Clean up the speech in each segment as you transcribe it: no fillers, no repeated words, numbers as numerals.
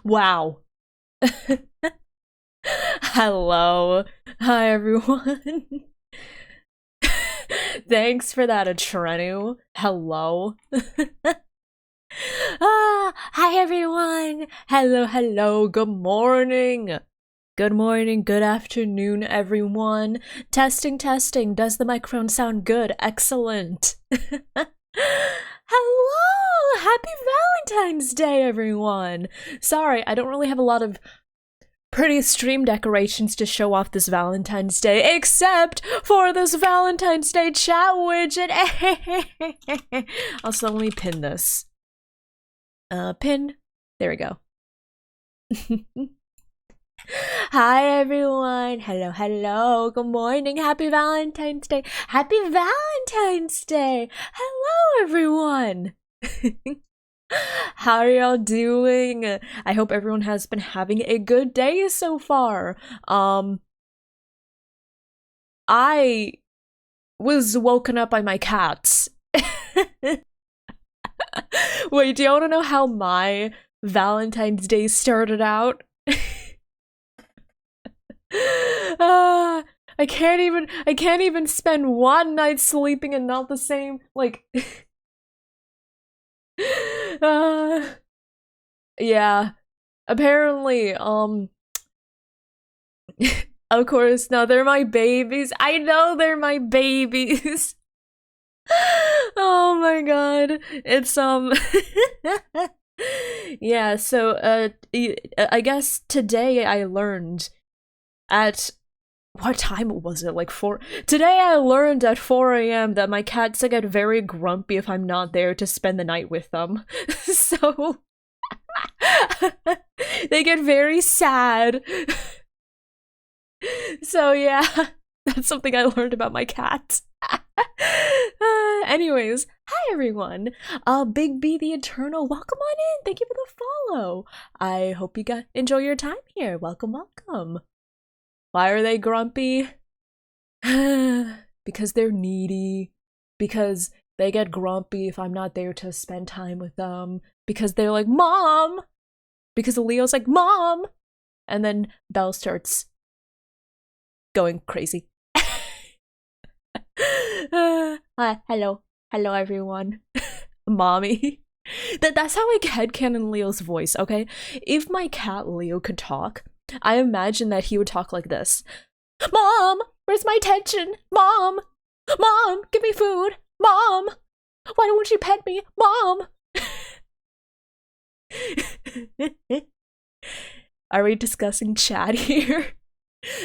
Wow. Hello. Hi, everyone. Thanks for that, Atrenu. Hello. Hi, everyone. Hello, hello. Good morning. Good morning, good afternoon, everyone. Testing, testing. Does the microphone sound good? Excellent. Hello! Happy Valentine's Day, everyone! Sorry, I don't really have a lot of pretty stream decorations to show off this Valentine's Day, except for this Valentine's Day chat widget. Also, let me pin this. Pin. There we go. Hi everyone. Hello, hello. Good morning. Happy Valentine's Day. Happy Valentine's Day. Hello everyone. How are y'all doing? I hope everyone has been having a good day so far. I was woken up by my cats. Wait, do you want to know how my Valentine's Day started out? I can't even spend one night sleeping and not the same, like, yeah. Apparently, of course, no, they're my babies. I know they're my babies. Oh my god. It's, yeah, so, I guess today I learned at what time was it? Like 4? Today I learned at 4 a.m. that my cats get very grumpy if I'm not there to spend the night with them. So they get very sad. So yeah, that's something I learned about my cats. Anyways, hi everyone. Big B the Eternal, welcome on in. Thank you for the follow. I hope you enjoy your time here. Welcome, welcome. Why are they grumpy? Because they're needy. Because they get grumpy if I'm not there to spend time with them. Because they're like, Mom! Because Leo's like, Mom! And then Belle starts going crazy. Hello. Hello, everyone. Mommy. That's how I headcanon Leo's voice, okay? If my cat Leo could talk, I imagine that he would talk like this. Mom! Where's my attention? Mom! Mom! Give me food! Mom! Why don't you pet me? Mom! Are we discussing chat here?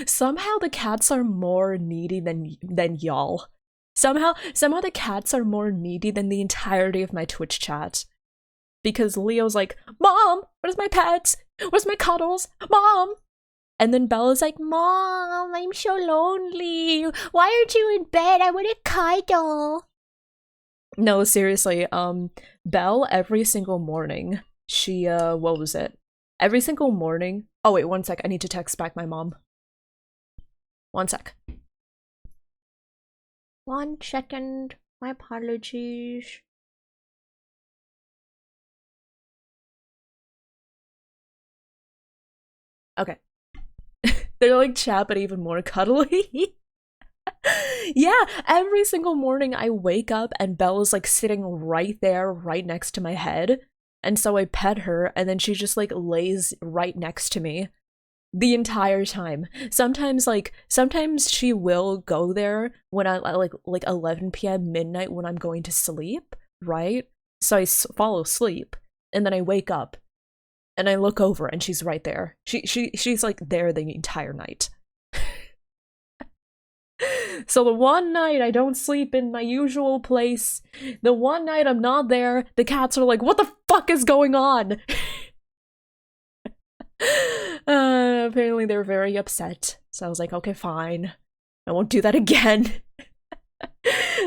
Somehow the cats are more needy than y'all. Somehow the cats are more needy than the entirety of my Twitch chat. Because Leo's like, Mom, where's my pets? Where's my cuddles? Mom! And then Bella's like, Mom, I'm so lonely. Why aren't you in bed? I want to cuddle. No, seriously, Belle, every single morning, she, what was it? Every single morning. Oh, wait, one sec. I need to text back my mom. One sec. 1 second. My apologies. Okay. They're like chat, but even more cuddly. Yeah, every single morning I wake up and Belle's like sitting right there, right next to my head. And so I pet her, and then she just like lays right next to me the entire time. Sometimes she will go there when I like 11 p.m. midnight when I'm going to sleep, right? So I fall asleep, and then I wake up, and I look over, and she's right there. She's like there the entire night. So the one night I don't sleep in my usual place, the one night I'm not there, the cats are like, what the fuck is going on? Apparently they're very upset. So I was like, okay, fine. I won't do that again.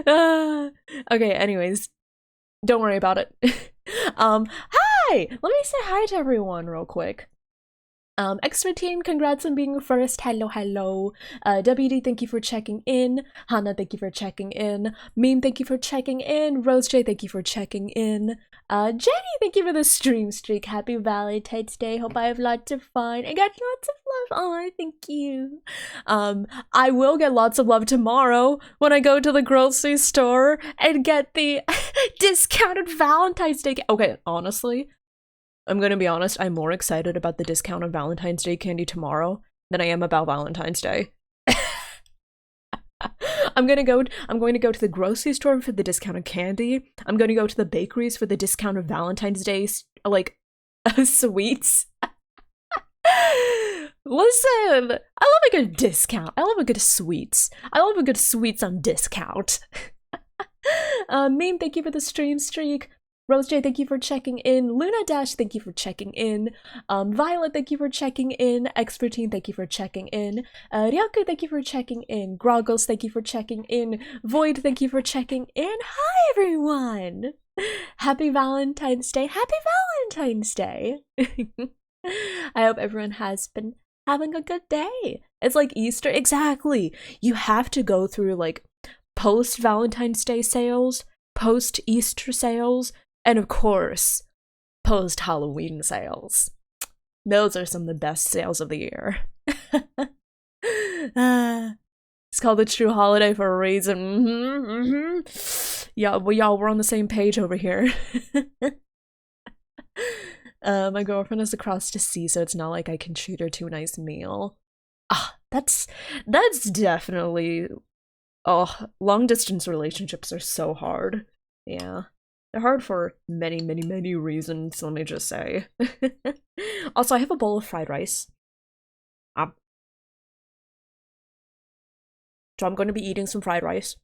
Okay, anyways. Don't worry about it. Hi! Let me say hi to everyone real quick. Extra Teen, congrats on being first. Hello, hello. WD, thank you for checking in. Hannah, thank you for checking in. Meme, thank you for checking in. Rose J, thank you for checking in. Jenny, thank you for the stream streak. Happy Valentine's Day. Hope I have lots of fun. I got lots of love. Oh, thank you. I will get lots of love tomorrow when I go to the grocery store and get the discounted Valentine's Day. Okay, honestly, I'm gonna be honest, I'm more excited about the discount on Valentine's Day candy tomorrow than I am about Valentine's Day. I'm going to go to the grocery store for the discounted candy. I'm going to go to the bakeries for the discounted Valentine's Day, like, sweets. Listen, I love a good discount. I love a good sweets. I love a good sweets on discount. Meme, thank you for the stream streak. Rose J, thank you for checking in. Luna Dash, thank you for checking in. Violet, thank you for checking in. Expertine, thank you for checking in. Ryaku, thank you for checking in. Groggles, thank you for checking in. Void, thank you for checking in. Hi, everyone! Happy Valentine's Day. Happy Valentine's Day! I hope everyone has been having a good day. It's like Easter. Exactly. You have to go through, like, post-Valentine's Day sales, post-Easter sales, and of course, post-Halloween sales. Those are some of the best sales of the year. It's called the true holiday for a reason. Yeah, well, y'all, we're on the same page over here. My girlfriend is across the sea, so it's not like I can treat her to a nice meal. Ah, that's definitely... Oh, long-distance relationships are so hard. Yeah. They're hard for many, many, many reasons, let me just say. Also, I have a bowl of fried rice. So I'm going to be eating some fried rice.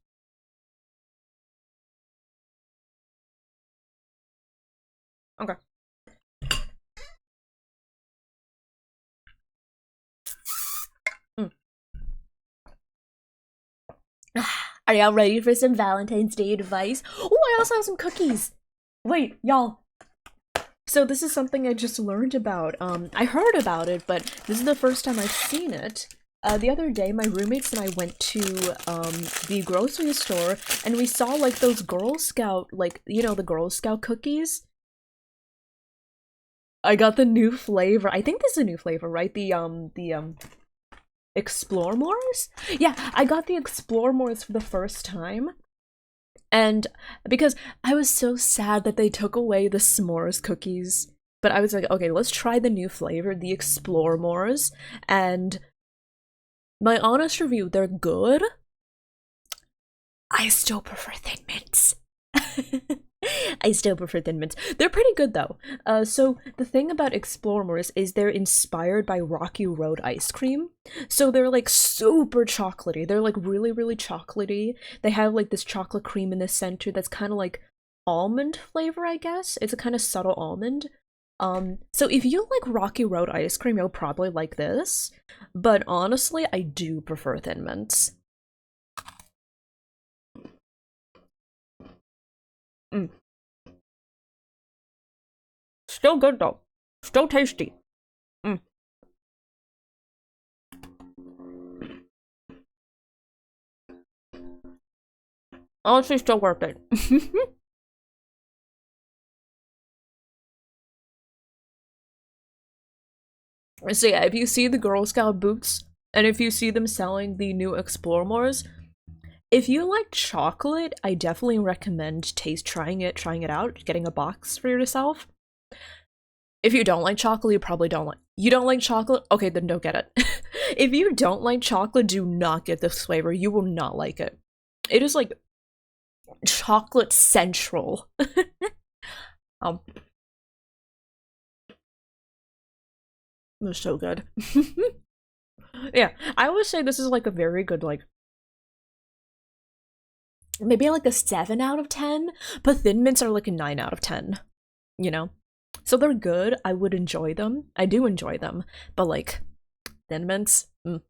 Okay. Are y'all ready for some Valentine's Day advice? Oh, I also have some cookies. Wait, y'all. So this is something I just learned about. I heard about it, but this is the first time I've seen it. The other day, my roommates and I went to the grocery store, and we saw like those Girl Scout, like, you know, the Girl Scout cookies. I got the new flavor. I think this is a new flavor, right? The Explore Mores? Yeah, I got the Explore Mores for the first time. And because I was so sad that they took away the s'mores cookies. But I was like, okay, let's try the new flavor, the Explore Mores. And my honest review, they're good. I still prefer Thin Mints. I still prefer Thin Mints. They're pretty good though. So the thing about Explore Mores is they're inspired by Rocky Road ice cream. So they're like super chocolatey. They're like really, really chocolatey. They have like this chocolate cream in the center that's kind of like almond flavor, I guess. It's a kind of subtle almond. So if you like Rocky Road ice cream, you'll probably like this. But honestly, I do prefer Thin Mints. Still good though. Still tasty. Honestly, still worth it. So yeah, if you see the Girl Scout boots, and if you see them selling the new Explore Mores, if you like chocolate, I definitely recommend trying it out, getting a box for yourself. If you don't like chocolate, you probably don't like. You don't like chocolate? Okay, then don't get it. If you don't like chocolate, do not get this flavor. You will not like it. It is like chocolate central. It was so good. Yeah, I would say this is like a very good, like, maybe like a 7 out of 10, but Thin Mints are like a 9 out of 10, you know? So they're good, I would enjoy them, I do enjoy them, but like, Thin Mints, Liz,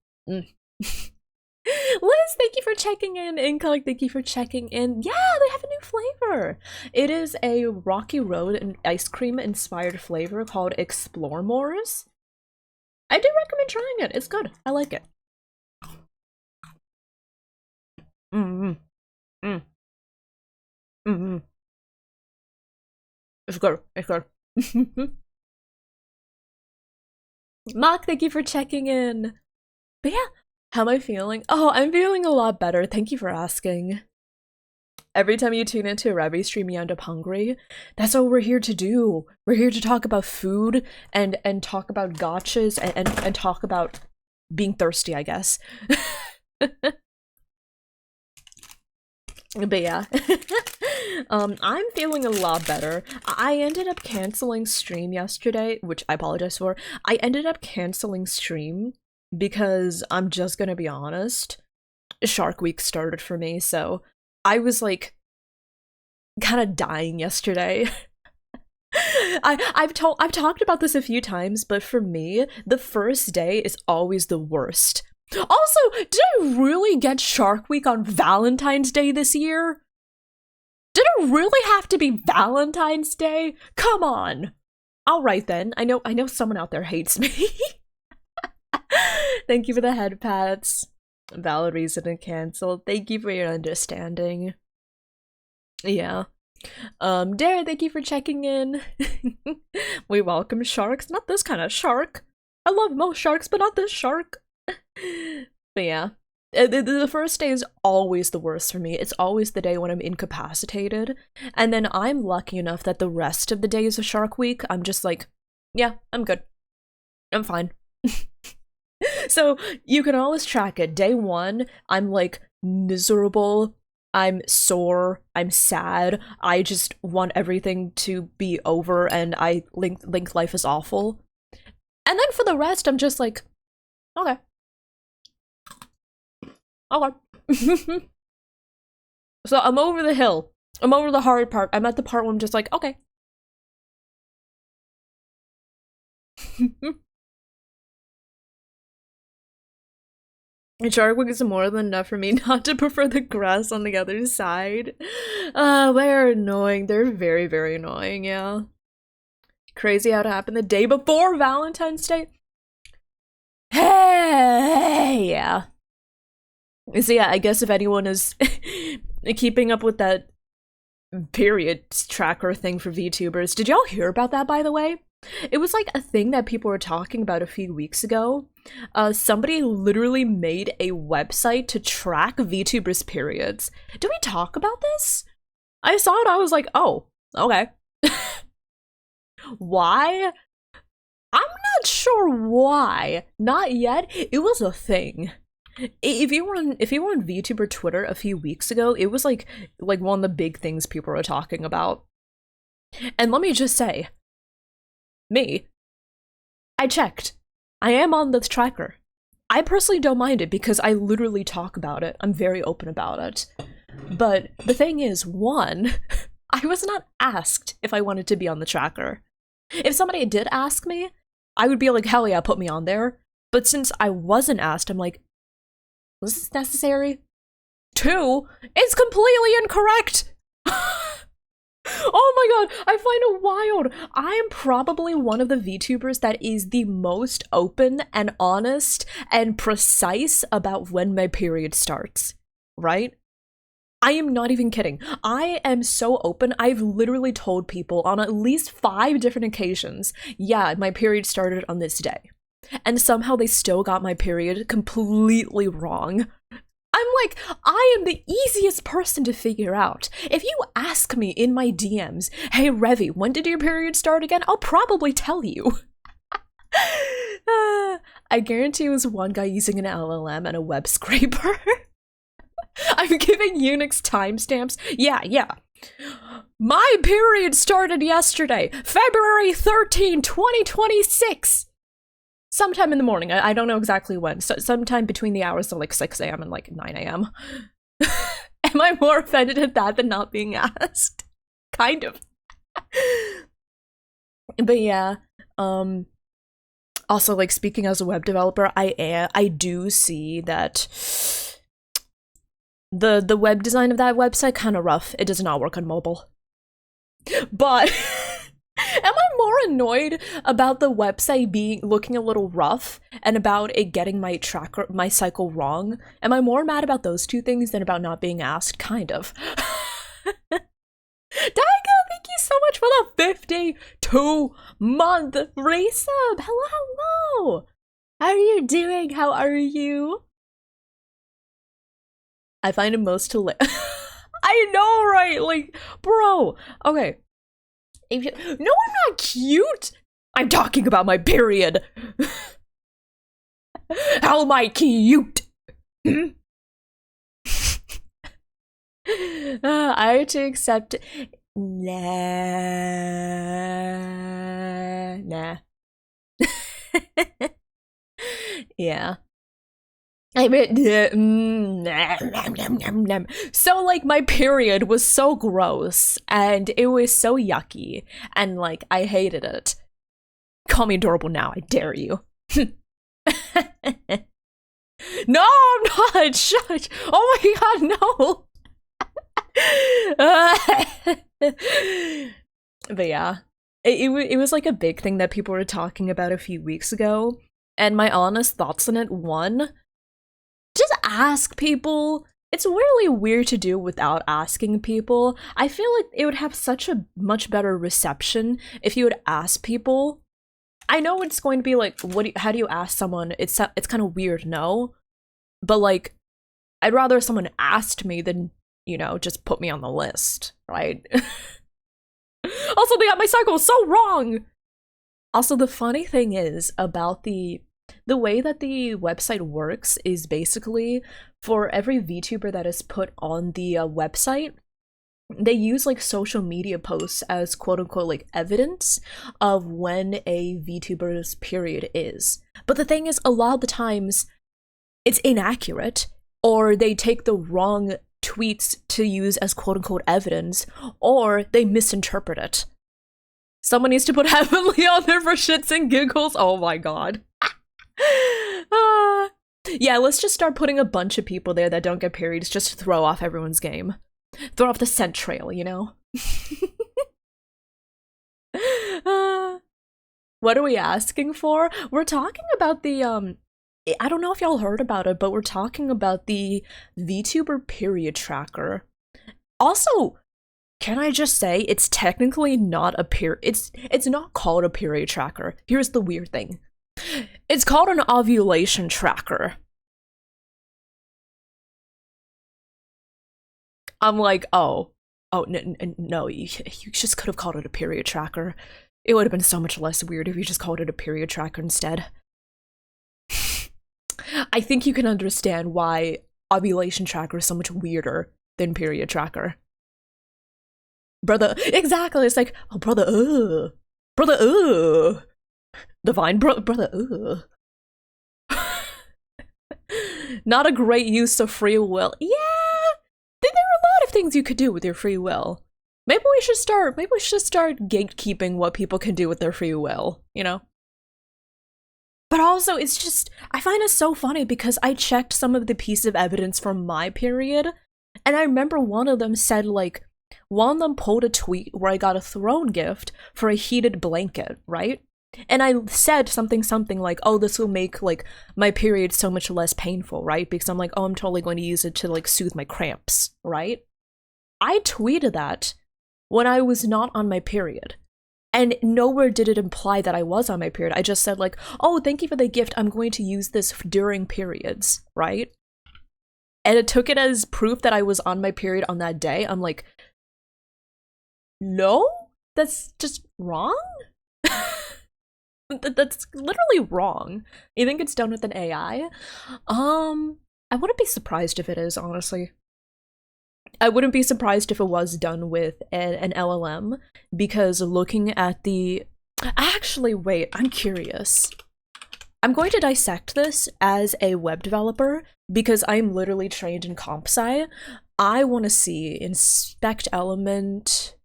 thank you for checking in. Incog, thank you for checking in. Yeah, they have a new flavor. It is a Rocky Road and ice cream inspired flavor called Explore Mores. I do recommend trying it. It's good. I like it. It's good. It's good. Mark, thank you for checking in. But yeah, how am I feeling? Oh, I'm feeling a lot better. Thank you for asking. Every time you tune into a Revy stream, you end up hungry. That's what we're here to do. We're here to talk about food and talk about gotchas and talk about being thirsty, I guess. But yeah, I'm feeling a lot better. I ended up canceling stream yesterday, which I apologize for. I ended up canceling stream because I'm just gonna be honest, Shark Week started for me, so I was like kind of dying yesterday. I've talked about this a few times, but for me, the first day is always the worst. Also, did I really get Shark Week on Valentine's Day this year? Did it really have to be Valentine's Day? Come on. All right then. I know someone out there hates me. Thank you for the head pats. Valid reason to cancel. Thank you for your understanding. Yeah. Dare, thank you for checking in. We welcome sharks. Not this kind of shark. I love most sharks, but not this shark. But yeah, the first day is always the worst for me. It's always the day when I'm incapacitated, and then I'm lucky enough that the rest of the days of Shark Week, I'm just like, yeah, I'm good. I'm fine. So you can always track it. Day one, I'm like miserable. I'm sore. I'm sad. I just want everything to be over, and I think life is awful. And then for the rest, I'm just like, okay. Okay. So I'm over the hill. I'm over the hard part. I'm at the part where I'm just like, okay. And Shark Week is more than enough for me not to prefer the grass on the other side. They're annoying. They're very, very annoying, yeah. Crazy how it happened the day before Valentine's Day. Hey, yeah. So yeah, I guess if anyone is keeping up with that period tracker thing for VTubers, did y'all hear about that, by the way? It was like a thing that people were talking about a few weeks ago. Somebody literally made a website to track VTubers' periods. Did we talk about this? I saw it, I was like, oh, okay. Why? I'm not sure why. Not yet. It was a thing. If you were on VTuber Twitter a few weeks ago, it was like one of the big things people were talking about. And let me just say, I checked. I am on the tracker. I personally don't mind it because I literally talk about it. I'm very open about it. But the thing is, one, I was not asked if I wanted to be on the tracker. If somebody did ask me, I would be like, hell yeah, put me on there. But since I wasn't asked, I'm like, was this necessary? Two, it's completely incorrect! Oh my god, I find it wild! I am probably one of the VTubers that is the most open and honest and precise about when my period starts, right? I am not even kidding. I am so open, I've literally told people on at least 5 different occasions, yeah, my period started on this day. And somehow they still got my period completely wrong. I'm like, I am the easiest person to figure out. If you ask me in my DMs, hey Revy, when did your period start again? I'll probably tell you. I guarantee it was one guy using an LLM and a web scraper. I'm giving Unix timestamps. Yeah. My period started yesterday, February 13, 2026. Sometime in the morning. I don't know exactly when. So sometime between the hours of like 6 a.m. and like 9 a.m. Am I more offended at that than not being asked? Kind of. But yeah. Also, like, speaking as a web developer, I do see that the web design of that website kind of rough. It does not work on mobile. But am I more annoyed about the website looking a little rough and about it getting my cycle wrong? Am I more mad about those two things than about not being asked? Kind of. Daigo, thank you so much for the 52-month resub. Hello, hello. How are you doing? How are you? I find it most hilarious. I know, right? Like, bro. Okay. No, I'm not cute. I'm talking about my period. How am I cute? I had to accept. Nah. Yeah. I mean, so like my period was so gross and it was so yucky and like I hated it. Call me adorable now, I dare you. No, I'm not. Shut. Oh my god, no. But yeah, it was like a big thing that people were talking about a few weeks ago, and my honest thoughts on it: one, just ask people. It's really weird to do without asking people. I feel like it would have such a much better reception if you would ask people. I know it's going to be like, how do you ask someone? It's kind of weird, no? But like, I'd rather someone asked me than, you know, just put me on the list, right? Also, they got my cycle so wrong! Also, the funny thing is about the way that the website works is basically for every VTuber that is put on the website, they use like social media posts as quote unquote like evidence of when a VTuber's period is. But the thing is, a lot of the times it's inaccurate, or they take the wrong tweets to use as quote unquote evidence, or they misinterpret it. Someone needs to put Heavenly on there for shits and giggles. Oh my god. Yeah, let's just start putting a bunch of people there that don't get periods just to throw off everyone's game. Throw off the scent trail, you know? What are we asking for? We're talking about the, I don't know if y'all heard about it, but we're talking about the VTuber period tracker. Also, can I just say, it's technically not a it's not called a period tracker. Here's the weird thing. It's called an ovulation tracker. I'm like, no, you just could have called it a period tracker. It would have been so much less weird if you just called it a period tracker instead. I think you can understand why ovulation tracker is so much weirder than period tracker. Brother, exactly, it's like, oh, brother, divine brother, Not a great use of free will. Yeah, there are a lot of things you could do with your free will. Maybe we should start gatekeeping what people can do with their free will, you know? But also, it's just, I find it so funny because I checked some of the pieces of evidence from my period, and I remember one of them said, like, one of them pulled a tweet where I got a throne gift for a heated blanket, right? And I said something like, oh, this will make, like, my period so much less painful, right? Because I'm like, oh, I'm totally going to use it to, like, soothe my cramps, right? I tweeted that when I was not on my period. And nowhere did it imply that I was on my period. I just said, like, oh, thank you for the gift. I'm going to use this during periods, right? And it took it as proof that I was on my period on that day. I'm like, no? That's just wrong? That's literally wrong. You think it's done with an AI? I wouldn't be surprised if it is, honestly. I wouldn't be surprised if it was done with an LLM, because looking at the... Actually, wait, I'm curious. I'm going to dissect this as a web developer, because I'm literally trained in comp sci. I want to see inspect element...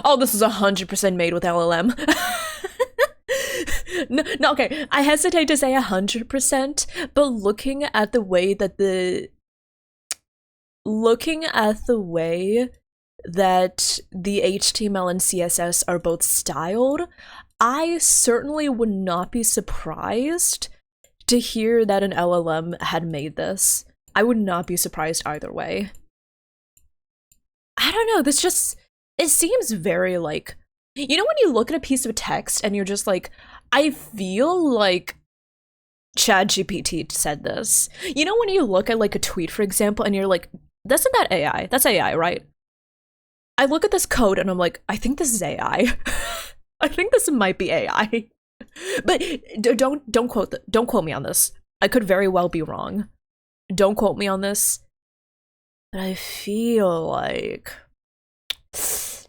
Oh, this is 100% made with LLM. No, okay. I hesitate to say 100%, but looking at the way that the HTML and CSS are both styled, I certainly would not be surprised to hear that an LLM had made this. I would not be surprised either way. I don't know, it seems very like, you know when you look at a piece of text and you're just like, I feel like ChatGPT said this. You know when you look at like a tweet, for example, and you're like, isn't that AI? That's AI, right? I look at this code and I'm like, I think this is AI. I think this might be AI. But don't quote me on this. I could very well be wrong. Don't quote me on this. But I feel like,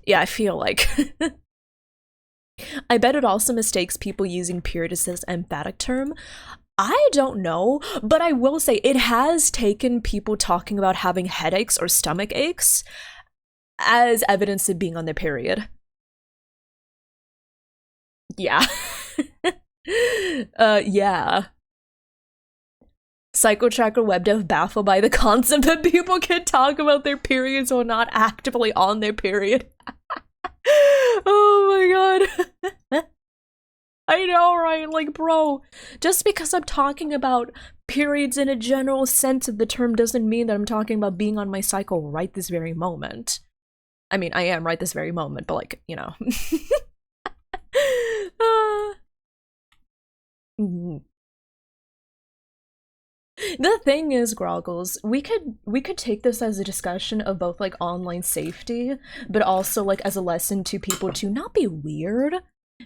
yeah, I feel like I bet it also mistakes people using period as this emphatic term. I don't know, but I will say it has taken people talking about having headaches or stomach aches as evidence of being on their period. Yeah. Yeah. Psycho Tracker web dev baffled by the concept that people can talk about their periods while not actively on their period. Oh my god. I know, right? Like, bro, just because I'm talking about periods in a general sense of the term doesn't mean that I'm talking about being on my cycle right this very moment. I mean, I am right this very moment, but like, you know. The thing is, Groggles, we could take this as a discussion of both like online safety, but also like as a lesson to people to not be weird.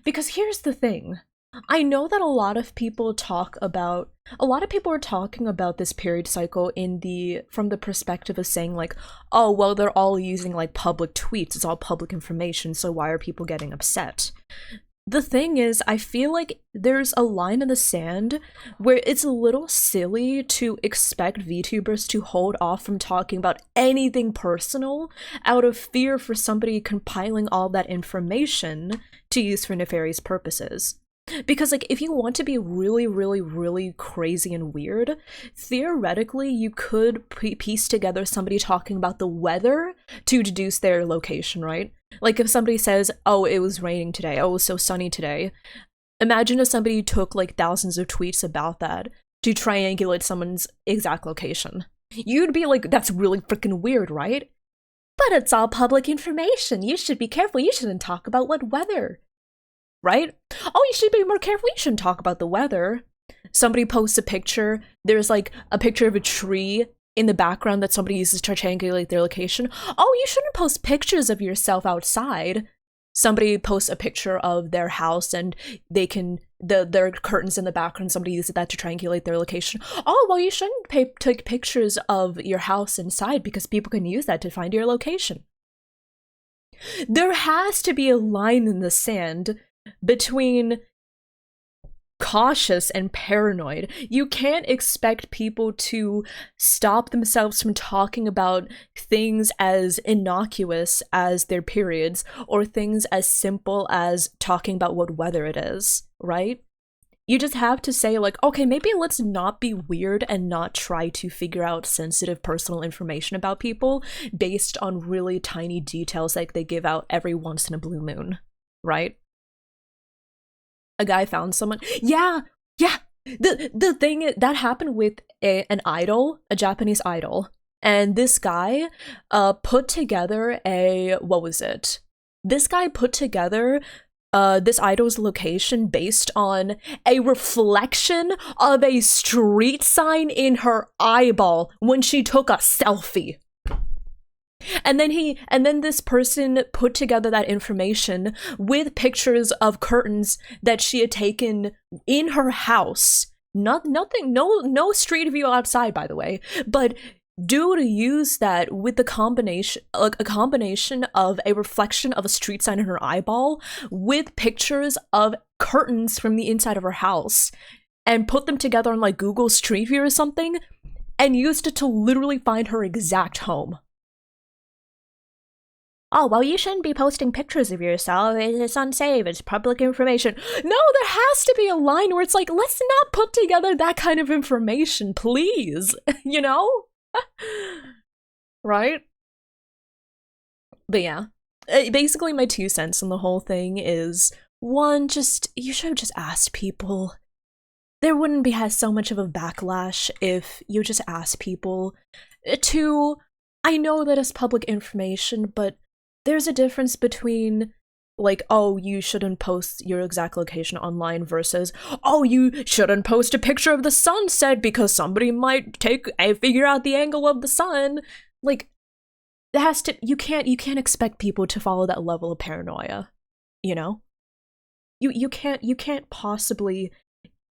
Because here's the thing. I know that a lot of people are talking about this period cycle from the perspective of saying like, oh, well, they're all using like public tweets, it's all public information, so why are people getting upset? The thing is, I feel like there's a line in the sand where it's a little silly to expect VTubers to hold off from talking about anything personal out of fear for somebody compiling all that information to use for nefarious purposes. Because like, if you want to be really, really, really crazy and weird, theoretically you could piece together somebody talking about the weather to deduce their location, right? Like if somebody says, oh, it was raining today, oh, it was so sunny today. Imagine if somebody took like thousands of tweets about that to triangulate someone's exact location. You'd be like, that's really freaking weird, right? But it's all public information. You should be careful. You shouldn't talk about what weather. Right? Oh, you should be more careful. You shouldn't talk about the weather. Somebody posts a picture. There's like a picture of a tree in the background that somebody uses to triangulate their location. Oh, you shouldn't post pictures of yourself outside. Somebody posts a picture of their house and they can, their curtains in the background, somebody uses that to triangulate their location. Oh, well, you shouldn't take pictures of your house inside because people can use that to find your location. There has to be a line in the sand between cautious and paranoid. You can't expect people to stop themselves from talking about things as innocuous as their periods or things as simple as talking about what weather it is, right? You just have to say like, okay, maybe let's not be weird and not try to figure out sensitive personal information about people based on really tiny details like they give out every once in a blue moon, right? A guy found someone. Yeah. The thing that happened with an idol, a Japanese idol, and this guy put together This guy put together this idol's location based on a reflection of a street sign in her eyeball when she took a selfie. And then this person put together that information with pictures of curtains that she had taken in her house. No street view outside, by the way, but dude used that with the combination, like a combination of a reflection of a street sign in her eyeball with pictures of curtains from the inside of her house and put them together on like Google Street View or something and used it to literally find her exact home. oh, well, you shouldn't be posting pictures of yourself. It's unsafe. It's public information. No, there has to be a line where it's like, let's not put together that kind of information, please. You know? Right? But yeah. Basically, my 2 cents on the whole thing is, one, you should have just asked people. There wouldn't be so much of a backlash if you just asked people. Two, I know that it's public information, but there's a difference between, like, oh, you shouldn't post your exact location online versus, oh, you shouldn't post a picture of the sunset because somebody might figure out the angle of the sun. Like, you can't expect people to follow that level of paranoia, you know? You can't possibly.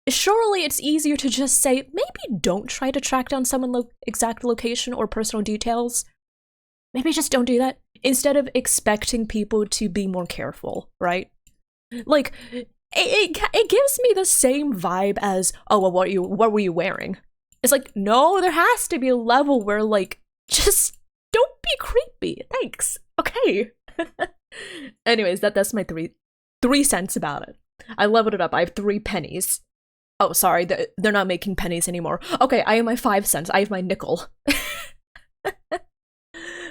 Surely it's easier to just say, maybe don't try to track down someone's exact location or personal details. Maybe just don't do that, instead of expecting people to be more careful, right? Like, it gives me the same vibe as, oh, well, what were you wearing? It's like, no, there has to be a level where, like, just don't be creepy. Thanks. Okay. Anyways, that's my 3 cents about it. I leveled it up. I have 3 pennies. Oh, sorry, they're not making pennies anymore. Okay, I have my 5 cents. I have my nickel.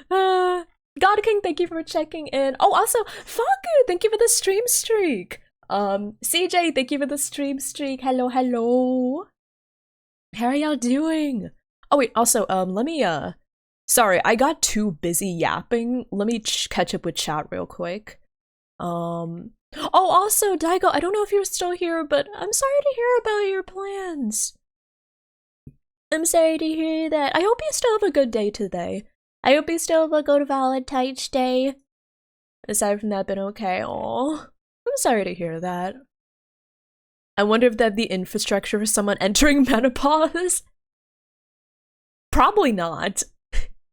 God King, thank you for checking in. Oh, also, Faku, thank you for the stream streak. CJ, thank you for the stream streak. Hello, hello. How are y'all doing? Oh, wait, also, let me, sorry, I got too busy yapping. Let me catch up with chat real quick. Oh, also, Daigo, I don't know if you're still here, but I'm sorry to hear about your plans. I'm sorry to hear that. I hope you still have a good day today. I hope you still have a good Valentine's Day. Aside from that, been okay. Aw, I'm sorry to hear that. I wonder if they have the infrastructure for someone entering menopause. Probably not.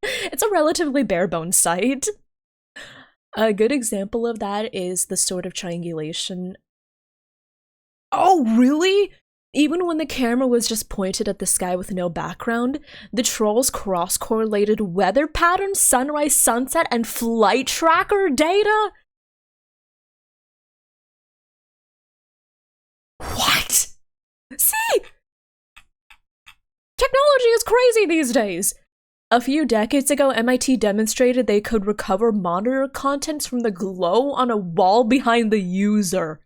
It's a relatively bare-bones site. A good example of that is the sort of triangulation. Oh, really? Even when the camera was just pointed at the sky with no background, the trolls cross-correlated weather patterns, sunrise, sunset, and flight tracker data? What? See? Technology is crazy these days! A few decades ago, MIT demonstrated they could recover monitor contents from the glow on a wall behind the user.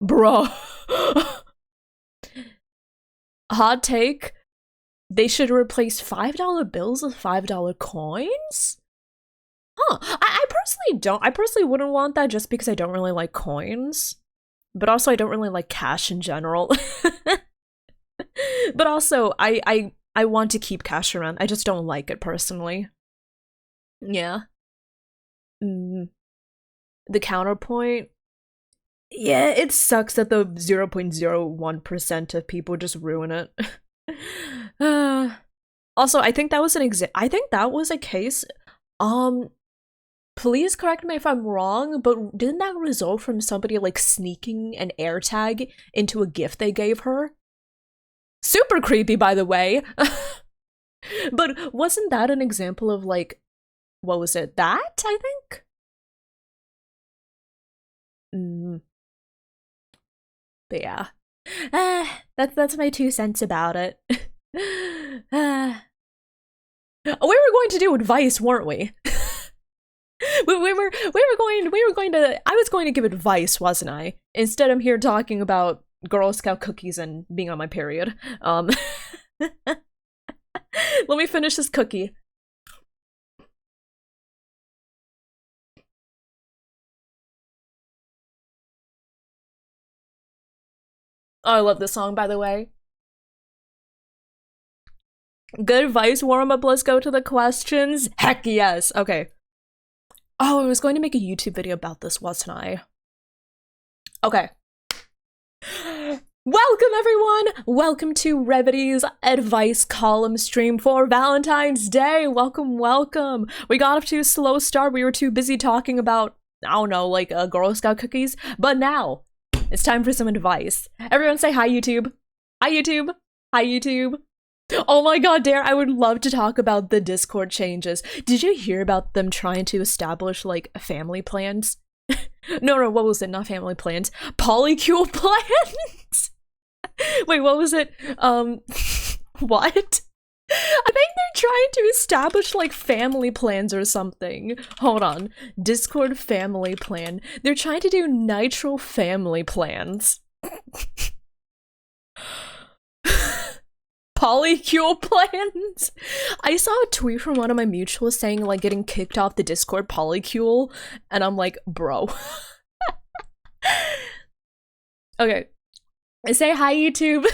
Bro. Hot take. They should replace $5 bills with $5 coins? Huh. I personally don't. I personally wouldn't want that just because I don't really like coins. But also I don't really like cash in general. But also, I want to keep cash around. I just don't like it personally. Yeah. The counterpoint. Yeah, it sucks that the 0.01% of people just ruin it. Also, I think that was a case. Please correct me if I'm wrong, but didn't that result from somebody like sneaking an AirTag into a gift they gave her? Super creepy, by the way. But wasn't that an example of, like, what was it? That, I think? But yeah. That's my 2 cents about it. We were going to do advice, weren't we? we were going to, I was going to give advice, wasn't I? Instead, I'm here talking about Girl Scout cookies and being on my period. Let me finish this cookie. Oh, I love this song, by the way. Good advice, warm up, let's go to the questions. Heck yes, okay. Oh, I was going to make a YouTube video about this, wasn't I? Okay. Welcome, everyone! Welcome to Revity's advice column stream for Valentine's Day. Welcome, welcome. We got off to a slow start. We were too busy talking about, I don't know, like Girl Scout cookies. But now, it's time for some advice. Everyone say hi, YouTube. Hi, YouTube. Hi, YouTube. Oh my god, Dare, I would love to talk about the Discord changes. Did you hear about them trying to establish, like, family plans? No, what was it? Not family plans. Polycule plans? Wait, what was it? What? I think they're trying to establish, like, family plans or something. Hold on. Discord family plan. They're trying to do nitro family plans. Polycule plans? I saw a tweet from one of my mutuals saying, like, getting kicked off the Discord polycule, and I'm like, bro. Okay. Say hi, YouTube.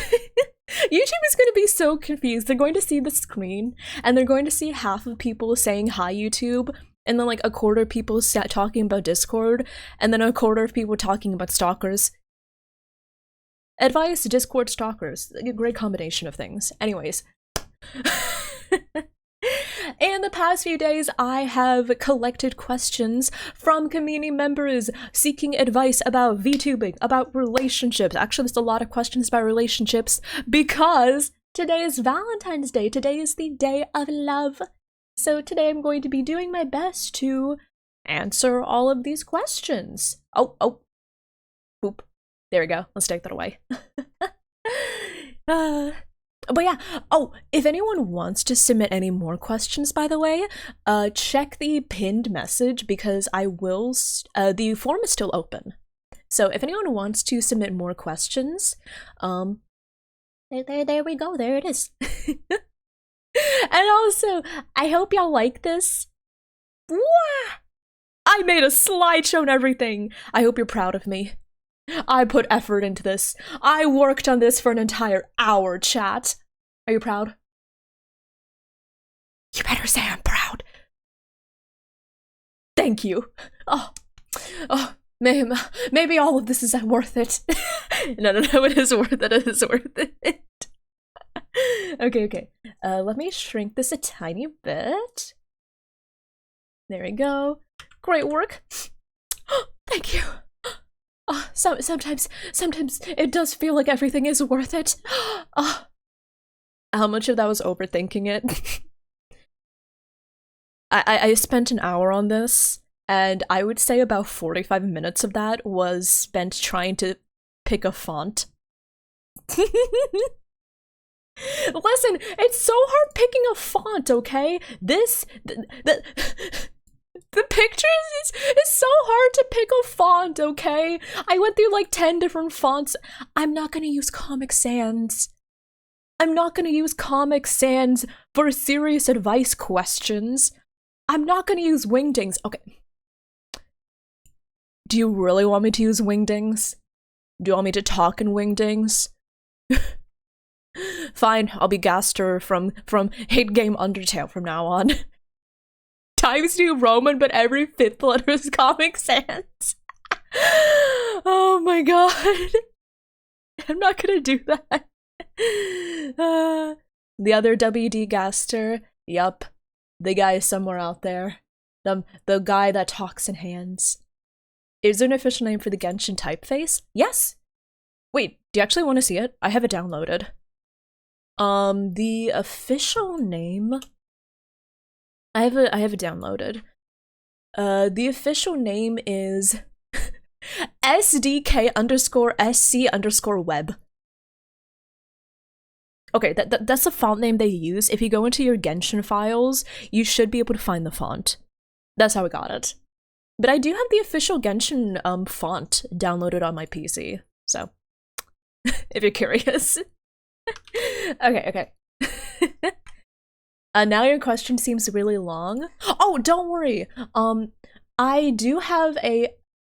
YouTube is going to be so confused. They're going to see the screen, and they're going to see half of people saying hi, YouTube, and then, like, a quarter of people talking about Discord, and then a quarter of people talking about stalkers. Advice, Discord, stalkers. A great combination of things. Anyways. In the past few days, I have collected questions from community members seeking advice about VTubing, about relationships. Actually, there's a lot of questions about relationships because today is Valentine's Day. Today is the day of love. So today I'm going to be doing my best to answer all of these questions. Oh. Boop. There we go. Let's take that away. But yeah, if anyone wants to submit any more questions, by the way, check the pinned message because I will, the form is still open. So if anyone wants to submit more questions, there we go, there it is. And also, I hope y'all like this. Wah! I made a slideshow and everything. I hope you're proud of me. I put effort into this. I worked on this for an entire hour, chat. Are you proud? You better say I'm proud. Thank you. Oh, maybe all of this isn't worth it. No, it is worth it. It is worth it. Okay. Let me shrink this a tiny bit. There we go. Great work. Thank you. Sometimes it does feel like everything is worth it. How much of that was overthinking it? I spent an hour on this, and I would say about 45 minutes of that was spent trying to pick a font. Listen, it's so hard picking a font, okay? The pictures is so hard to pick a font, okay? I went through like 10 different fonts. I'm not gonna use Comic Sans. I'm not gonna use Comic Sans for serious advice questions. I'm not gonna use Wingdings. Okay. Do you really want me to use Wingdings? Do you want me to talk in Wingdings? Fine, I'll be Gaster from Hate Game Undertale from now on. Times New Roman, but every fifth letter is Comic Sans. Oh my god. I'm not gonna do that. The other WD Gaster, yup. The guy is somewhere out there. The guy that talks in hands. Is there an official name for the Genshin typeface? Yes! Wait, do you actually want to see it? I have it downloaded. The official name... I have it downloaded. The official name is SDK_SC_web. Okay, that's the font name they use. If you go into your Genshin files, you should be able to find the font. That's how I got it. But I do have the official Genshin font downloaded on my PC, so if you're curious. Okay. Now your question seems really long. Oh, don't worry. I do have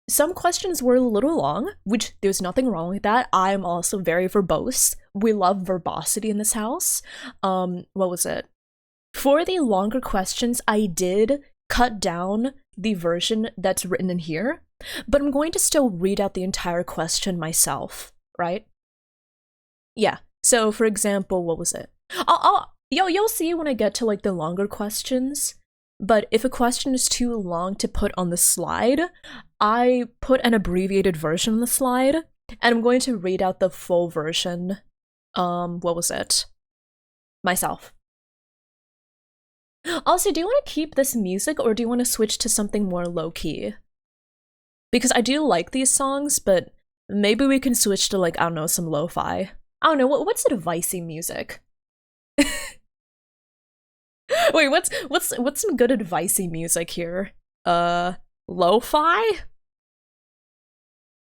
some questions were a little long, which there's nothing wrong with that. I'm also very verbose. We love verbosity in this house. What was it? For the longer questions, I did cut down the version that's written in here, but I'm going to still read out the entire question myself, right? Yeah. So, for example, what was it? You'll see when I get to like the longer questions. But if a question is too long to put on the slide, I put an abbreviated version on the slide, and I'm going to read out the full version. What was it? Myself. Also, do you want to keep this music or do you want to switch to something more low-key? Because I do like these songs, but maybe we can switch to, like, I don't know, some lo-fi. I don't know, what's advicey music? Wait, what's some good advicey music here? Lo-fi?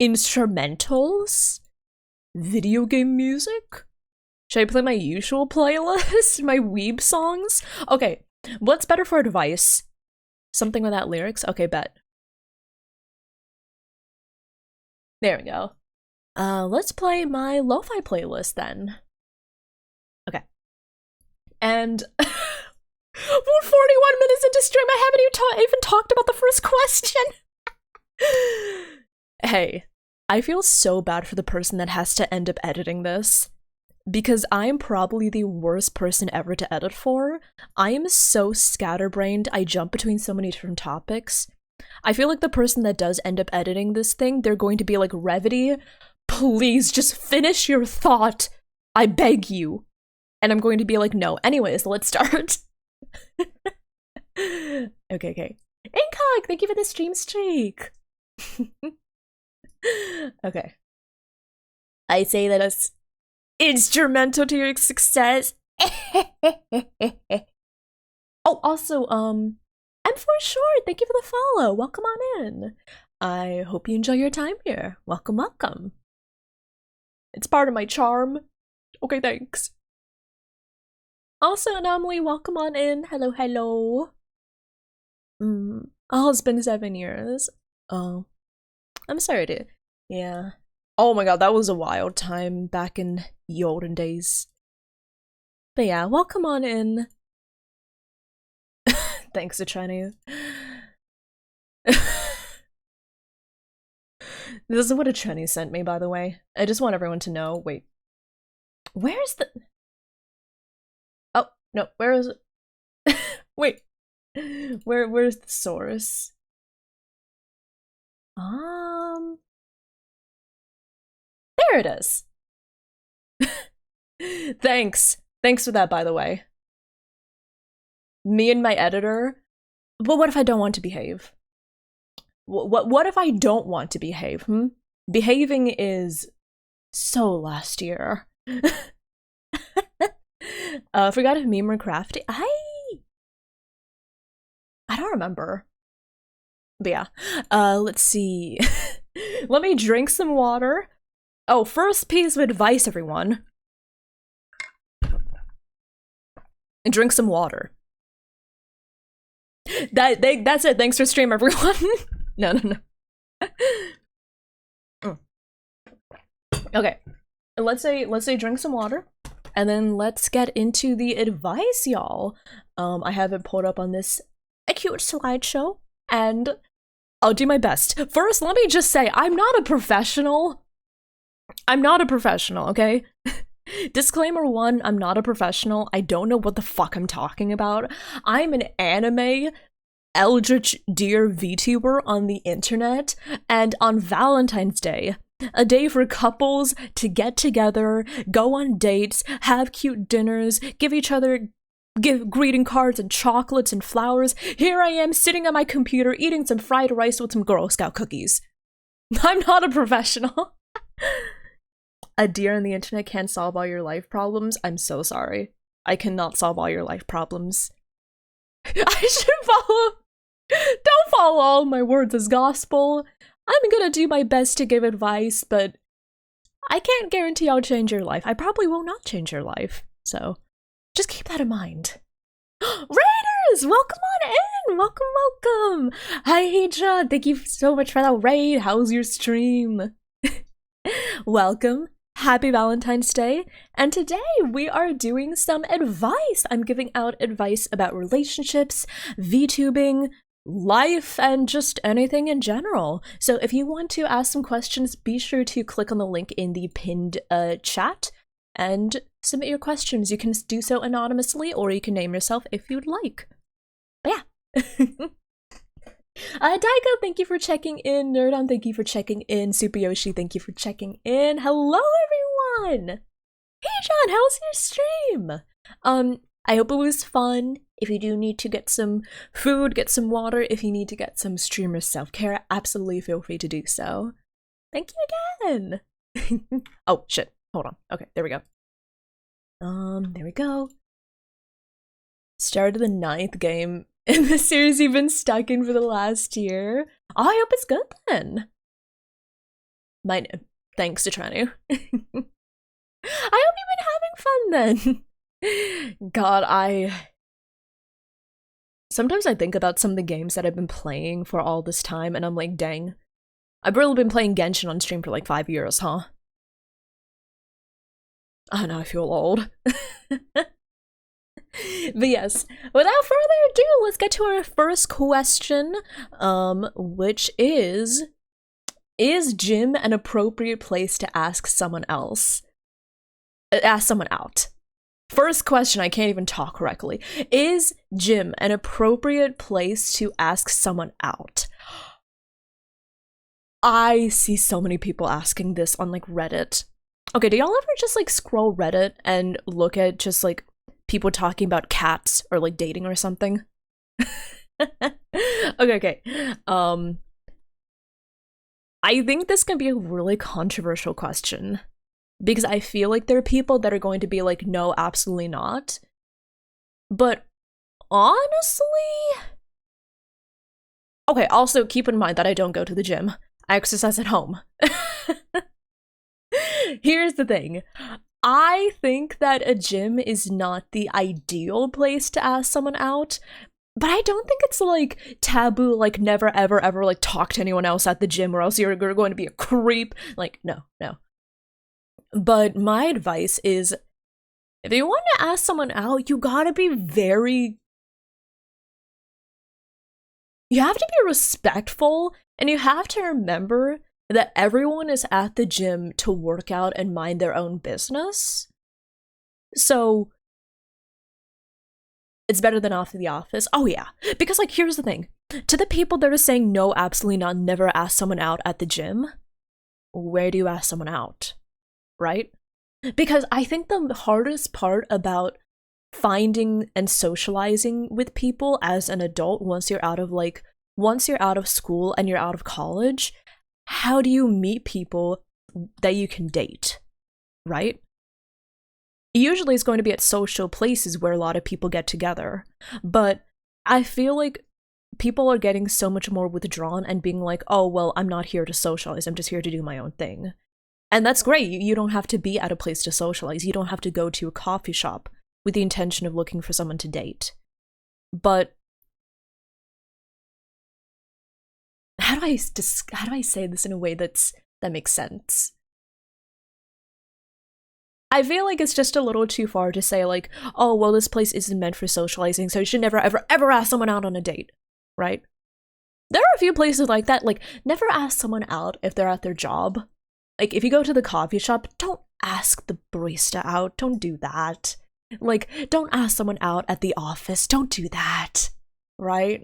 Instrumentals? Video game music? Should I play my usual playlist? My weeb songs? Okay, what's better for advice? Something without lyrics? Okay, bet. There we go. Let's play my lo-fi playlist then. Okay. And we're 41 minutes into stream, I haven't even talked about the first question! Hey, I feel so bad for the person that has to end up editing this. Because I'm probably the worst person ever to edit for. I am so scatterbrained, I jump between so many different topics. I feel like the person that does end up editing this thing, they're going to be like, Revity, please just finish your thought. I beg you. And I'm going to be like, no. Anyways, let's start. Okay. Incog, thank you for the stream streak. Okay. I say that as instrumental to your success. Oh, also, I'm for short. Thank you for the follow. Welcome on in. I hope you enjoy your time here. Welcome. It's part of my charm. Okay, thanks. Also, Anomaly, welcome on in. Hello. Oh, it's been 7 years. Oh, I'm sorry, dude. Yeah. Oh my god, that was a wild time back in the olden days. But yeah, welcome on in. Thanks to Chinese. This is what a Chinese sent me, by the way. I just want everyone to know. Wait. Where's the... Oh, no, where is it? Wait. Where's the source? There it is. Thanks for that, by the way. Me and my editor. But what if I don't want to behave? What if I don't want to behave? Behaving is so last year. Forgot if meme or crafty. I don't remember. But yeah. Let's see. Let me drink some water. Oh, first piece of advice, everyone. Drink some water. That's it. Thanks for stream, everyone. No. Okay. Let's say drink some water. And then let's get into the advice, y'all. I have it pulled up on this cute slideshow. And I'll do my best. First, let me just say, I'm not a professional. Okay? Disclaimer 1, I'm not a professional. I don't know what the fuck I'm talking about. I'm an anime eldritch deer VTuber on the internet, and on Valentine's Day, a day for couples to get together, go on dates, have cute dinners, give greeting cards and chocolates and flowers, here I am sitting at my computer eating some fried rice with some Girl Scout cookies. I'm not a professional. A deer on the internet can't solve all your life problems? I'm so sorry. I cannot solve all your life problems. I should follow... Don't follow all my words as gospel. I'm gonna do my best to give advice, but I can't guarantee I'll change your life. I probably will not change your life, so just keep that in mind. Raiders! Welcome on in! Welcome! Hi, Hydra! Thank you so much for that raid. How's your stream? Welcome. Happy Valentine's Day, and today we are doing some advice. I'm giving out advice about relationships, VTubing, life, and just anything in general. So if you want to ask some questions, be sure to click on the link in the pinned chat and submit your questions. You can do so anonymously, or you can name yourself if you'd like. But yeah. Daiko, thank you for checking in. Nerdon, thank you for checking in. Super Yoshi, thank you for checking in. Hello, everyone! Hey John, how's your stream? I hope it was fun. If you do need to get some food, get some water, if you need to get some streamer self-care, absolutely feel free to do so. Thank you again. Oh shit, hold on. Okay, there we go. There we go. Started the 9th game in the series you've been stuck in for the last year. Oh, I hope it's good then. Thanks to Tranu. I hope you've been having fun then. God, sometimes I think about some of the games that I've been playing for all this time and I'm like, dang. I've really been playing Genshin on stream for like 5 years, huh? Oh, now I feel old. But yes, without further ado, let's get to our first question, which is gym an appropriate place to ask someone else? Ask someone out. First question, I can't even talk correctly. Is gym an appropriate place to ask someone out? I see so many people asking this on like Reddit. Okay, do y'all ever just like scroll Reddit and look at just like people talking about cats or like dating or something? Okay. I think this can be a really controversial question because I feel like there are people that are going to be like, no, absolutely not. But honestly, okay, also keep in mind that I don't go to the gym. I exercise at home. Here's the thing. I think that a gym is not the ideal place to ask someone out, but I don't think it's like taboo, like never ever ever like talk to anyone else at the gym or else you're going to be a creep. Like, no. But my advice is, if you want to ask someone out, you have to be respectful, and you have to remember that everyone is at the gym to work out and mind their own business. So it's better than off of the office. Oh yeah, because like here's the thing. To the people that are saying no, absolutely not, never ask someone out at the gym, where do you ask someone out? Right? Because I think the hardest part about finding and socializing with people as an adult once you're out of school and you're out of college, how do you meet people that you can date, right? Usually it's going to be at social places where a lot of people get together, but I feel like people are getting so much more withdrawn and being like, oh, well, I'm not here to socialize, I'm just here to do my own thing. And that's great. You don't have to be at a place to socialize. You don't have to go to a coffee shop with the intention of looking for someone to date. But how do I say this in a way that makes sense? I feel like it's just a little too far to say like, oh, well, this place isn't meant for socializing, so you should never, ever, ever ask someone out on a date, right? There are a few places like that, like, never ask someone out if they're at their job. Like, if you go to the coffee shop, don't ask the barista out. Don't do that. Like, don't ask someone out at the office. Don't do that. Right?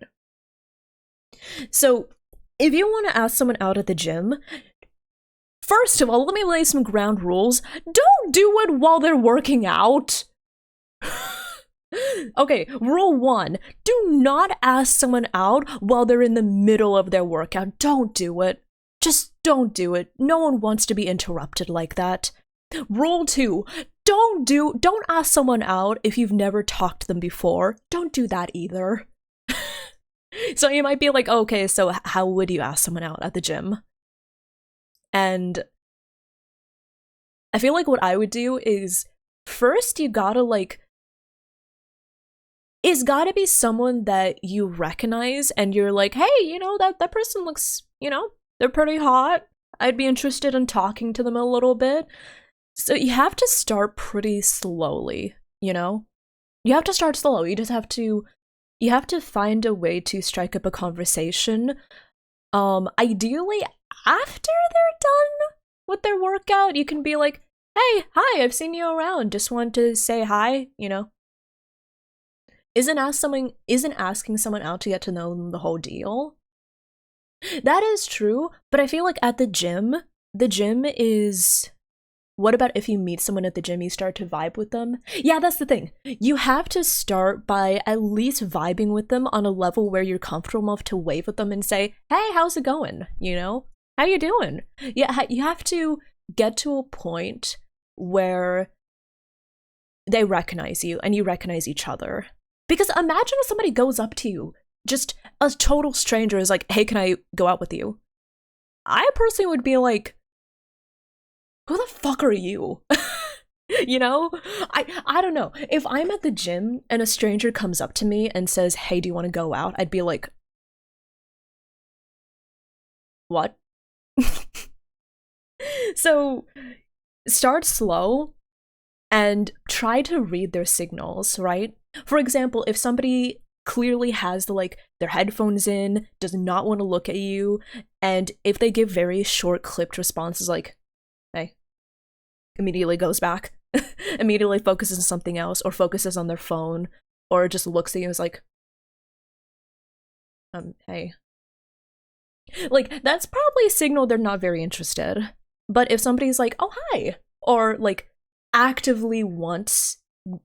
So, if you want to ask someone out at the gym, first of all, let me lay some ground rules. Don't do it while they're working out. Okay, rule 1. Do not ask someone out while they're in the middle of their workout. Don't do it. Just don't do it. No one wants to be interrupted like that. Rule 2. Don't ask someone out if you've never talked to them before. Don't do that either. So you might be like, okay, so how would you ask someone out at the gym? And I feel like what I would do is, first you gotta like, it's gotta be someone that you recognize and you're like, hey, you know, that person looks, you know, they're pretty hot. I'd be interested in talking to them a little bit. So you have to start pretty slowly, you know? You have to start slow. You have to find a way to strike up a conversation. Ideally, after they're done with their workout, you can be like, hey, hi, I've seen you around. Just want to say hi, you know? Isn't asking someone out to get to know them the whole deal? That is true, but I feel like at the gym is What about if you meet someone at the gym, you start to vibe with them? Yeah, that's the thing. You have to start by at least vibing with them on a level where you're comfortable enough to wave at them and say, hey, how's it going? You know? How you doing? Yeah, you have to get to a point where they recognize you and you recognize each other. Because imagine if somebody goes up to you, just a total stranger is like, hey, can I go out with you? I personally would be like, who the fuck are you? You know? I don't know. If I'm at the gym and a stranger comes up to me and says, hey, do you want to go out? I'd be like, what? So start slow and try to read their signals, right? For example, if somebody clearly has their headphones in, does not want to look at you, and if they give very short clipped responses like, hey, immediately goes back, immediately focuses on something else, or focuses on their phone, or just looks at you and is like, hey. Like, that's probably a signal they're not very interested. But if somebody's like, oh, hi, or like actively wants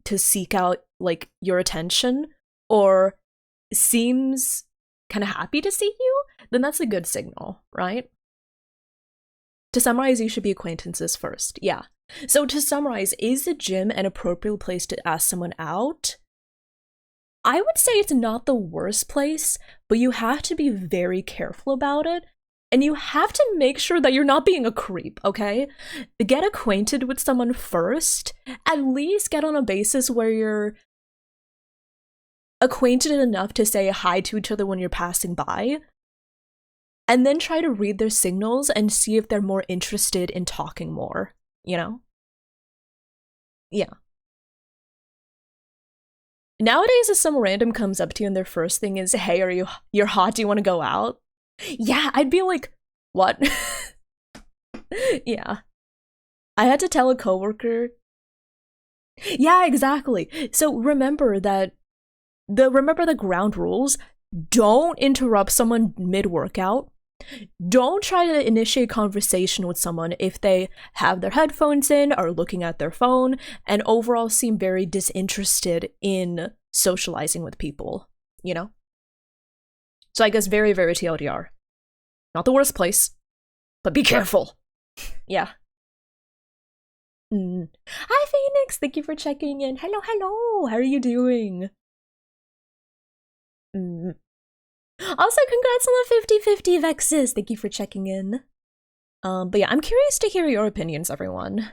to seek out like your attention, or seems kind of happy to see you, then that's a good signal, right? To summarize, you should be acquaintances first. Yeah. So to summarize, is the gym an appropriate place to ask someone out? I would say it's not the worst place, but you have to be very careful about it. And you have to make sure that you're not being a creep, okay? Get acquainted with someone first. At least get on a basis where you're acquainted enough to say hi to each other when you're passing by. And then try to read their signals and see if they're more interested in talking more, you know? Yeah. Nowadays, if some random comes up to you and their first thing is, hey, you're hot, do you want to go out? Yeah, I'd be like, what? Yeah. I had to tell a coworker. Yeah, exactly. So remember the ground rules. Don't interrupt someone mid-workout. Don't try to initiate conversation with someone if they have their headphones in, are looking at their phone, and overall seem very disinterested in socializing with people, you know? So I guess very, very TLDR. Not the worst place, but be careful. Yeah. Hi, Phoenix! Thank you for checking in. Hello, hello! How are you doing? Also, congrats on the 50-50 Vexes! Thank you for checking in. But yeah, I'm curious to hear your opinions, everyone.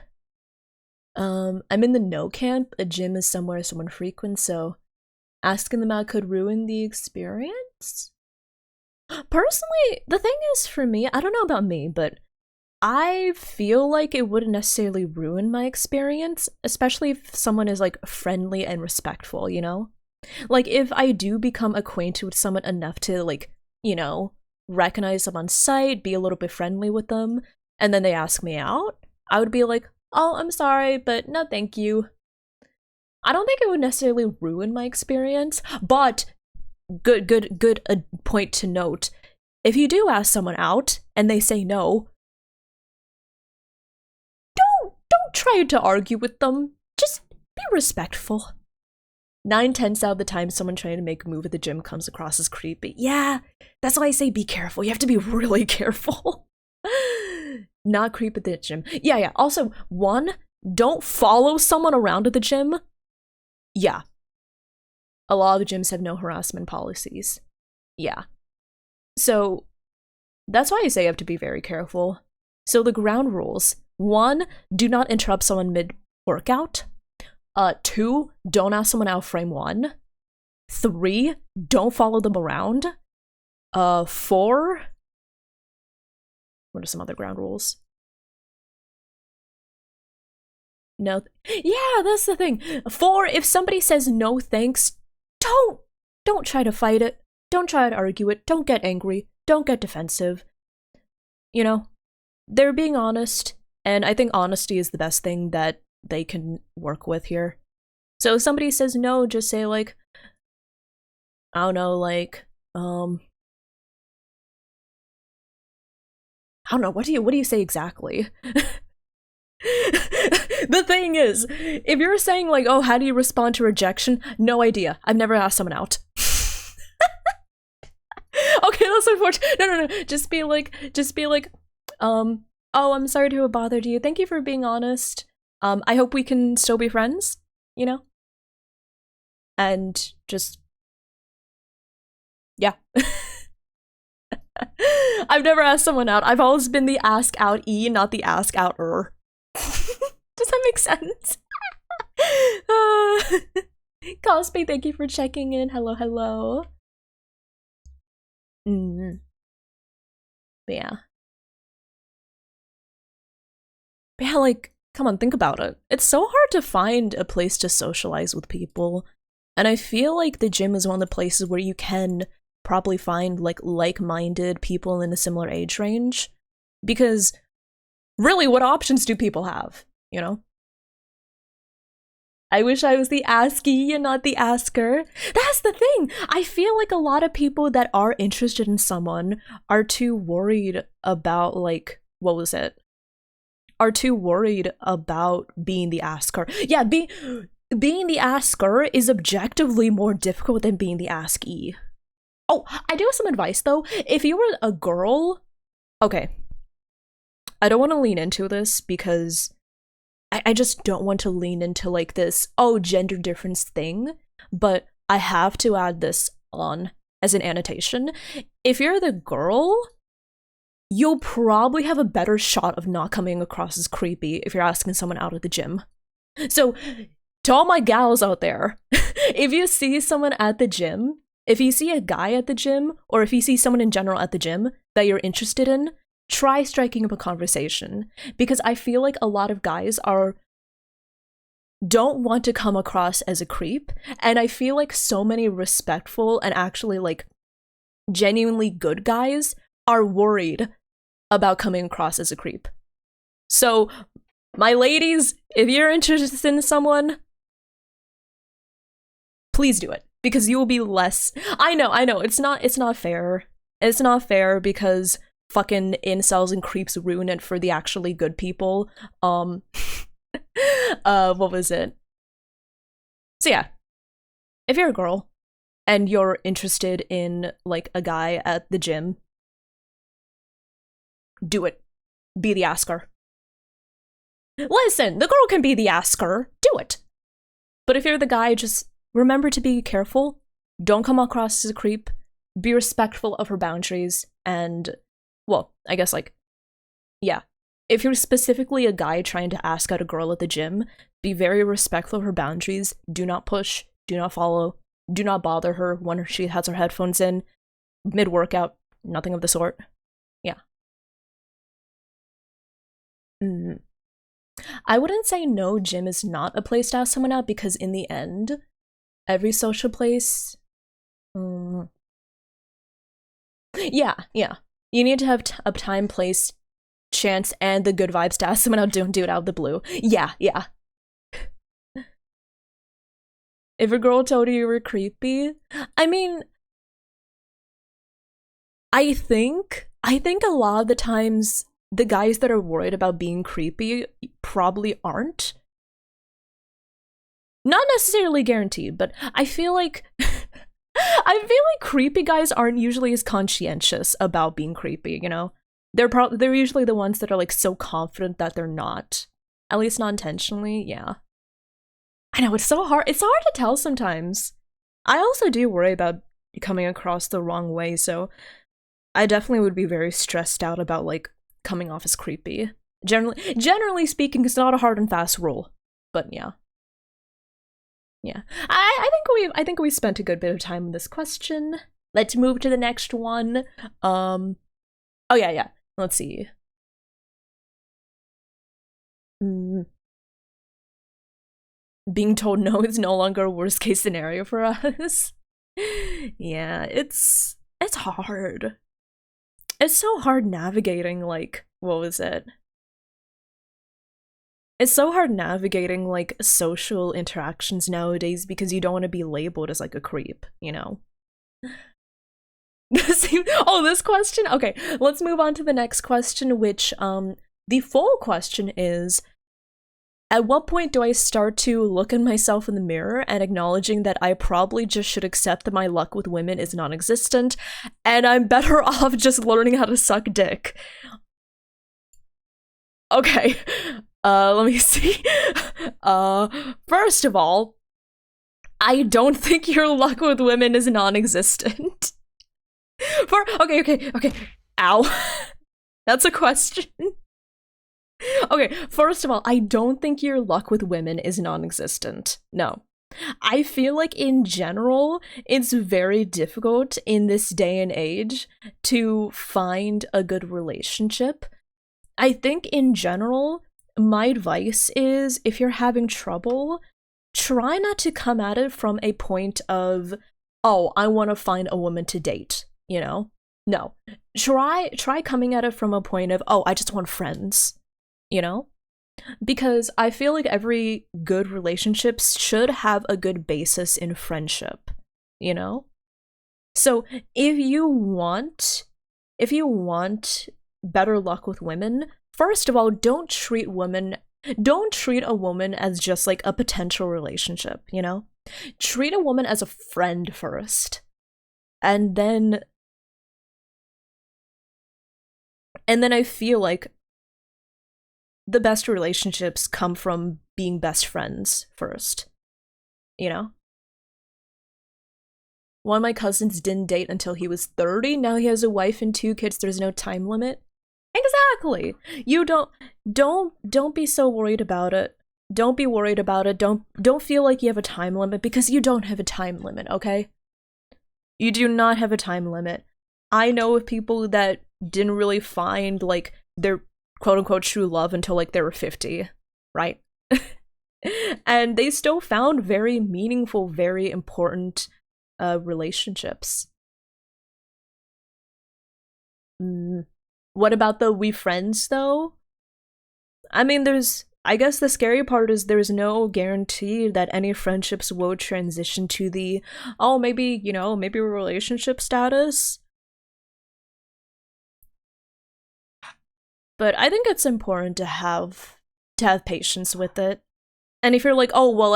I'm in the no camp. A gym is somewhere someone frequents, so asking them out could ruin the experience? Personally, the thing is, for me, I don't know about me, but I feel like it wouldn't necessarily ruin my experience, especially if someone is, like, friendly and respectful, you know? Like, if I do become acquainted with someone enough to, like, you know, recognize them on sight, be a little bit friendly with them, and then they ask me out, I would be like, oh, I'm sorry, but no thank you. I don't think it would necessarily ruin my experience, but good point to note. If you do ask someone out and they say no, don't try to argue with them. Just be respectful. 9/10 out of the time, someone trying to make a move at the gym comes across as creepy. Yeah, that's why I say be careful. You have to be really careful. Not creep at the gym. Yeah. Also, one, don't follow someone around at the gym. Yeah. A lot of the gyms have no harassment policies. Yeah. So, that's why I say you have to be very careful. So the ground rules. 1, do not interrupt someone mid-workout. 2, don't ask someone out frame 1. 3, don't follow them around. 4, what are some other ground rules? No. Yeah, that's the thing. 4, if somebody says no thanks, don't try to fight it. Don't try to argue it. Don't get angry. Don't get defensive. You know, they're being honest, and I think honesty is the best thing that they can work with here. So if somebody says no, just say like, I don't know, like, I don't know, what do you say exactly? The thing is, if you're saying like, oh, how do you respond to rejection? No idea. I've never asked someone out. Okay, that's unfortunate. No. Just be like, oh, I'm sorry to have bothered you. Thank you for being honest. I hope we can still be friends, you know? And just, yeah. I've never asked someone out. I've always been the ask out E, not the ask out-er. Does that make sense? Cosplay, thank you for checking in. Hello. But yeah. But yeah, like, come on, think about it. It's so hard to find a place to socialize with people. And I feel like the gym is one of the places where you can probably find like-minded people in a similar age range. Because really, what options do people have, you know? I wish I was the askee and not the asker. That's the thing! I feel like a lot of people that are interested in someone are too worried about, like, what was it? Are too worried about being the asker. Yeah, being the asker is objectively more difficult than being the askee. Oh, I do have some advice though. If you were a girl, okay. I don't want to lean into this because I just don't want to lean into like this, oh, gender difference thing, but I have to add this on as an annotation. If you're the girl, you'll probably have a better shot of not coming across as creepy if you're asking someone out at the gym. So, to all my gals out there, if you see someone at the gym, if you see a guy at the gym, or if you see someone in general at the gym that you're interested in, try striking up a conversation. Because I feel like a lot of guys don't want to come across as a creep, and I feel like so many respectful and actually like genuinely good guys are worried about coming across as a creep. So, my ladies, if you're interested in someone, please do it, because you will be less— I know, it's not fair. It's not fair because fucking incels and creeps ruin it for the actually good people. What was it? So yeah, if you're a girl and you're interested in like a guy at the gym, do it. Be the asker. Listen, the girl can be the asker. Do it. But if you're the guy, just remember to be careful. Don't come across as a creep. Be respectful of her boundaries. And, well, I guess like, yeah. If you're specifically a guy trying to ask out a girl at the gym, be very respectful of her boundaries. Do not push. Do not follow. Do not bother her when she has her headphones in. Mid-workout. Nothing of the sort. Yeah. I wouldn't say no, gym is not a place to ask someone out, because in the end, every social place— yeah. You need to have a time, place, chance, and the good vibes to ask someone out. Don't do it out of the blue. Yeah. If a girl told you were creepy, I mean, I think a lot of the times the guys that are worried about being creepy probably aren't. Not necessarily guaranteed, but I feel like creepy guys aren't usually as conscientious about being creepy, you know? They're usually the ones that are like so confident that they're not. At least not intentionally, yeah. I know, it's so hard. It's hard to tell sometimes. I also do worry about coming across the wrong way, so I definitely would be very stressed out about like coming off as creepy. Generally speaking, it's not a hard and fast rule, but yeah. Yeah, I think we spent a good bit of time on this question. Let's move to the next one. Oh yeah. Let's see. Being told no is no longer a worst case scenario for us. Yeah, it's hard. It's so hard navigating, like, what was it? It's so hard navigating, like, social interactions nowadays because you don't want to be labeled as, like, a creep, you know? Oh, this question? Okay, let's move on to the next question, which, the full question is, At what point do I start to look at myself in the mirror and acknowledging that I probably just should accept that my luck with women is non-existent and I'm better off just learning how to suck dick? Okay, let me see. First of all, I don't think your luck with women is non-existent. Okay. Ow. That's a question. Okay, first of all, I don't think your luck with women is non-existent. No. I feel like in general, it's very difficult in this day and age to find a good relationship. I think in general, my advice is if you're having trouble, try not to come at it from a point of, oh, I want to find a woman to date, you know? No. Try coming at it from a point of, oh, I just want friends, you know? Because I feel like every good relationship should have a good basis in friendship, you know? So if you want better luck with women, first of all, don't treat a woman as just like a potential relationship, you know? Treat a woman as a friend first. And then I feel like the best relationships come from being best friends first, you know? One of my cousins didn't date until he was 30. Now he has a wife and 2 kids. There's no time limit. Exactly. You don't be so worried about it. Don't be worried about it. Don't feel like you have a time limit, because you don't have a time limit, okay? You do not have a time limit. I know of people that didn't really find like their quote-unquote true love until like they were 50, right? And they still found very meaningful, very important relationships. What about the we friends though? I mean, I guess the scary part is there's no guarantee that any friendships will transition to the, oh, maybe, you know, maybe relationship status. But I think it's important to have patience with it. And if you're like, oh, well,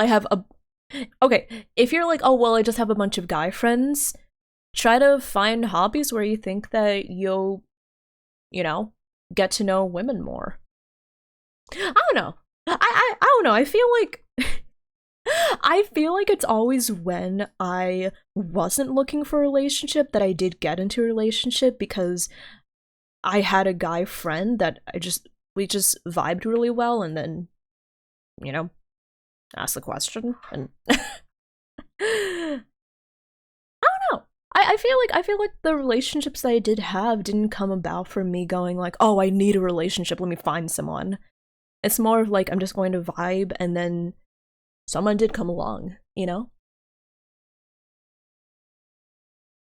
if you're like, oh, well, I just have a bunch of guy friends, try to find hobbies where you think that you'll, you know, get to know women more. I don't know. I don't know. I feel like it's always when I wasn't looking for a relationship that I did get into a relationship, because I had a guy friend that we just vibed really well, and then, you know, asked the question, and I don't know. I feel like the relationships that I did have didn't come about from me going like, oh, I need a relationship, let me find someone. It's more of like, I'm just going to vibe, and then someone did come along, you know?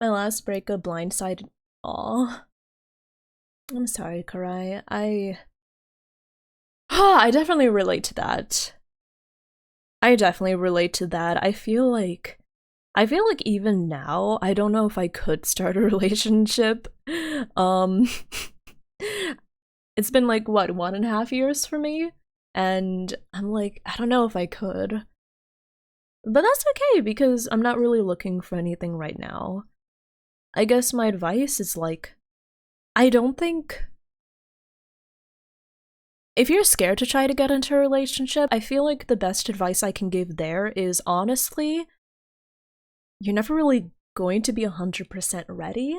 My last breakup blindsided. Aw. I'm sorry, Karai. I definitely relate to that. I feel like even now, I don't know if I could start a relationship. It's been like, what, 1.5 years for me? And I'm like, I don't know if I could. But that's okay, because I'm not really looking for anything right now. I guess my advice is like, I don't think... If you're scared to try to get into a relationship, I feel like the best advice I can give there is, honestly, you're never really going to be 100% ready.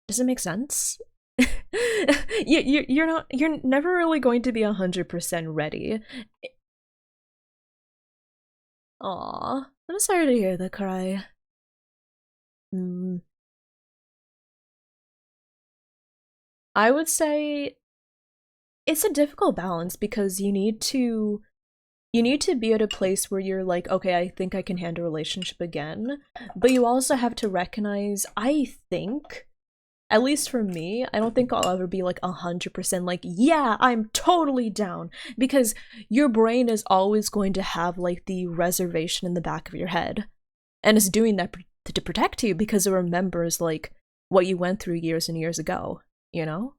Does it make sense? You're never really going to be 100% ready. Aw, I'm sorry to hear that, Cry. I would say it's a difficult balance, because you need to be at a place where you're like, okay, I think I can handle a relationship again, but you also have to recognize, I think, at least for me, I don't think I'll ever be like 100% like, yeah, I'm totally down, because your brain is always going to have like the reservation in the back of your head, and it's doing that to protect you, because it remembers like what you went through years and years ago, you know?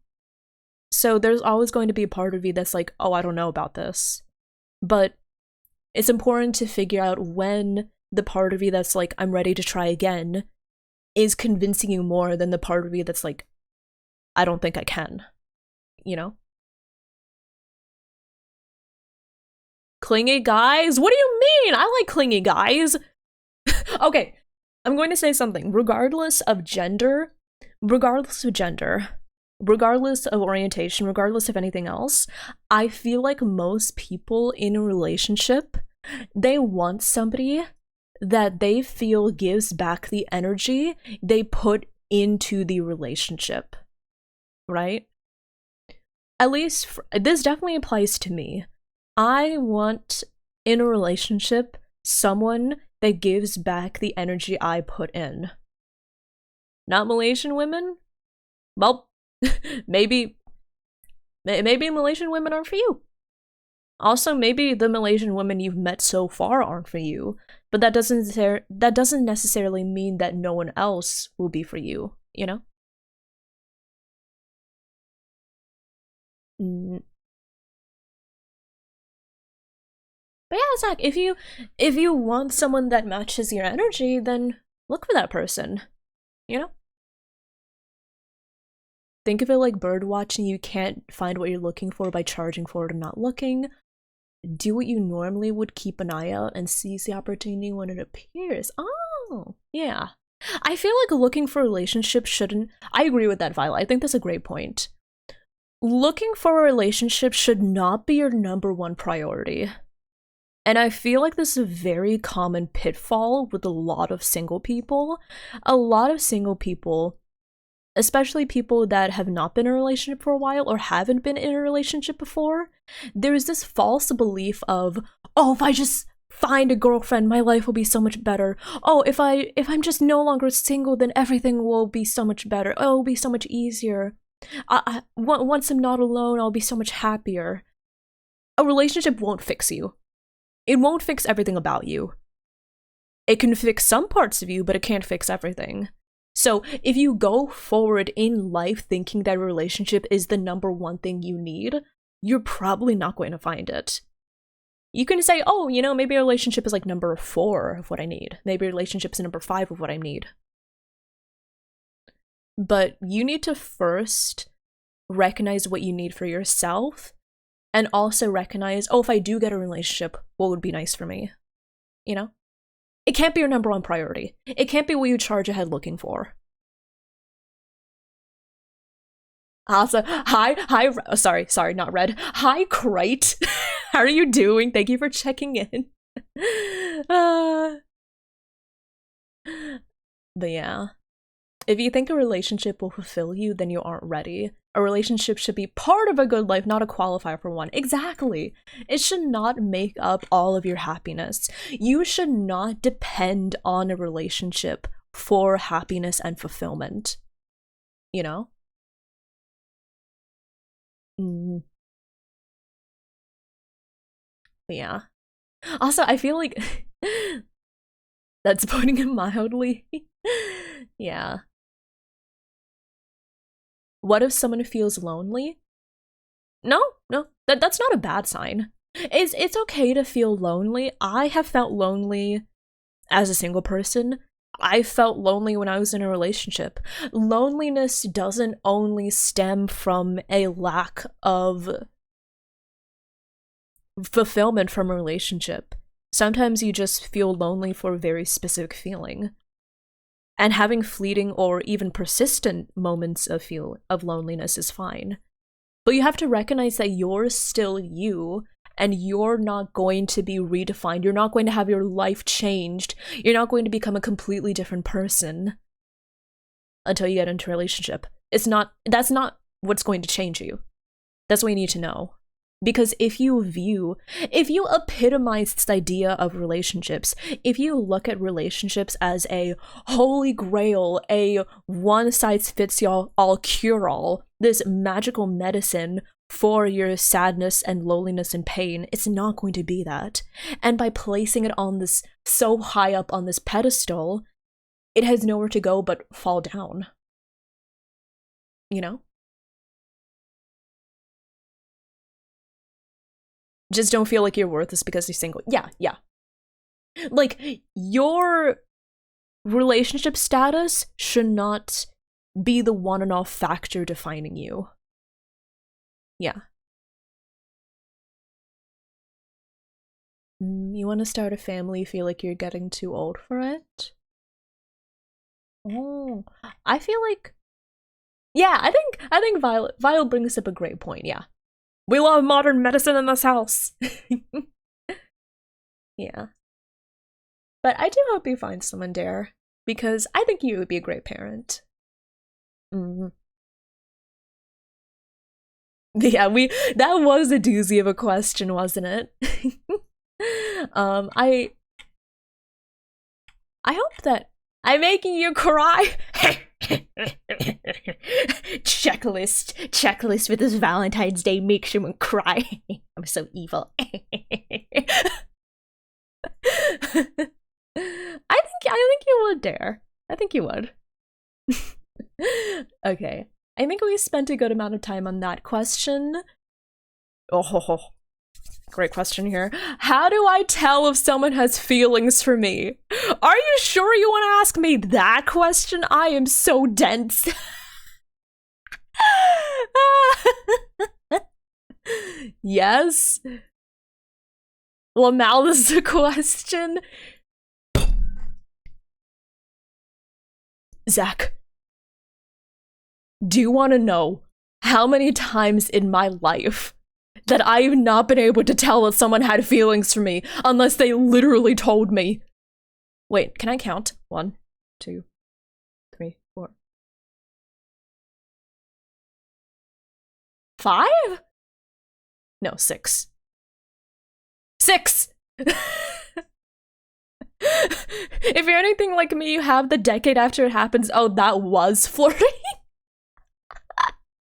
So there's always going to be a part of you that's like, oh, I don't know about this. But it's important to figure out when the part of you that's like, I'm ready to try again, is convincing you more than the part of you that's like, I don't think I can. You know? Clingy guys? What do you mean? I like clingy guys. Okay, I'm going to say something. Regardless of gender, regardless of orientation, regardless of anything else, I feel like most people in a relationship, they want somebody that they feel gives back the energy they put into the relationship, right? At least, this definitely applies to me. I want, in a relationship, someone that gives back the energy I put in. Not Malaysian women? Well, maybe Malaysian women aren't for you. Also, maybe the Malaysian women you've met so far aren't for you, but that doesn't necessarily mean that no one else will be for you, you know? Mm. But yeah, Zach, if you want someone that matches your energy, then look for that person, you know? Think of it like bird watching. You can't find what you're looking for by charging for it and not looking. Do what you normally would, keep an eye out and seize the opportunity when it appears. Oh, yeah. I feel like looking for relationships shouldn't. I agree with that, Violet. I think that's a great point. Looking for a relationship should not be your #1 priority. And I feel like this is a very common pitfall with a lot of single people. A lot of single people, especially people that have not been in a relationship for a while or haven't been in a relationship before, there's this false belief of, oh, if I just find a girlfriend, my life will be so much better. Oh, if I'm just no longer single, then everything will be so much better. Oh, it'll be so much easier. Once I'm not alone, I'll be so much happier. A relationship won't fix you. It won't fix everything about you. It can fix some parts of you, but it can't fix everything. So if you go forward in life thinking that a relationship is the #1 thing you need, you're probably not going to find it. You can say, oh, you know, maybe a relationship is like #4 of what I need. Maybe a relationship is #5 of what I need. But you need to first recognize what you need for yourself, and also recognize, oh, if I do get a relationship, what would be nice for me? You know? It can't be your #1 priority. It can't be what you charge ahead looking for. Also, sorry, not red. Hi, Crate. How are you doing? Thank you for checking in. But yeah. If you think a relationship will fulfill you, then you aren't ready. A relationship should be part of a good life, not a qualifier for one. Exactly. It should not make up all of your happiness. You should not depend on a relationship for happiness and fulfillment. You know? Mm. Yeah. Also, I feel like that's putting it mildly. Yeah. What if someone feels lonely? No, that's not a bad sign. It's okay to feel lonely. I have felt lonely as a single person. I felt lonely when I was in a relationship. Loneliness doesn't only stem from a lack of fulfillment from a relationship. Sometimes you just feel lonely for a very specific feeling. And having fleeting or even persistent moments of loneliness is fine. But you have to recognize that you're still you, and you're not going to be redefined. You're not going to have your life changed. You're not going to become a completely different person until you get into a relationship. That's not what's going to change you. That's what you need to know. Because if you epitomize this idea of relationships, if you look at relationships as a holy grail, a one-size-fits-all cure-all, this magical medicine for your sadness and loneliness and pain, it's not going to be that. And by placing it on this so high up on this pedestal, it has nowhere to go but fall down. You know? just don't feel like you're worthless because you're single. Yeah, yeah. Like, your relationship status should not be the one and off factor defining you. Yeah. You want to start a family, feel like you're getting too old for it? Oh, I feel like, yeah, I think Violet brings up a great point. Yeah, we love modern medicine in this house. Yeah, but I do hope you find someone, Dare, because I think you would be a great parent. Mm. Yeah, that was a doozy of a question, wasn't it? I hope that I'm making you cry. Checklist with this Valentine's Day makes someone cry. I'm so evil. I think you would, Dare. I think you would. Okay. I think we spent a good amount of time on that question. Oh, great question here. How do I tell if someone has feelings for me? Are you sure you want to ask me that question? I am so dense. Yes. Lamal, this is a question. Zach, do you want to know how many times in my life that I've not been able to tell if someone had feelings for me unless they literally told me? Wait, can I count? 1, 2, 3, 4, 5? No, 6. 6! If you're anything like me, you have the decade after it happens. Oh, that was flirting.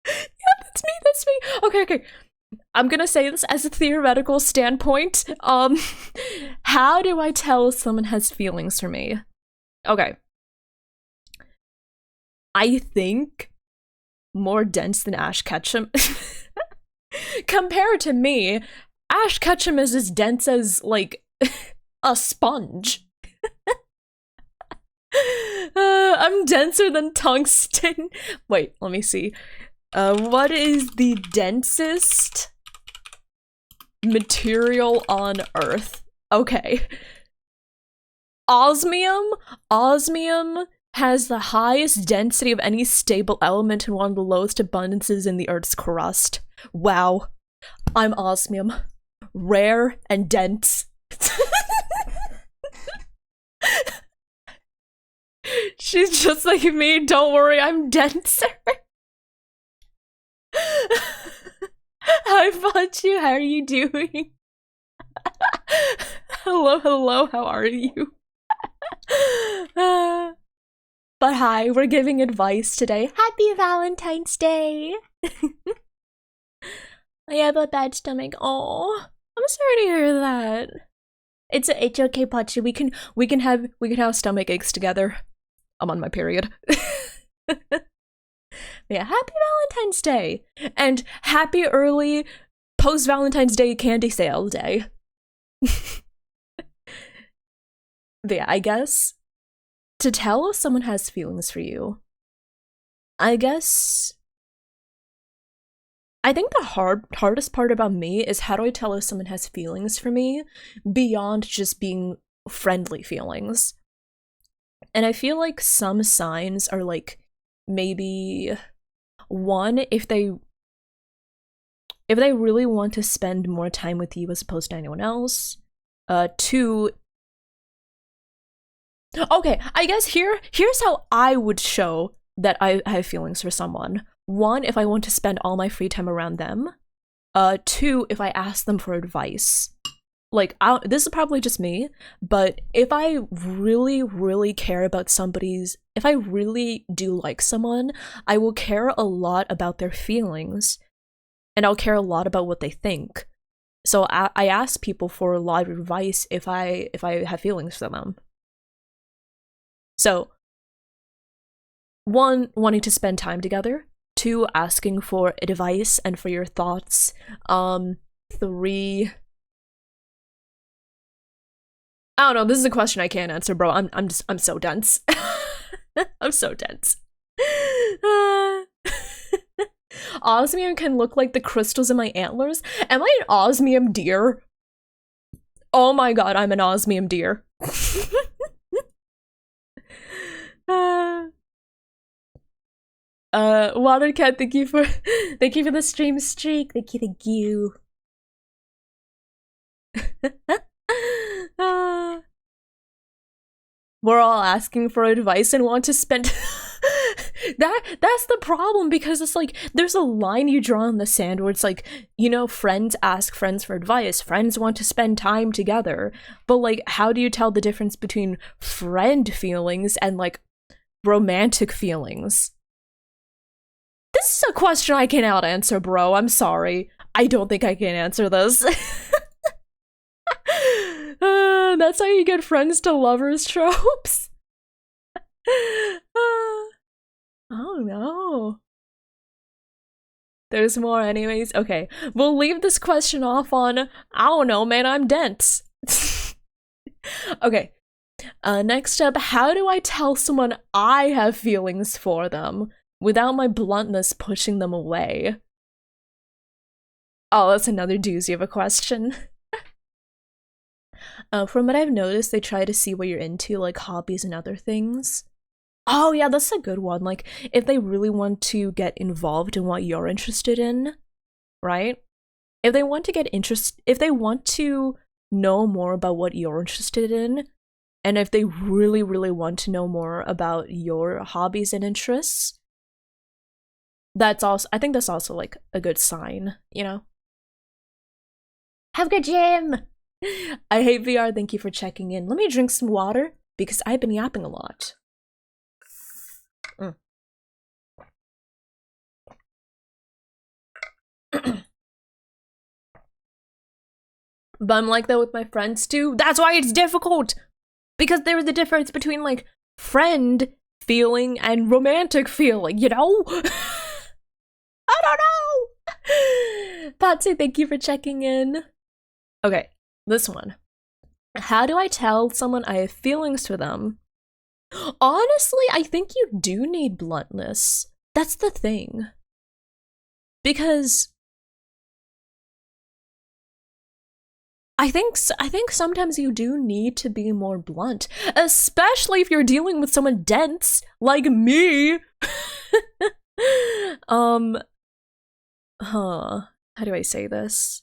Yeah, that's me. Okay. I'm gonna say this as a theoretical standpoint. How do I tell if someone has feelings for me? Okay. I think more dense than Ash Ketchum. Compared to me, Ash Ketchum is as dense as, like, a sponge. I'm denser than tungsten. Wait, let me see. What is the densest material on Earth? Okay. Osmium? Osmium has the highest density of any stable element and one of the lowest abundances in the Earth's crust. Wow. I'm osmium. Rare and dense. She's just like me, don't worry, I'm denser. Hi, Fachu, how are you doing? Hello, how are you? But hi, we're giving advice today. Happy Valentine's Day! I have a bad stomach. Oh, I'm sorry to hear that. It's okay, Pachi. We can have stomach aches together. I'm on my period. Yeah, happy Valentine's Day! And happy early post-Valentine's Day candy sale day. But yeah, I guess to tell if someone has feelings for you, I guess I think the hardest part about me is how do I tell if someone has feelings for me beyond just being friendly feelings. And I feel like some signs are like maybe one, if they really want to spend more time with you as opposed to anyone else. 2, okay, I guess here's how I would show that I have feelings for someone. 1, if I want to spend all my free time around them. 2, if I ask them for advice. Like, this is probably just me, but if I really, really care about if I really do like someone, I will care a lot about their feelings, and I'll care a lot about what they think. So I ask people for a lot of advice if I have feelings for them. So, 1, wanting to spend time together. 2, asking for advice and for your thoughts. 3, I don't know, this is a question I can't answer, bro. I'm so dense. I'm so dense. Osmium can look like the crystals in my antlers. Am I an osmium deer? Oh my god, I'm an osmium deer. Watercat, thank you for the stream streak. Thank you. We're all asking for advice and want to spend that's the problem, because it's like there's a line you draw in the sand where it's like, you know, friends ask friends for advice, friends want to spend time together, but like how do you tell the difference between friend feelings and like romantic feelings? This is a question I cannot answer, bro. I'm sorry. I don't think I can answer this. That's how you get friends to lovers tropes. Oh no. There's more anyways. Okay, we'll leave this question off on, I don't know, man, I'm dense. Okay, next up, how do I tell someone I have feelings for them without my bluntness pushing them away? Oh, that's another doozy of a question. From what I've noticed, they try to see what you're into, like hobbies and other things. Oh yeah, that's a good one. Like, if they really want to get involved in what you're interested in, right? If they want to know more about what you're interested in, and if they really, really want to know more about your hobbies and interests, I think that's also like a good sign, you know? Have a good gym! I hate VR, thank you for checking in. Let me drink some water, because I've been yapping a lot. But I'm like that with my friends too. That's why it's difficult! Because there's a difference between like friend feeling and romantic feeling, you know? I don't know! Patsy, thank you for checking in. Okay, this one. How do I tell someone I have feelings for them? Honestly, I think you do need bluntness. That's the thing. Because I think sometimes you do need to be more blunt, especially if you're dealing with someone dense like me. How do I say this?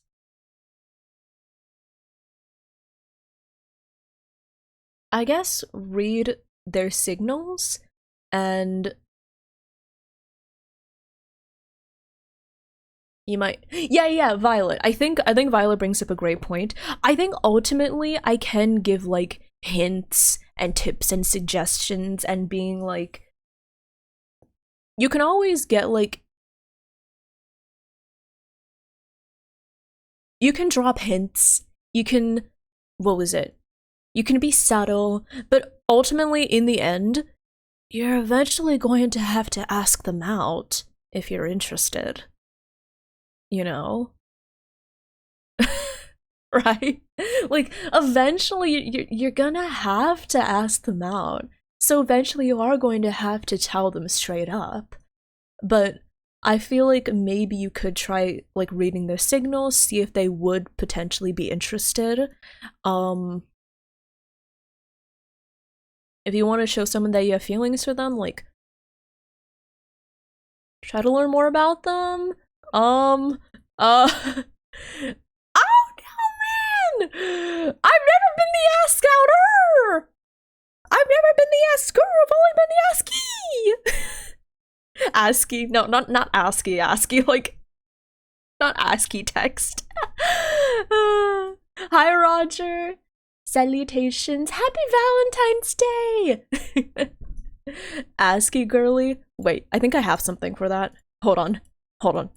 I guess read their signals and you might, yeah, Violet. I think Violet brings up a great point. I think ultimately I can give like hints and tips and suggestions and being like, you can always get like, you can drop hints, you can, what was it? You can be subtle, but ultimately in the end, you're eventually going to have to ask them out if you're interested. You know? Right? Like, eventually you're gonna have to ask them out. So eventually you are going to have to tell them straight up. But I feel like maybe you could try like reading their signals, see if they would potentially be interested. If you want to show someone that you have feelings for them, like, try to learn more about them. I don't know, man! I've never been the ask-outer! I've never been the asker, I've only been the ASCII! ASCII, no, not ASCII, ASCII, like, not ASCII text. Hi, Roger. Salutations. Happy Valentine's Day! ASCII girly. Wait, I think I have something for that. Hold on. Wait.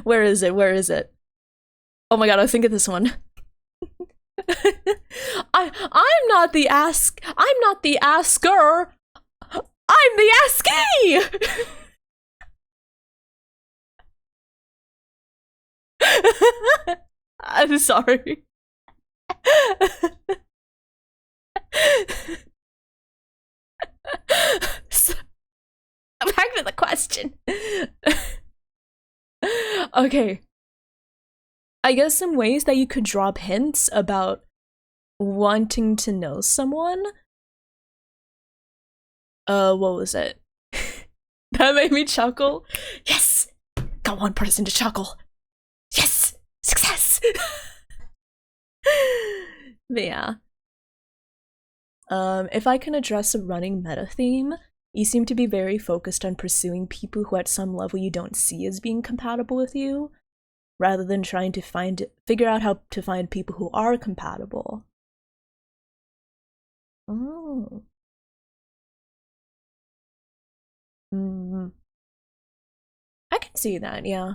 Where is it? Oh my god, I think of this one. I'm not the asker. I'm the ASCII! I'm sorry. So, back to the question. Okay. I guess some ways that you could drop hints about wanting to know someone. What was it? That made me chuckle. Yes! Got one person to chuckle. Yes! Success! But yeah. If I can address a running meta theme, you seem to be very focused on pursuing people who at some level you don't see as being compatible with you, rather than trying to figure out how to find people who are compatible. Oh. I can see that, yeah.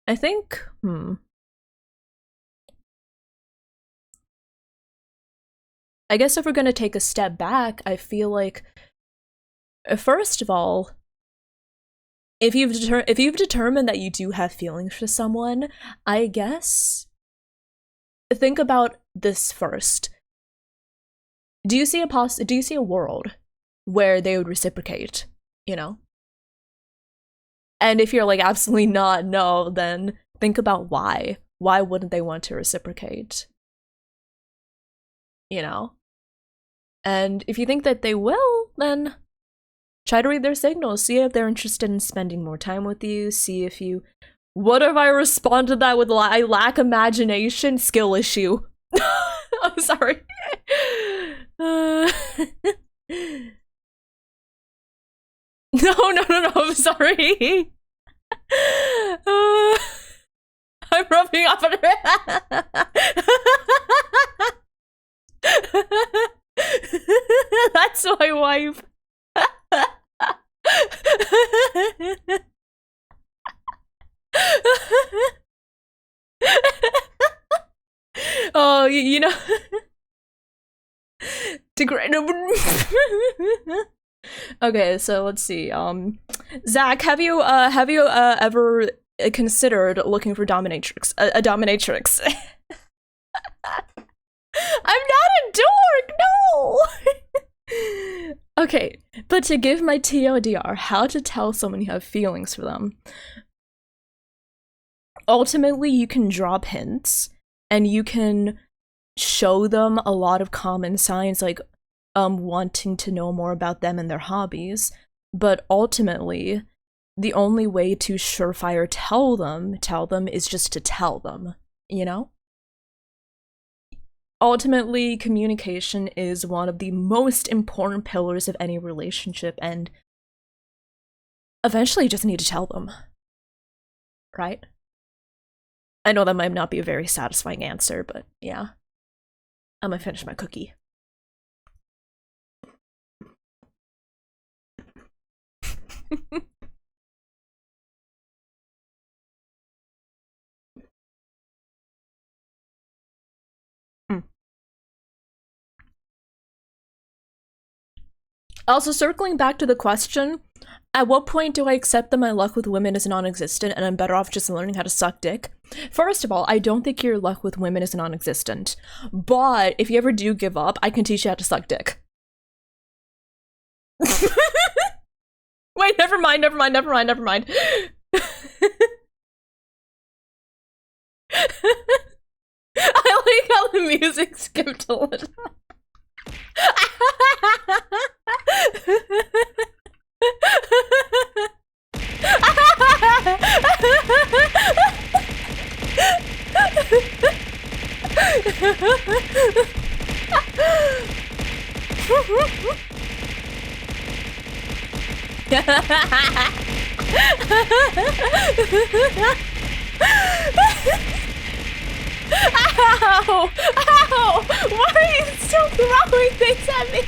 I think, I guess if we're gonna take a step back, I feel like, first of all, if you've determined that you do have feelings for someone, I guess think about this first. Do you see a world where they would reciprocate, you know? And if you're like absolutely not, no, then think about why. Why wouldn't they want to reciprocate? You know? And if you think that they will, then try to read their signals. See if they're interested in spending more time with you. See if you... What if I respond to that with I lack imagination? Skill issue. I'm sorry. No, I'm sorry. I'm rubbing off on her. That's my wife. Oh, you know. Okay, so let's see. Zach, have you ever considered looking for dominatrix? A dominatrix? I'm not a dork, no. Okay, but to give my TLDR, how to tell someone you have feelings for them. Ultimately, you can drop hints, and you can show them a lot of common signs, like wanting to know more about them and their hobbies. But ultimately, the only way to surefire tell them is just to tell them, you know? Ultimately, communication is one of the most important pillars of any relationship, and eventually you just need to tell them. Right? I know that might not be a very satisfying answer, but yeah. I'm gonna finish my cookie. Also, circling back to the question, at what point do I accept that my luck with women is non-existent and I'm better off just learning how to suck dick? First of all, I don't think your luck with women is non-existent, but if you ever do give up, I can teach you how to suck dick. Wait, never mind. I like how the music skipped a little. Ow! Ow! Why are you still throwing things at me?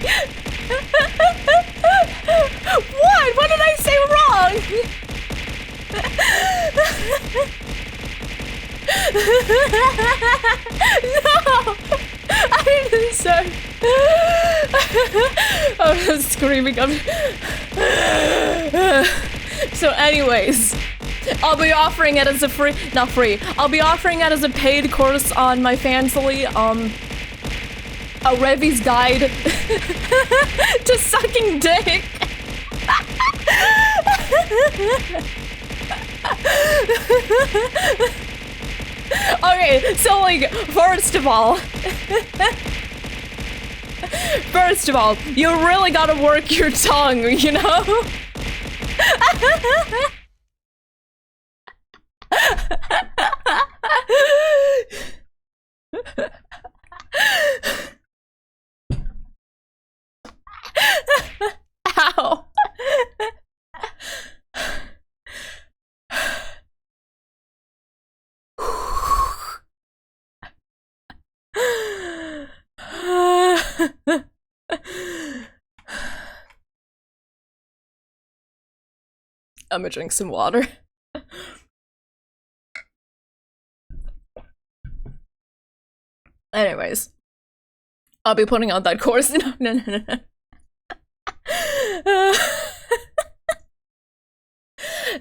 What? What did I say wrong? No! I didn't say. Oh, I'm screaming. So anyways, I'll be offering it as a free, not free, I'll be offering it as a paid course on my Fansly, a Revi's guide to sucking dick. Okay, so like, first of all, you really gotta work your tongue, you know? Ow. I'm gonna drink some water. Anyways, I'll be putting out that course. No.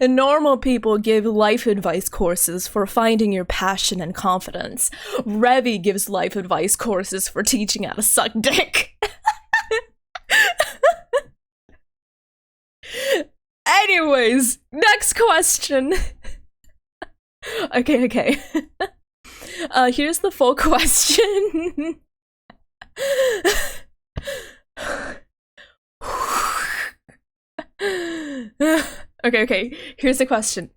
Normal people give life advice courses for finding your passion and confidence. Revi gives life advice courses for teaching how to suck dick. Anyways, next question. Okay. Here's the full question. Okay. Here's the question.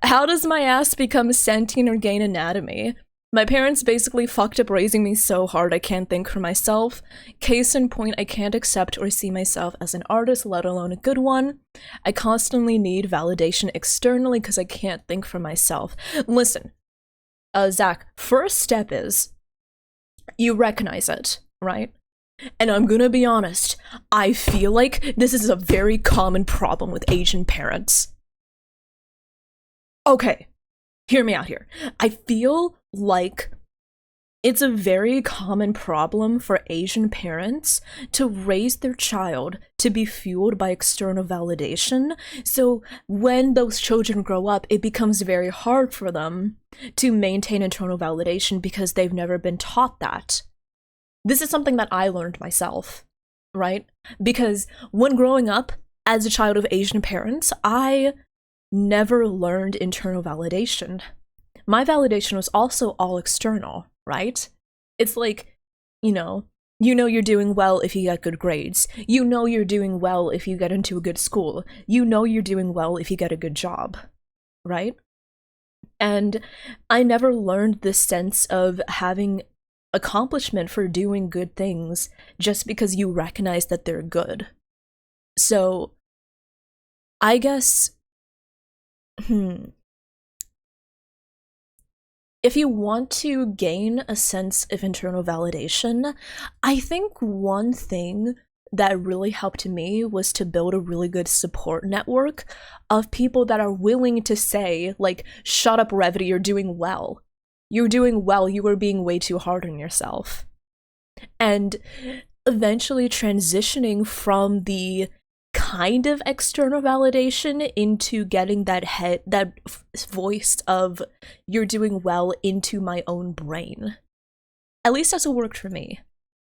How does my ass become sentient or gain anatomy? My parents basically fucked up raising me so hard I can't think for myself. Case in point, I can't accept or see myself as an artist, let alone a good one. I constantly need validation externally because I can't think for myself. Listen, Zach, first step is you recognize it, right? And I'm gonna be honest, I feel like this is a very common problem with Asian parents. Okay, hear me out here. I feel like it's a very common problem for Asian parents to raise their child to be fueled by external validation. So when those children grow up, it becomes very hard for them to maintain internal validation because they've never been taught that. This is something that I learned myself, right? Because when growing up as a child of Asian parents, I never learned internal validation. My validation was also all external, right? It's like, you know you're doing well if you get good grades. You know you're doing well if you get into a good school. You know you're doing well if you get a good job, right? And I never learned this sense of having accomplishment for doing good things just because you recognize that they're good. So, I guess, if you want to gain a sense of internal validation, I think one thing that really helped me was to build a really good support network of people that are willing to say, like, shut up, Revity, you're doing well. You're doing well, you were being way too hard on yourself. And eventually transitioning from the kind of external validation into getting that voice of you're doing well into my own brain. At least that's what worked for me.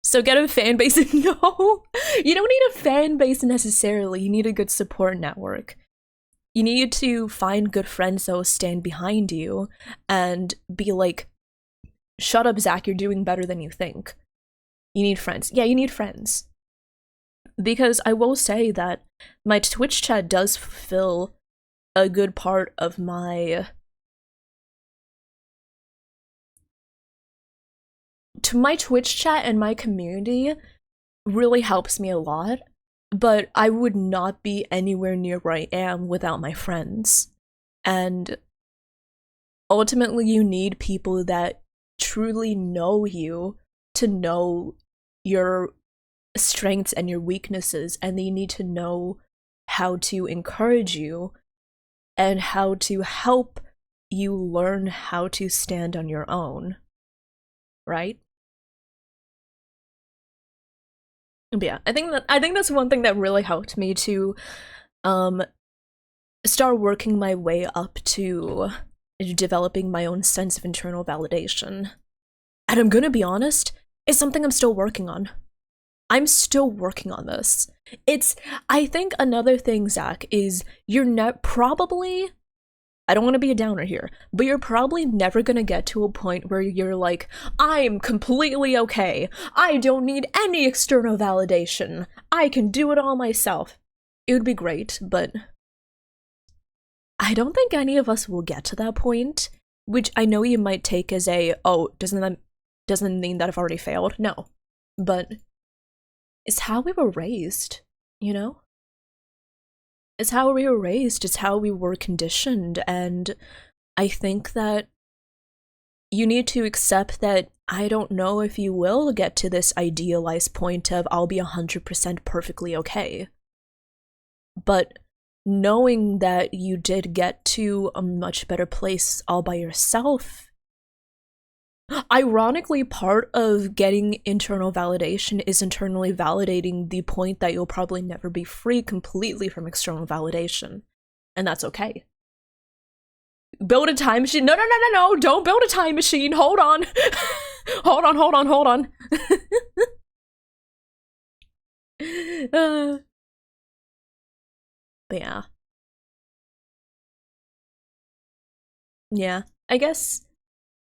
So get a fan base. No, you don't need a fan base necessarily. You need a good support network. You need to find good friends that will stand behind you and be like, shut up, Zach, you're doing better than you think. You need friends. Yeah, you need friends. Because I will say that my Twitch chat does fulfill a good part of my Twitch chat and my community really helps me a lot, but I would not be anywhere near where I am without my friends. And ultimately, you need people that truly know you to know your strengths and your weaknesses, and they need to know how to encourage you and how to help you learn how to stand on your own, right? But yeah, I think that's one thing that really helped me to start working my way up to developing my own sense of internal validation. And I'm gonna be honest, it's something I'm still working on. I'm still working on this. I think another thing, Zach, is you're probably, I don't want to be a downer here, but you're probably never gonna get to a point where you're like, I'm completely okay. I don't need any external validation. I can do it all myself. It would be great, but I don't think any of us will get to that point, which I know you might take as doesn't mean that I've already failed. No, but it's how we were raised, you know? It's how we were raised, it's how we were conditioned, and I think that you need to accept that I don't know if you will get to this idealized point of I'll be 100% perfectly okay. But knowing that you did get to a much better place all by yourself. Ironically, part of getting internal validation is internally validating the point that you'll probably never be free completely from external validation. And that's okay. Build a time machine. No, don't build a time machine. Hold on. hold on. But yeah. Yeah, I guess,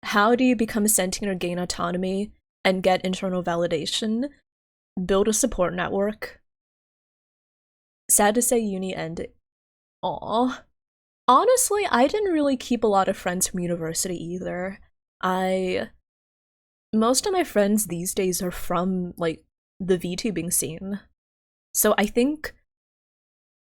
how do you become sentient or gain autonomy and get internal validation? Build a support network. Sad to say uni ended. Aw. Honestly, I didn't really keep a lot of friends from university either. Most of my friends these days are from, like, the VTubing scene. So I think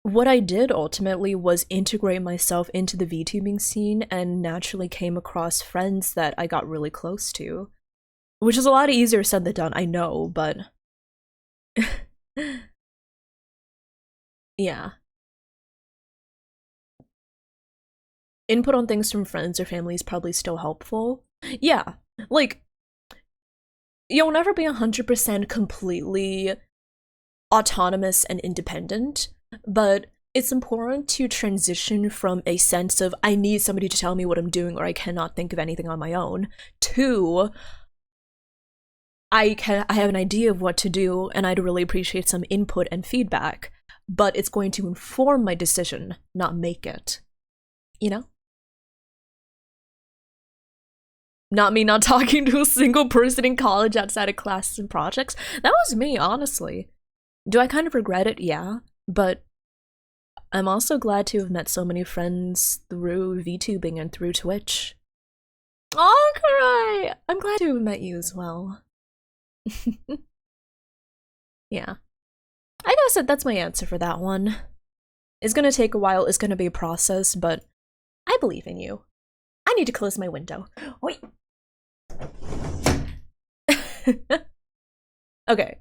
what I did ultimately was integrate myself into the VTubing scene and naturally came across friends that I got really close to. Which is a lot easier said than done, I know, but yeah. Input on things from friends or family is probably still helpful. Yeah, like, you'll never be 100% completely autonomous and independent, but it's important to transition from a sense of I need somebody to tell me what I'm doing or I cannot think of anything on my own to I have an idea of what to do and I'd really appreciate some input and feedback, but it's going to inform my decision, not make it. You know? Not me not talking to a single person in college outside of classes and projects. That was me, honestly. Do I kind of regret it? Yeah. But I'm also glad to have met so many friends through VTubing and through Twitch. Oh, Karai! I'm glad to have met you as well. Yeah. I guess that's my answer for that one. It's gonna take a while, it's gonna be a process, but I believe in you. I need to close my window. Wait. Okay.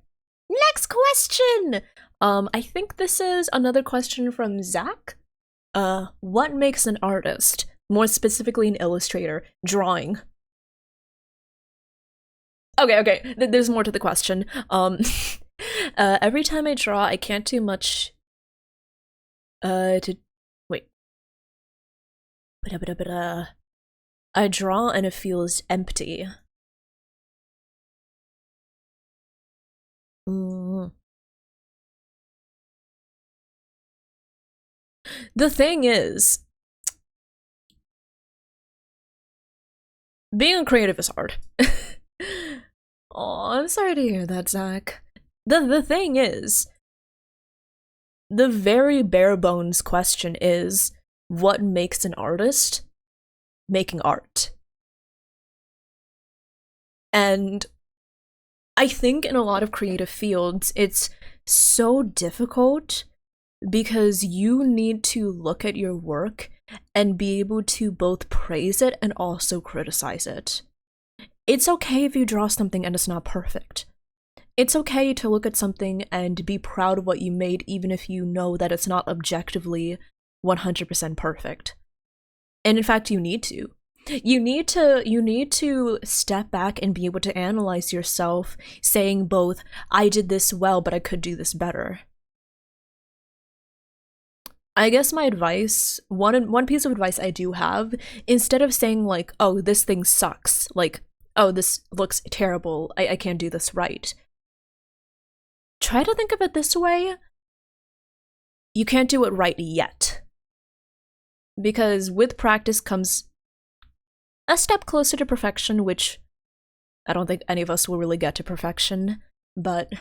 Next question! I think this is another question from Zach. What makes an artist? More specifically an illustrator. Drawing. Okay, there's more to the question. Every time I draw, I can't do much, wait. I draw and it feels empty. The thing is, being a creative is hard. Oh, I'm sorry to hear that, Zach. The thing is, the very bare bones question is, what makes an artist making art? And I think in a lot of creative fields, it's so difficult because you need to look at your work and be able to both praise it and also criticize it. It's okay if you draw something and it's not perfect. It's okay to look at something and be proud of what you made even if you know that it's not objectively 100% perfect. And in fact, you need to. You need to step back and be able to analyze yourself, saying both, I did this well, but I could do this better. I guess my advice, one piece of advice I do have, instead of saying like, oh, this thing sucks, like, oh, this looks terrible, I can't do this right. Try to think of it this way. You can't do it right yet. Because with practice comes a step closer to perfection, which I don't think any of us will really get to perfection, but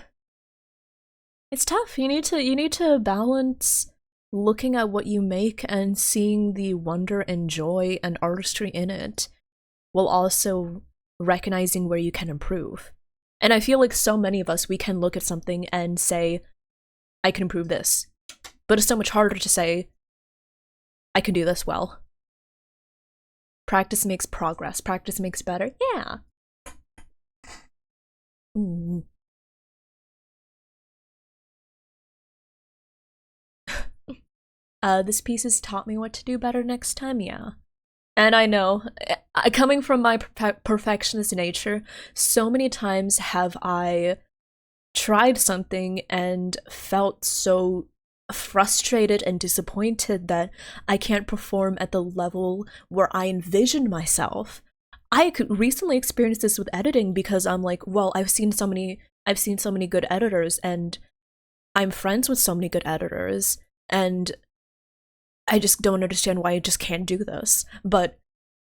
it's tough. You need to balance looking at what you make and seeing the wonder and joy and artistry in it, while also recognizing where you can improve. And I feel like so many of us, we can look at something and say, I can improve this. But it's so much harder to say, I can do this well. Practice makes progress. Practice makes better. Yeah. Mm. This piece has taught me what to do better next time, yeah. And I know, coming from my perfectionist nature, so many times have I tried something and felt so frustrated and disappointed that I can't perform at the level where I envisioned myself. I could recently experience this with editing because I'm like, well, I've seen so many good editors and I'm friends with so many good editors and I just don't understand why I just can't do this. But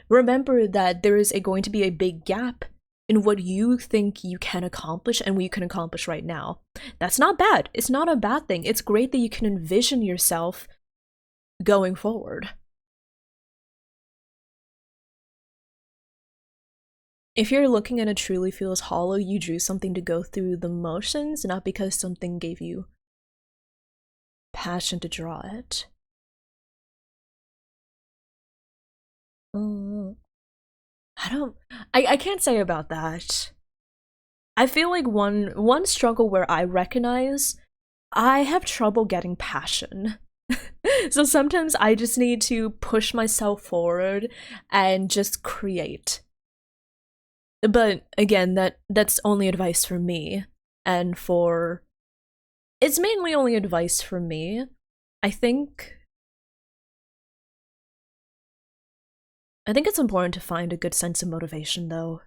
remember that there is going to be a big gap in what you think you can accomplish and what you can accomplish right now. That's not bad. It's not a bad thing. It's great that you can envision yourself going forward. If you're looking and it truly feels hollow, you drew something to go through the motions, not because something gave you passion to draw it. I can't say about that. I feel like one struggle where I recognize I have trouble getting passion. So sometimes I just need to push myself forward and just create. But again, that's only advice for me, and for it's mainly only advice for me. I think it's important to find a good sense of motivation, though.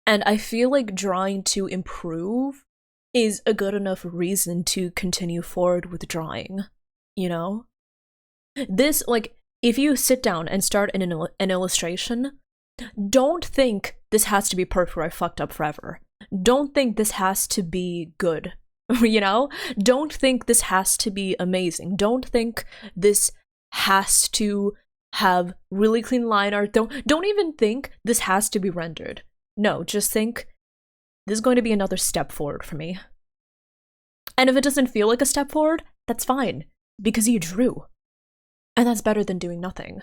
And I feel like drawing to improve is a good enough reason to continue forward with drawing, you know? This, like, if you sit down and start an illustration, don't think this has to be perfect or I fucked up forever. Don't think this has to be good, you know? Don't think this has to be amazing. Don't think this has to have really clean line art. Don't even think this has to be rendered. No, just think this is going to be another step forward for me. And if it doesn't feel like a step forward, that's fine, because you drew. And that's better than doing nothing.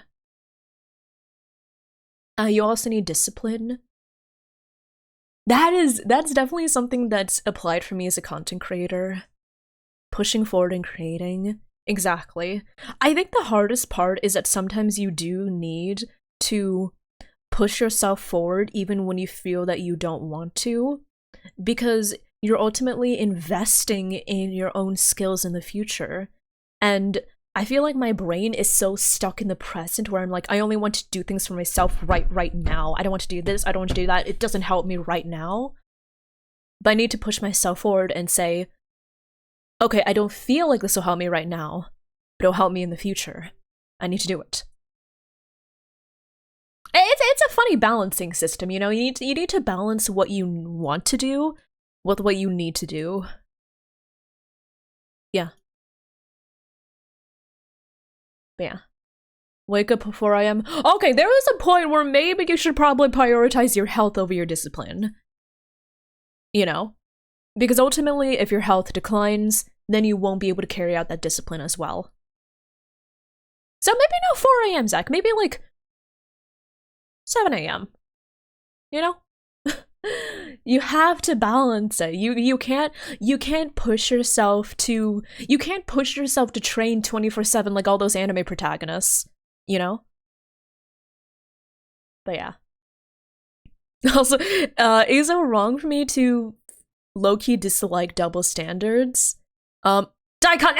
You also need discipline. That's definitely something that's applied for me as a content creator. Pushing forward and creating. Exactly. I think the hardest part is that sometimes you do need to push yourself forward even when you feel that you don't want to, because you're ultimately investing in your own skills in the future. And I feel like my brain is so stuck in the present where I'm like, I only want to do things for myself right now. I don't want to do this, I don't want to do that. It doesn't help me right now. But I need to push myself forward and say, okay, I don't feel like this will help me right now, but it'll help me in the future. I need to do it. It's a funny balancing system, you know? You need to balance what you want to do with what you need to do. Yeah. But yeah. Wake up before 4 a.m. Okay, there is a point where maybe you should probably prioritize your health over your discipline. You know? Because ultimately, if your health declines, then you won't be able to carry out that discipline as well. So maybe not 4 a.m., Zach. Maybe like 7 a.m. You know? You have to balance it. You can't push yourself to train 24/7 like all those anime protagonists, you know? But yeah. Also, is it wrong for me to low-key dislike double standards? Daikon!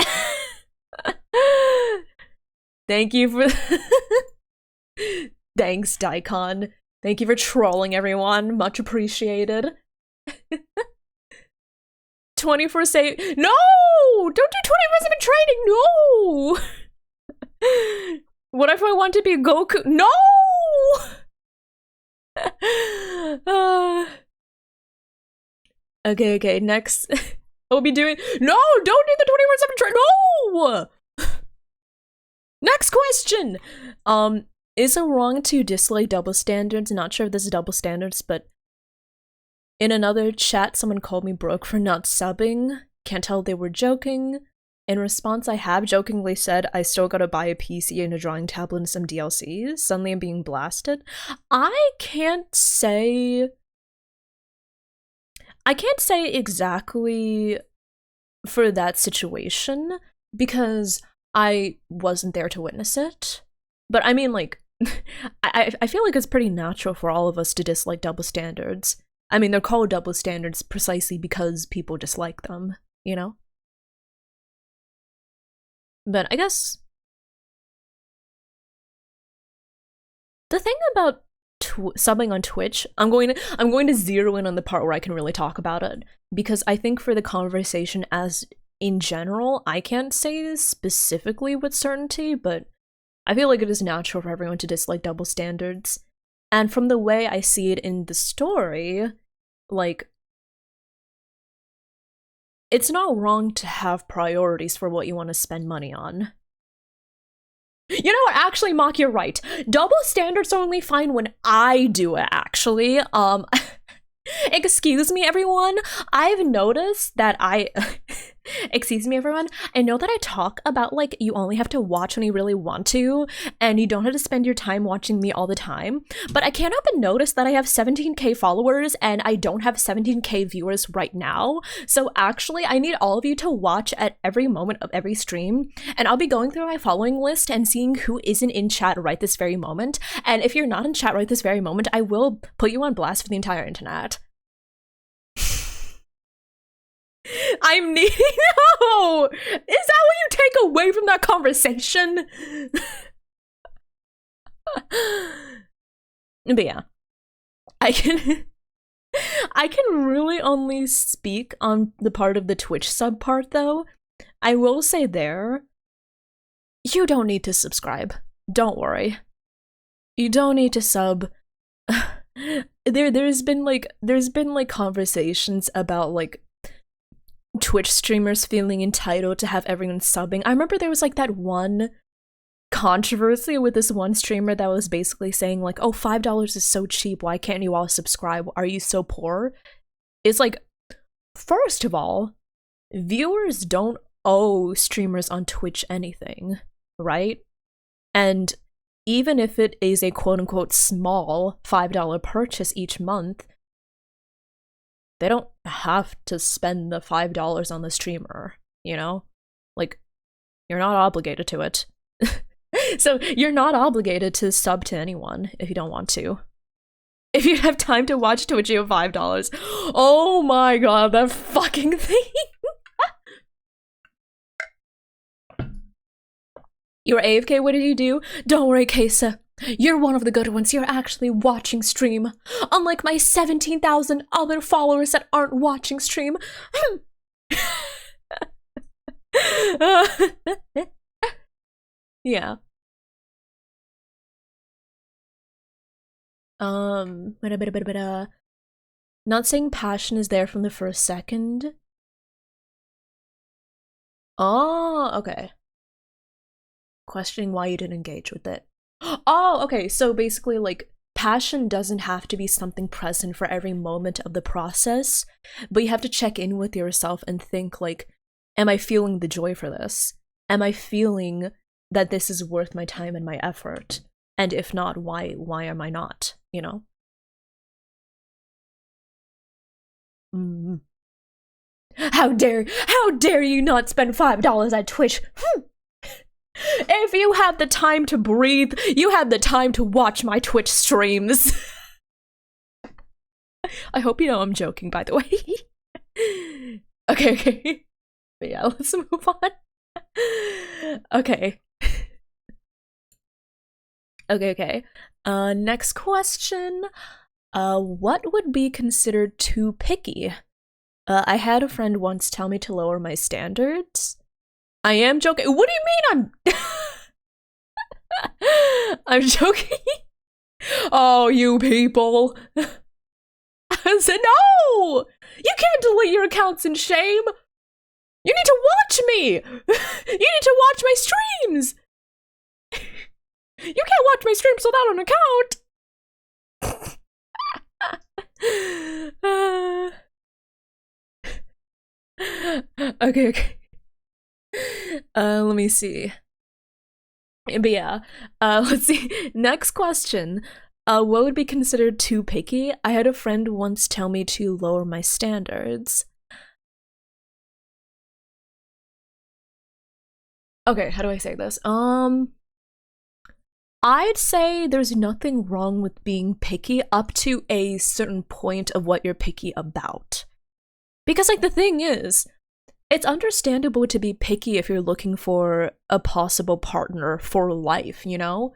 Thank you for Thanks, Daikon. Thank you for trolling everyone. Much appreciated. 24/7. No! Don't do 24/7 trading! No! What if I want to be Goku? No! Okay, next. I'll be doing. No! Don't do the 24/7 trade! No! Next question! Is it wrong to dislike double standards? Not sure if this is double standards, but in another chat, someone called me broke for not subbing. Can't tell they were joking. In response, I have jokingly said I still gotta buy a PC and a drawing tablet and some DLCs. Suddenly I'm being blasted. I can't say exactly for that situation because I wasn't there to witness it. But I mean, like, I feel like it's pretty natural for all of us to dislike double standards. I mean, they're called double standards precisely because people dislike them, you know? But I guess the thing about subbing on Twitch, I'm going to zero in on the part where I can really talk about it, because I think for the conversation as in general, I can't say specifically with certainty, but I feel like it is natural for everyone to dislike double standards. And from the way I see it in the story, like, it's not wrong to have priorities for what you want to spend money on. You know what? Actually, Mock, you're right. Double standards are only fine when I do it, actually. Excuse me, everyone. I've noticed that excuse me, everyone. I know that I talk about, like, you only have to watch when you really want to, and you don't have to spend your time watching me all the time. But I can't help but notice that I have 17k followers, and I don't have 17k viewers right now. So actually, I need all of you to watch at every moment of every stream, and I'll be going through my following list and seeing who isn't in chat right this very moment. And if you're not in chat right this very moment, I will put you on blast for the entire internet. I'm needing. No! Is that what you take away from that conversation? But yeah, I can really only speak on the part of the Twitch sub part, though. I will say there, you don't need to subscribe. Don't worry. You don't need to sub. There's been conversations about, like, Twitch streamers feeling entitled to have everyone subbing. I remember there was, like, that one controversy with this one streamer that was basically saying, like, oh, $5 is so cheap, why can't you all subscribe? Are you so poor? It's like, first of all, viewers don't owe streamers on Twitch anything, right? And even if it is a quote-unquote small $5 purchase each month, they don't have to spend the $5 on the streamer, you know? Like, you're not obligated to it. So you're not obligated to sub to anyone if you don't want to. If you have time to watch Twitch, you have $5. Oh my god, that fucking thing! You were AFK, what did you do? Don't worry, Kesa. You're one of the good ones. You're actually watching stream. Unlike my 17,000 other followers that aren't watching stream. Yeah. Not saying passion is there from the first second. Oh, okay. Questioning why you didn't engage with it. Oh, okay, so basically, like, passion doesn't have to be something present for every moment of the process, but you have to check in with yourself and think, like, am I feeling the joy for this? Am I feeling that this is worth my time and my effort? And if not, why am I not, you know? How dare you not spend $5 at Twitch? If you have the time to breathe, you have the time to watch my Twitch streams. I hope you know I'm joking, by the way. Okay. But yeah, let's move on. Okay. Okay. Next question. What would be considered too picky? I had a friend once tell me to lower my standards. I am joking. What do you mean I'm joking? Oh, you people. I said, no! You can't delete your accounts in shame! You need to watch me! You need to watch my streams! You can't watch my streams without an account! Okay. Let me see. But yeah, let's see. Next question. What would be considered too picky? I had a friend once tell me to lower my standards. Okay, how do I say this? I'd say there's nothing wrong with being picky up to a certain point of what you're picky about. Because, like, the thing is, it's understandable to be picky if you're looking for a possible partner for life, you know?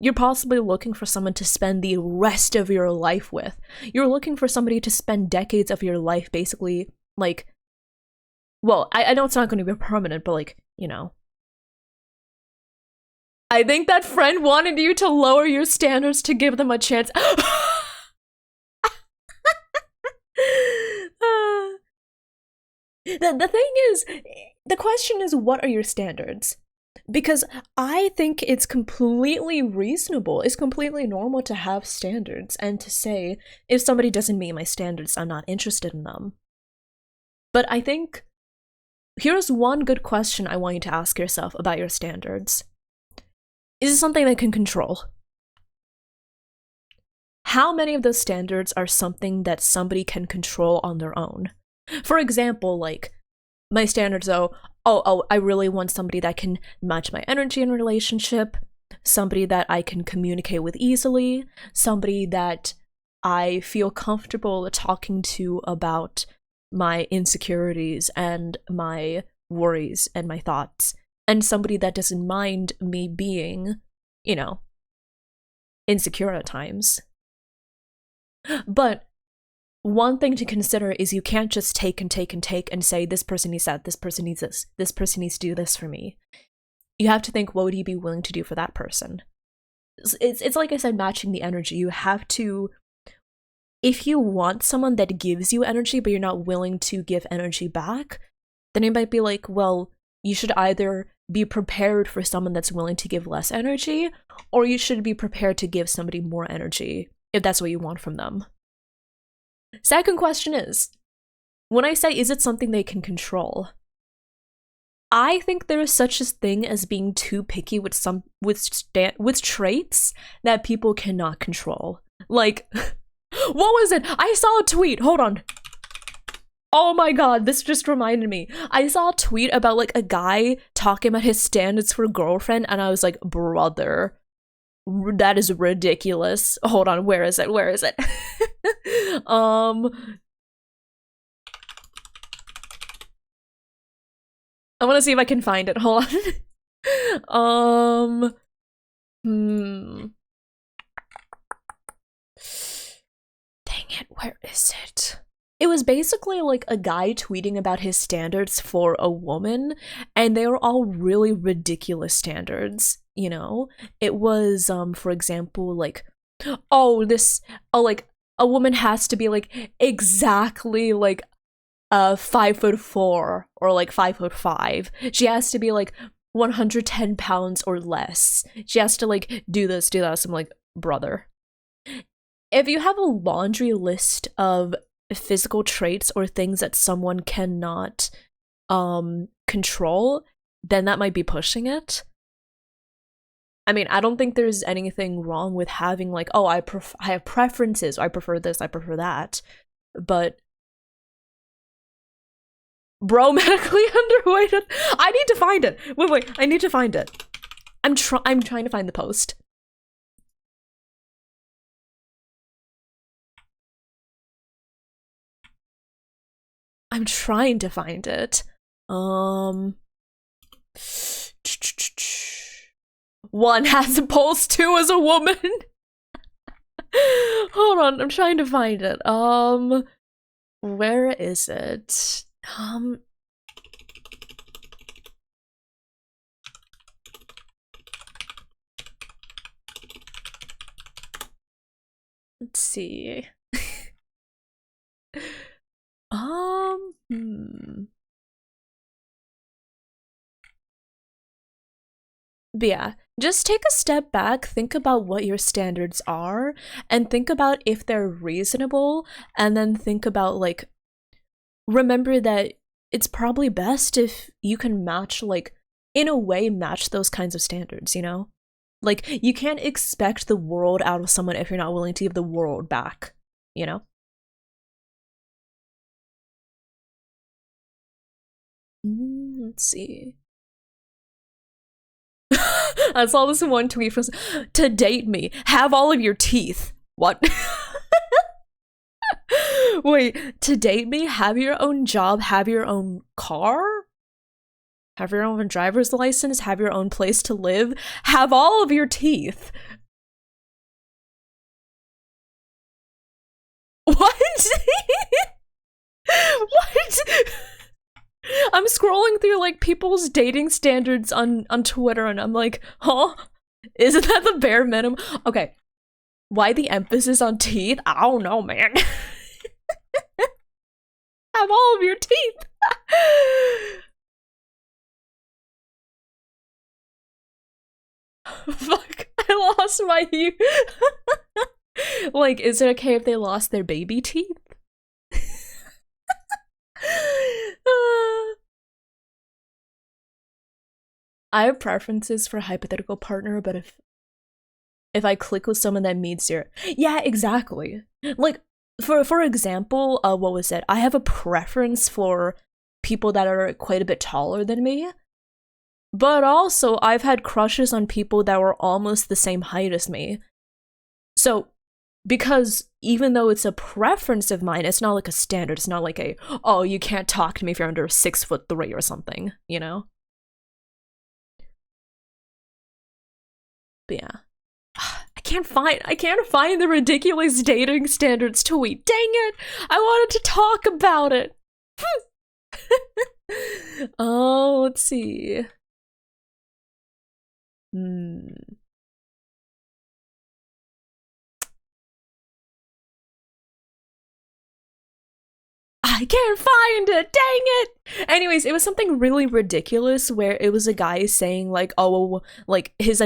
You're possibly looking for someone to spend the rest of your life with. You're looking for somebody to spend decades of your life basically, like, well, I know it's not going to be permanent, but, like, you know. I think that friend wanted you to lower your standards to give them a chance. The thing is, the question is, what are your standards? Because I think it's completely reasonable, it's completely normal to have standards and to say, if somebody doesn't meet my standards, I'm not interested in them. But I think, here's one good question I want you to ask yourself about your standards. Is it something they can control? How many of those standards are something that somebody can control on their own? For example, like, my standards are, I really want somebody that can match my energy in a relationship, somebody that I can communicate with easily, somebody that I feel comfortable talking to about my insecurities and my worries and my thoughts, and somebody that doesn't mind me being, you know, insecure at times. But one thing to consider is you can't just take and say, this person needs that, this person needs this person needs to do this for me. You have to think, what would you be willing to do for that person? It's like I said, matching the energy. You have to, if you want someone that gives you energy, but you're not willing to give energy back, then it might be like, well, you should either be prepared for someone that's willing to give less energy, or you should be prepared to give somebody more energy, if that's what you want from them. Second question is, when I say, is it something they can control? I think there is such a thing as being too picky with traits that people cannot control. Like, what was it? I saw a tweet. Hold on. Oh my god, this just reminded me. I saw a tweet about, like, a guy talking about his standards for a girlfriend, and I was like, brother, that is ridiculous. Hold on, where is it? I want to see if I can find it. Hold on. Dang it, where is it? It was basically like a guy tweeting about his standards for a woman, and they were all really ridiculous standards, you know? It was, for example, like, like, a woman has to be, like, exactly, like, 5'4" or, like, 5'5". She has to be, like, 110 pounds or less. She has to, like, do this. I'm like, brother. If you have a laundry list of physical traits or things that someone cannot control, then that might be pushing it. I mean, I don't think there's anything wrong with having, like, oh, I have preferences, I prefer this, I prefer that, but bro, medically underweight. I need to find it. Wait, I need to find it. I'm trying to find the post. I'm trying to find it. Um, one has a pulse, two is a woman. Hold on, I'm trying to find it. Where is it? Let's see. But yeah, just take a step back, think about what your standards are, and think about if they're reasonable, and then think about, like, remember that it's probably best if you can match, like, in a way, match those kinds of standards, you know? Like, you can't expect the world out of someone if you're not willing to give the world back, you know? Let's see. I saw this one tweet from to date me, have all of your teeth. What? Wait, to date me, have your own job, have your own car? Have your own driver's license, have your own place to live, have all of your teeth. What? What? I'm scrolling through, like, people's dating standards on Twitter, and I'm like, huh? Isn't that the bare minimum? Okay, why the emphasis on teeth? I don't know, man. Have all of your teeth. Fuck, I lost my youth. Like, is it okay if they lost their baby teeth? I have preferences for hypothetical partner, but if I click with someone that meets your, yeah, exactly. Like, for example, what was it? I have a preference for people that are quite a bit taller than me, but also I've had crushes on people that were almost the same height as me. So, because even though it's a preference of mine, it's not like a standard. It's not like a, oh, you can't talk to me if you're under 6'3" or something, you know? But yeah. I can't find the ridiculous dating standards tweet. Dang it! I wanted to talk about it. Oh, let's see. I can't find it, dang it! Anyways, it was something really ridiculous where it was a guy saying, like, oh, like, his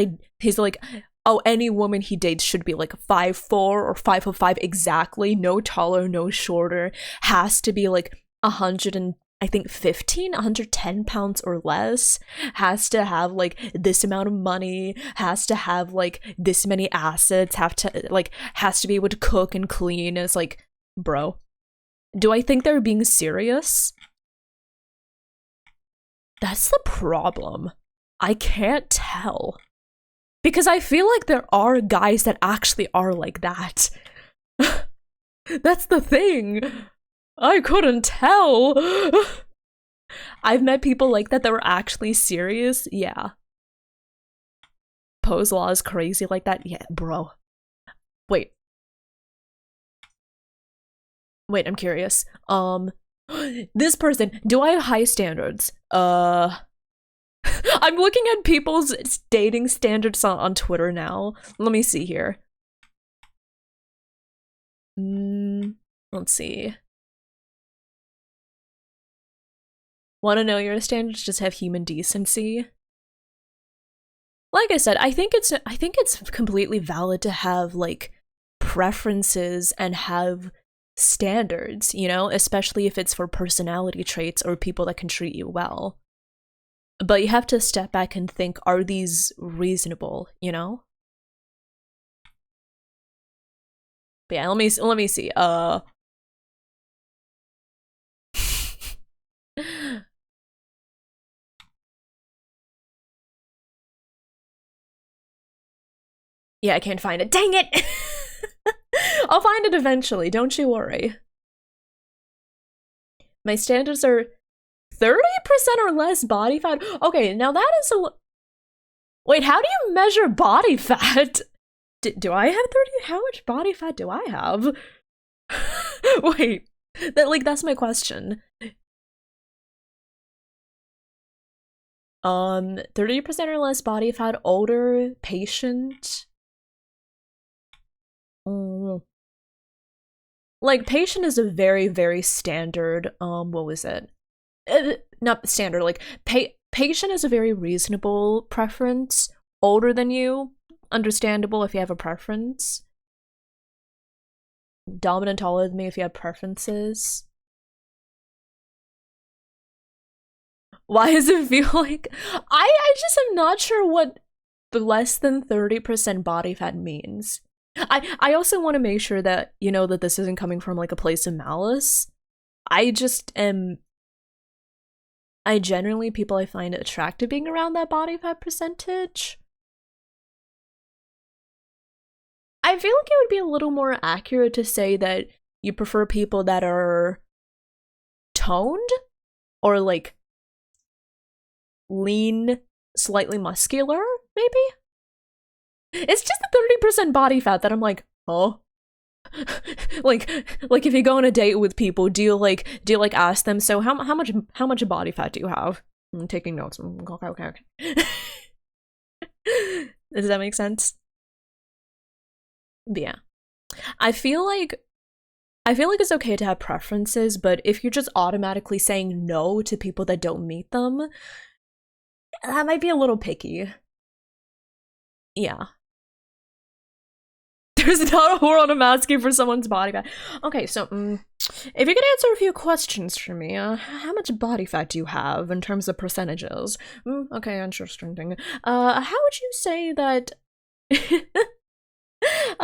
like, oh, any woman he dates should be like 5'4" or 5'5" exactly, no taller, no shorter, has to be like 100 and I think 110 pounds or less, has to have like this amount of money, has to have like this many assets, has to be able to cook and clean. It's like, bro, do I think they're being serious? That's the problem. I can't tell. Because I feel like there are guys that actually are like that. That's the thing. I couldn't tell. I've met people like that were actually serious. Yeah. Poe's Law is crazy like that. Yeah, bro. Wait, I'm curious. This person, do I have high standards? I'm looking at people's dating standards on Twitter now. Let me see here. Let's see. Want to know your standards? Just have human decency. Like I said, I think it's completely valid to have like preferences and have standards, you know, especially if it's for personality traits or people that can treat you well. But you have to step back and think, are these reasonable, you know? But yeah, let me see. Yeah, I can't find it. Dang it! I'll find it eventually, don't you worry. My standards are 30% or less body fat? Okay, now that is a... Wait, how do you measure body fat? Do I have 30? How much body fat do I have? Wait, that's my question. 30% or less body fat, older, patient. Like, patient is a very, very standard, what was it? Not standard, like, patient is a very reasonable preference. Older than you, understandable if you have a preference. Dominant, taller than me if you have preferences. Why does it feel like... I just am not sure what the less than 30% body fat means. I also want to make sure that, you know, that this isn't coming from, like, a place of malice. I just am... generally, people I find attractive being around that body fat percentage. I feel like it would be a little more accurate to say that you prefer people that are toned or, like, lean, slightly muscular, maybe? It's just the 30% body fat that I'm like, oh. like if you go on a date with people, do you ask them, so how much body fat do you have? I'm taking notes. Okay. Does that make sense? But yeah. I feel like it's okay to have preferences, but if you're just automatically saying no to people that don't meet them, that might be a little picky. Yeah. There's not a whore on a asking for someone's body fat. Okay, so, if you could answer a few questions for me, how much body fat do you have in terms of percentages? Okay, interesting thing. How would you say that... what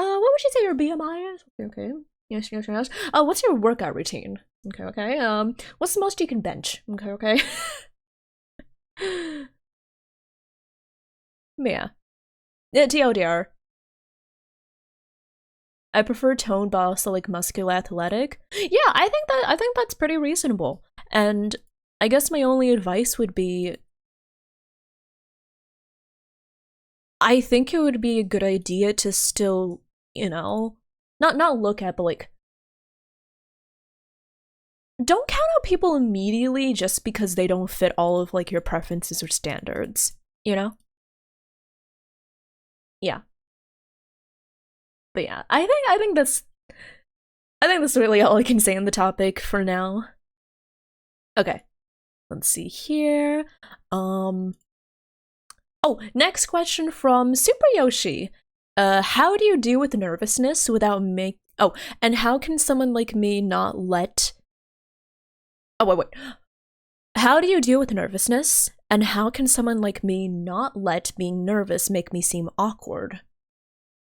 would you say your BMI is? Okay. Yes. What's your workout routine? Okay. What's the most you can bench? Okay. Yeah. TLDR. I prefer tone, but also, like, muscular athletic. Yeah, I think that's pretty reasonable. And I guess my only advice would be, I think it would be a good idea to still, you know, not look at, but, like, don't count out people immediately just because they don't fit all of, like, your preferences or standards, you know? Yeah. But yeah, I think that's really all I can say on the topic for now. Okay. Let's see here. Oh, next question from Super Yoshi. How do you deal with nervousness without and how can someone like me not let... Oh, wait. How do you deal with nervousness, and how can someone like me not let being nervous make me seem awkward?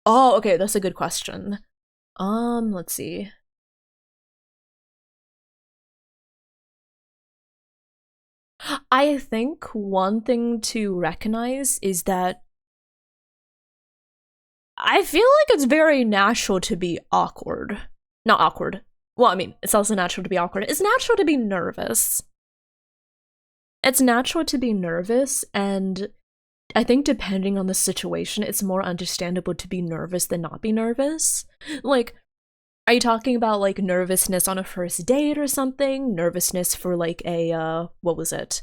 Oh, okay, that's a good question. Let's see. I think one thing to recognize is that I feel like it's very natural to be awkward. Not awkward. Well, I mean, it's also natural to be awkward. It's natural to be nervous. It's natural to be nervous, and I think depending on the situation, it's more understandable to be nervous than not be nervous. Like, are you talking about, like, nervousness on a first date or something? Nervousness for, like, a, what was it?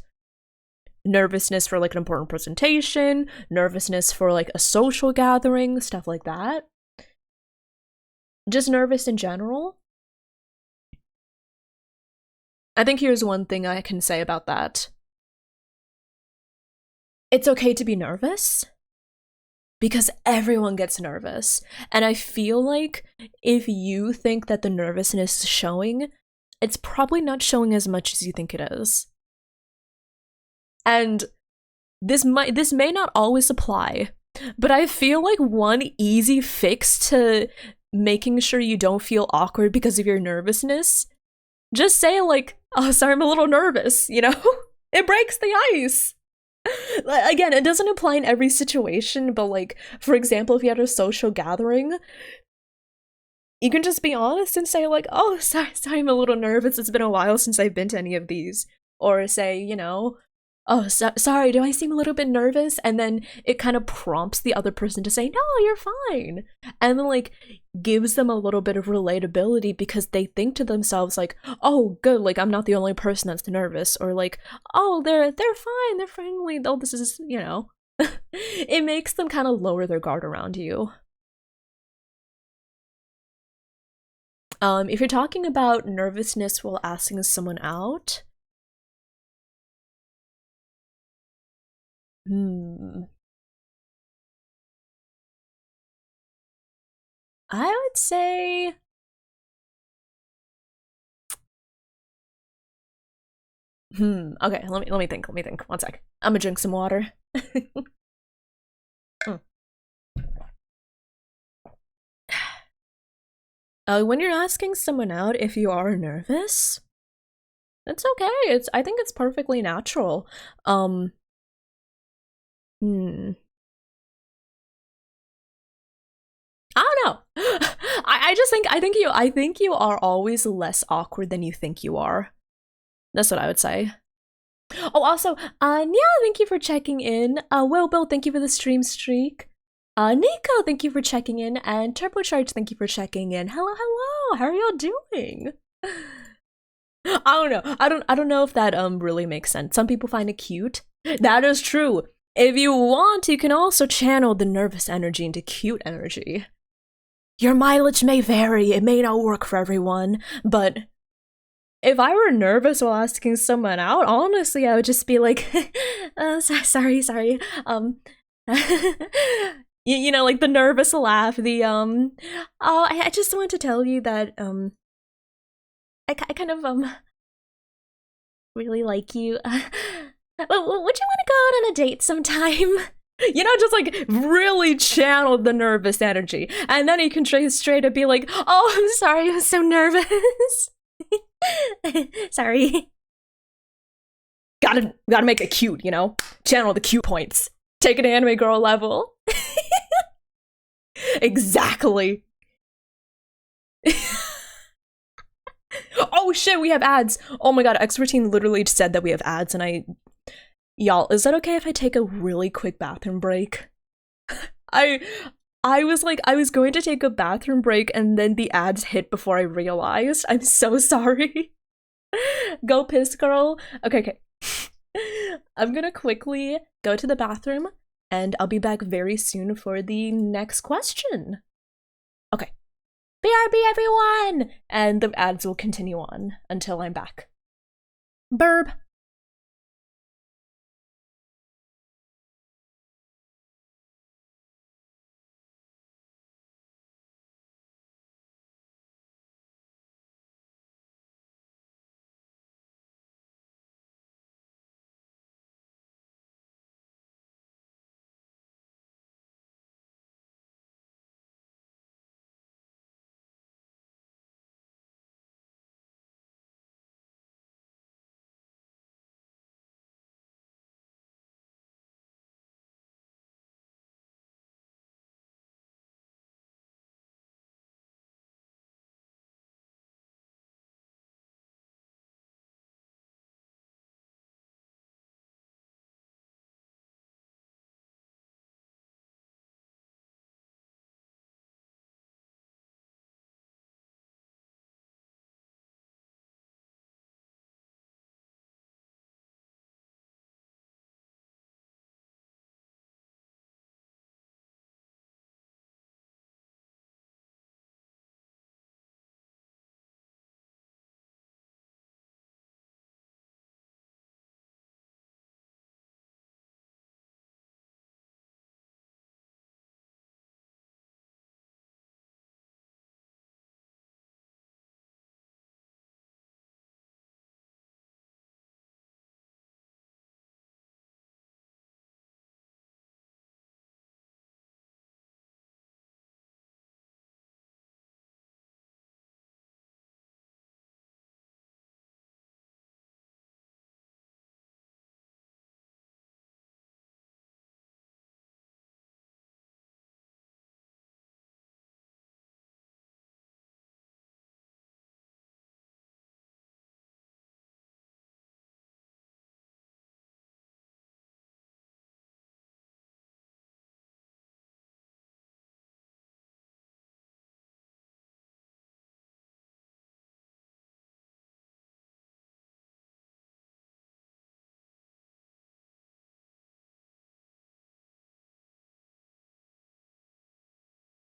Nervousness for, like, an important presentation? Nervousness for, like, a social gathering? Stuff like that? Just nervous in general? I think here's one thing I can say about that. It's okay to be nervous because everyone gets nervous. And I feel like if you think that the nervousness is showing, it's probably not showing as much as you think it is. And this may not always apply, but I feel like one easy fix to making sure you don't feel awkward because of your nervousness, just say, like, oh, sorry, I'm a little nervous, you know? It breaks the ice. Again, it doesn't apply in every situation, but, like, for example, if you had a social gathering, you can just be honest and say, like, oh, sorry, I'm a little nervous. It's been a while since I've been to any of these. or say, you know, oh, sorry, do I seem a little bit nervous? And then it kind of prompts the other person to say, no, you're fine. And then like gives them a little bit of relatability because they think to themselves like, oh, good, like I'm not the only person that's nervous, or like, oh, they're fine, they're friendly. Oh, this is, you know. It makes them kind of lower their guard around you. If you're talking about nervousness while asking someone out, hmm, I would say, okay, let me think, let me think. One sec. I'm gonna drink some water. Mm. When you're asking someone out, if you are nervous, it's okay. I think it's perfectly natural. Um, hmm. I don't know. I just think I think you are always less awkward than you think you are. That's what I would say. Oh, also, Nya, thank you for checking in. Bill, thank you for the stream streak. Nico, thank you for checking in, and Turbocharge, thank you for checking in. Hello, hello. How are y'all doing? I don't know. I don't know if that really makes sense. Some people find it cute. That is true. If you want, you can also channel the nervous energy into cute energy. Your mileage may vary. It may not work for everyone, but if I were nervous while asking someone out, honestly, I would just be like, sorry. You know, like the nervous laugh, the oh, I just want to tell you that I kind of really like you. Would you want to go out on a date sometime? You know, just like really channel the nervous energy, and then you can straight up be like, "Oh, I'm sorry, I'm so nervous." Sorry. Gotta make it cute, you know? Channel the cute points. Take it to anime girl level. Exactly. Oh shit, we have ads. Oh my god, X14 literally said that we have ads, and y'all, is that okay if I take a really quick bathroom break? I I was like, I was going to take a bathroom break and then the ads hit before I realized. I'm so sorry. Go piss, girl. Okay. I'm gonna quickly go to the bathroom and I'll be back very soon for the next question. Okay. BRB, everyone! And the ads will continue on until I'm back. Burb.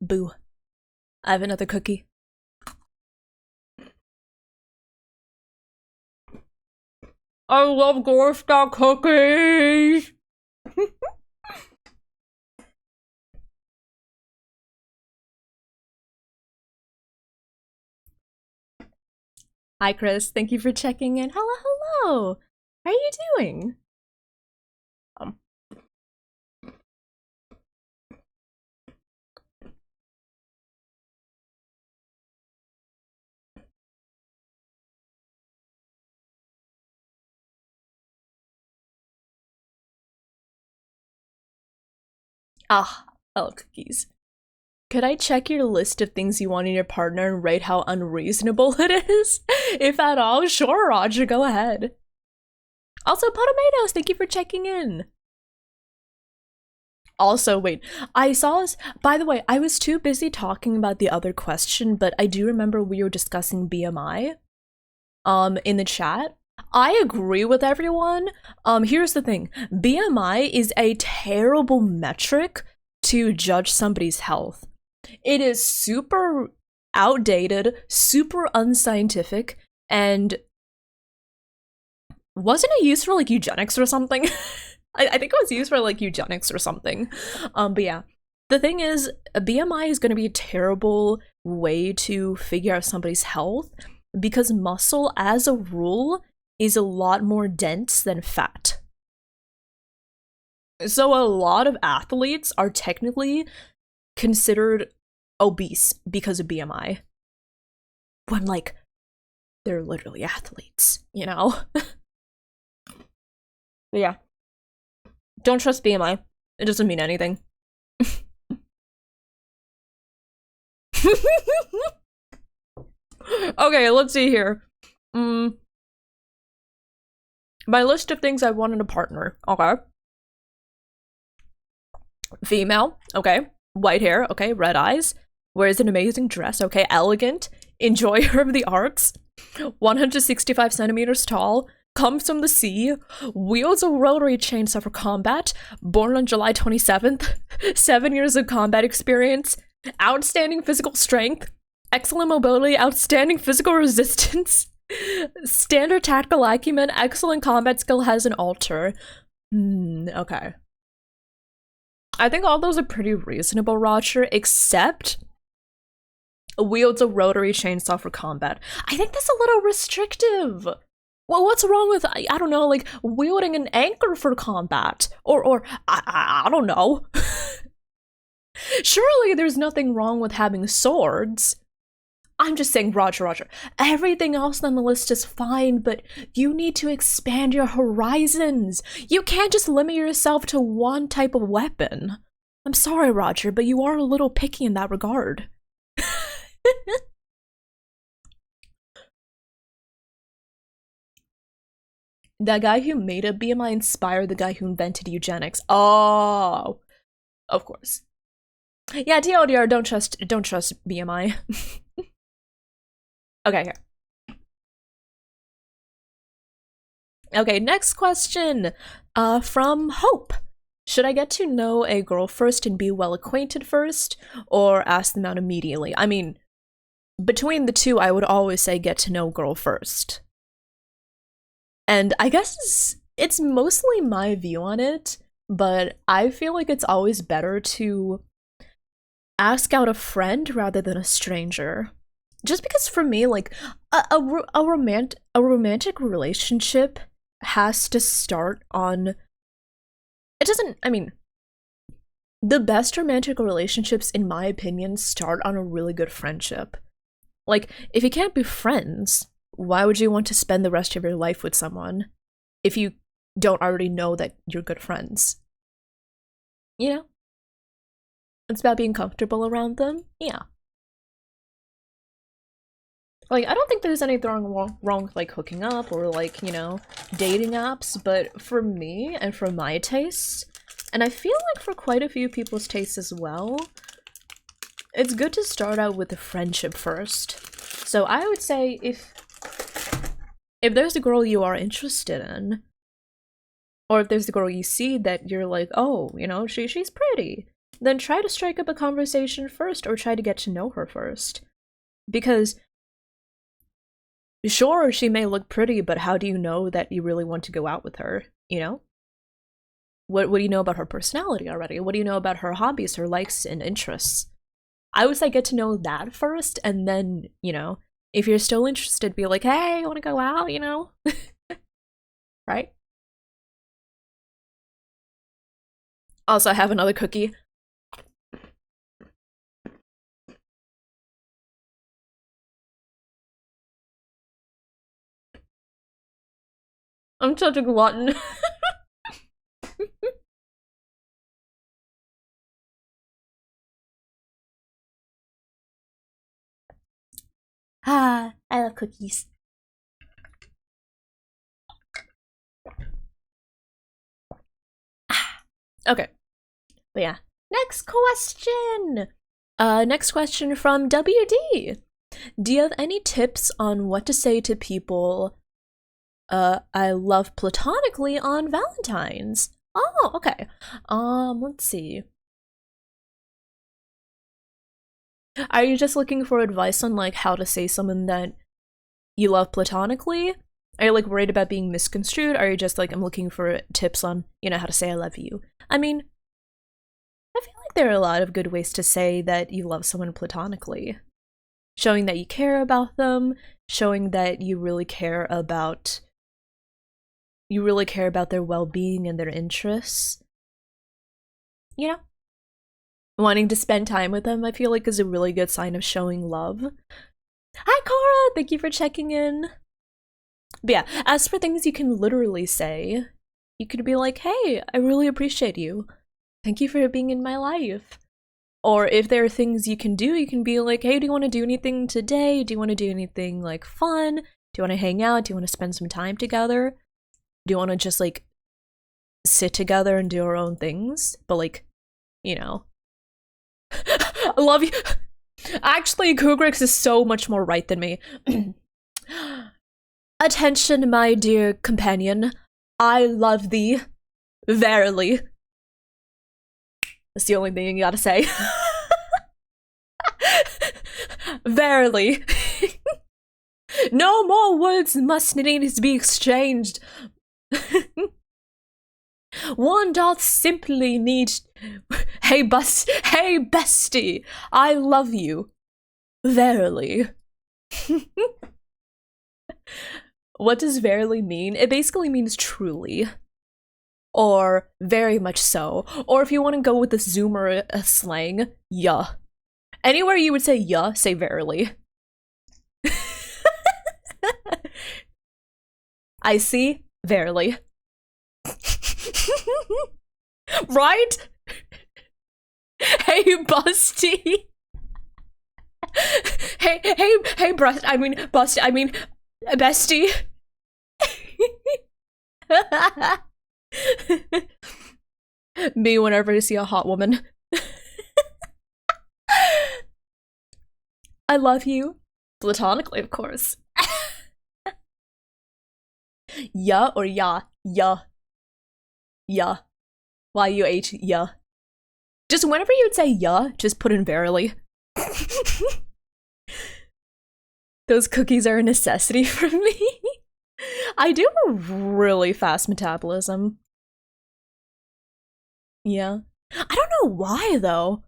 Boo. I have another cookie. I love Girl Scout cookies! Hi, Chris. Thank you for checking in. Hello, hello! How are you doing? Ah, I love cookies. Could I check your list of things you want in your partner and rate how unreasonable it is? If at all, sure, Roger, go ahead. Also, Potomatoes, thank you for checking in. Also, wait, I saw this. By the way, I was too busy talking about the other question, but I do remember we were discussing BMI in the chat. I agree with everyone. Here's the thing. BMI is a terrible metric to judge somebody's health. It is super outdated, super unscientific, and wasn't it used for like eugenics or something? I think it was used for like eugenics or something. But yeah, the thing is, a BMI is going to be a terrible way to figure out somebody's health because muscle, as a rule, is a lot more dense than fat. So a lot of athletes are technically considered obese because of BMI. When, like, they're literally athletes, you know? But yeah. Don't trust BMI. It doesn't mean anything. Okay, let's see here. My list of things I want in a partner. Okay. Female. Okay. White hair. Okay. Red eyes. Wears an amazing dress. Okay. Elegant. Enjoyer of the arts. 165 centimeters tall. Comes from the sea. Wields a rotary chainsaw for combat. Born on July 27th. 7 years of combat experience. Outstanding physical strength. Excellent mobility. Outstanding physical resistance. Standard tactical acumen. Excellent combat skill. Has an altar. Okay. I think all those are pretty reasonable, Roger, except wields a rotary chainsaw for combat. I think that's a little restrictive. Well, what's wrong with, I don't know, like, wielding an anchor for combat? Or I don't know. Surely there's nothing wrong with having swords. I'm just saying, Roger. Everything else on the list is fine, but you need to expand your horizons. You can't just limit yourself to one type of weapon. I'm sorry, Roger, but you are a little picky in that regard. That guy who made a BMI inspired the guy who invented eugenics. Oh, of course. Yeah, TLDR, don't trust BMI. Okay, here. Okay, next question. From Hope. Should I get to know a girl first and be well acquainted first, or ask them out immediately? I mean, between the two, I would always say get to know girl first. And I guess it's mostly my view on it, but I feel like it's always better to ask out a friend rather than a stranger. Just because for me, like, a romantic relationship has to start on... It doesn't, I mean, the best romantic relationships, in my opinion, start on a really good friendship. Like, if you can't be friends, why would you want to spend the rest of your life with someone if you don't already know that you're good friends? You know? It's about being comfortable around them. Yeah. Like, I don't think there's anything wrong with, like, hooking up or, like, you know, dating apps, but for me and for my tastes, and I feel like for quite a few people's tastes as well, it's good to start out with a friendship first. So I would say if there's a girl you are interested in, or if there's a girl you see that you're like, oh, you know, she's pretty, then try to strike up a conversation first or try to get to know her first. Because sure, she may look pretty, but how do you know that you really want to go out with her, you know? What do you know about her personality already? What do you know about her hobbies, her likes and interests? I would say get to know that first, and then, you know, if you're still interested, be like, hey, I want to go out, you know? Right? Also, I have another cookie. I'm such a glutton. Ah, I love cookies. Okay. But yeah. Next question! Next question from WD. Do you have any tips on what to say to people I love platonically on Valentine's? Oh, okay. Let's see. Are you just looking for advice on like how to say someone that you love platonically? Are you like worried about being misconstrued? Are you just like, I'm looking for tips on, you know, how to say I love you? I mean, I feel like there are a lot of good ways to say that you love someone platonically. Showing that you care about them, showing that you really care about their well-being and their interests. You know? Wanting to spend time with them, I feel like, is a really good sign of showing love. Hi, Cora! Thank you for checking in. But yeah, as for things you can literally say, you could be like, hey, I really appreciate you. Thank you for being in my life. Or if there are things you can do, you can be like, hey, do you want to do anything today? Do you want to do anything, like, fun? Do you want to hang out? Do you want to spend some time together? Do you want to just, like, sit together and do our own things? But, like, you know. I love you. Actually, Kugrix is so much more right than me. Attention, my dear companion. I love thee. Verily. That's the only thing you gotta say. Verily. No more words must needs be exchanged. One doth simply need. Hey, bestie, I love you. Verily. What does verily mean? It basically means truly. Or very much so. Or if you want to go with the Zoomer slang, yeah. Anywhere you would say yeah, say verily. I see, verily. Right? Hey, busty. Hey, bestie. Me whenever I see a hot woman. I love you. Platonically, of course. Yeah or ya? Yeah. Yeah. Y-U-H, yeah. Just whenever you would say yeah, just put in verily. Those cookies are a necessity for me. I do have a really fast metabolism. Yeah. I don't know why, though.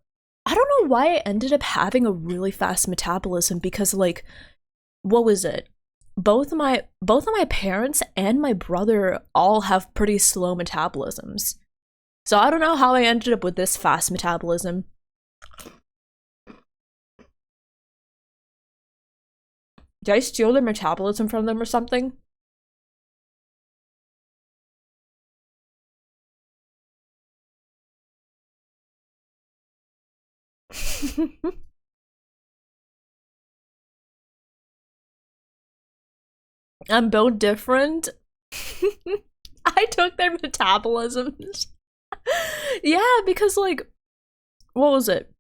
I don't know why I ended up having a really fast metabolism because, like, what was it? Both of my parents and my brother all have pretty slow metabolisms. So I don't know how I ended up with this fast metabolism. Did I steal their metabolism from them or something? I'm built different. I took their metabolisms. Yeah, because, like, what was it?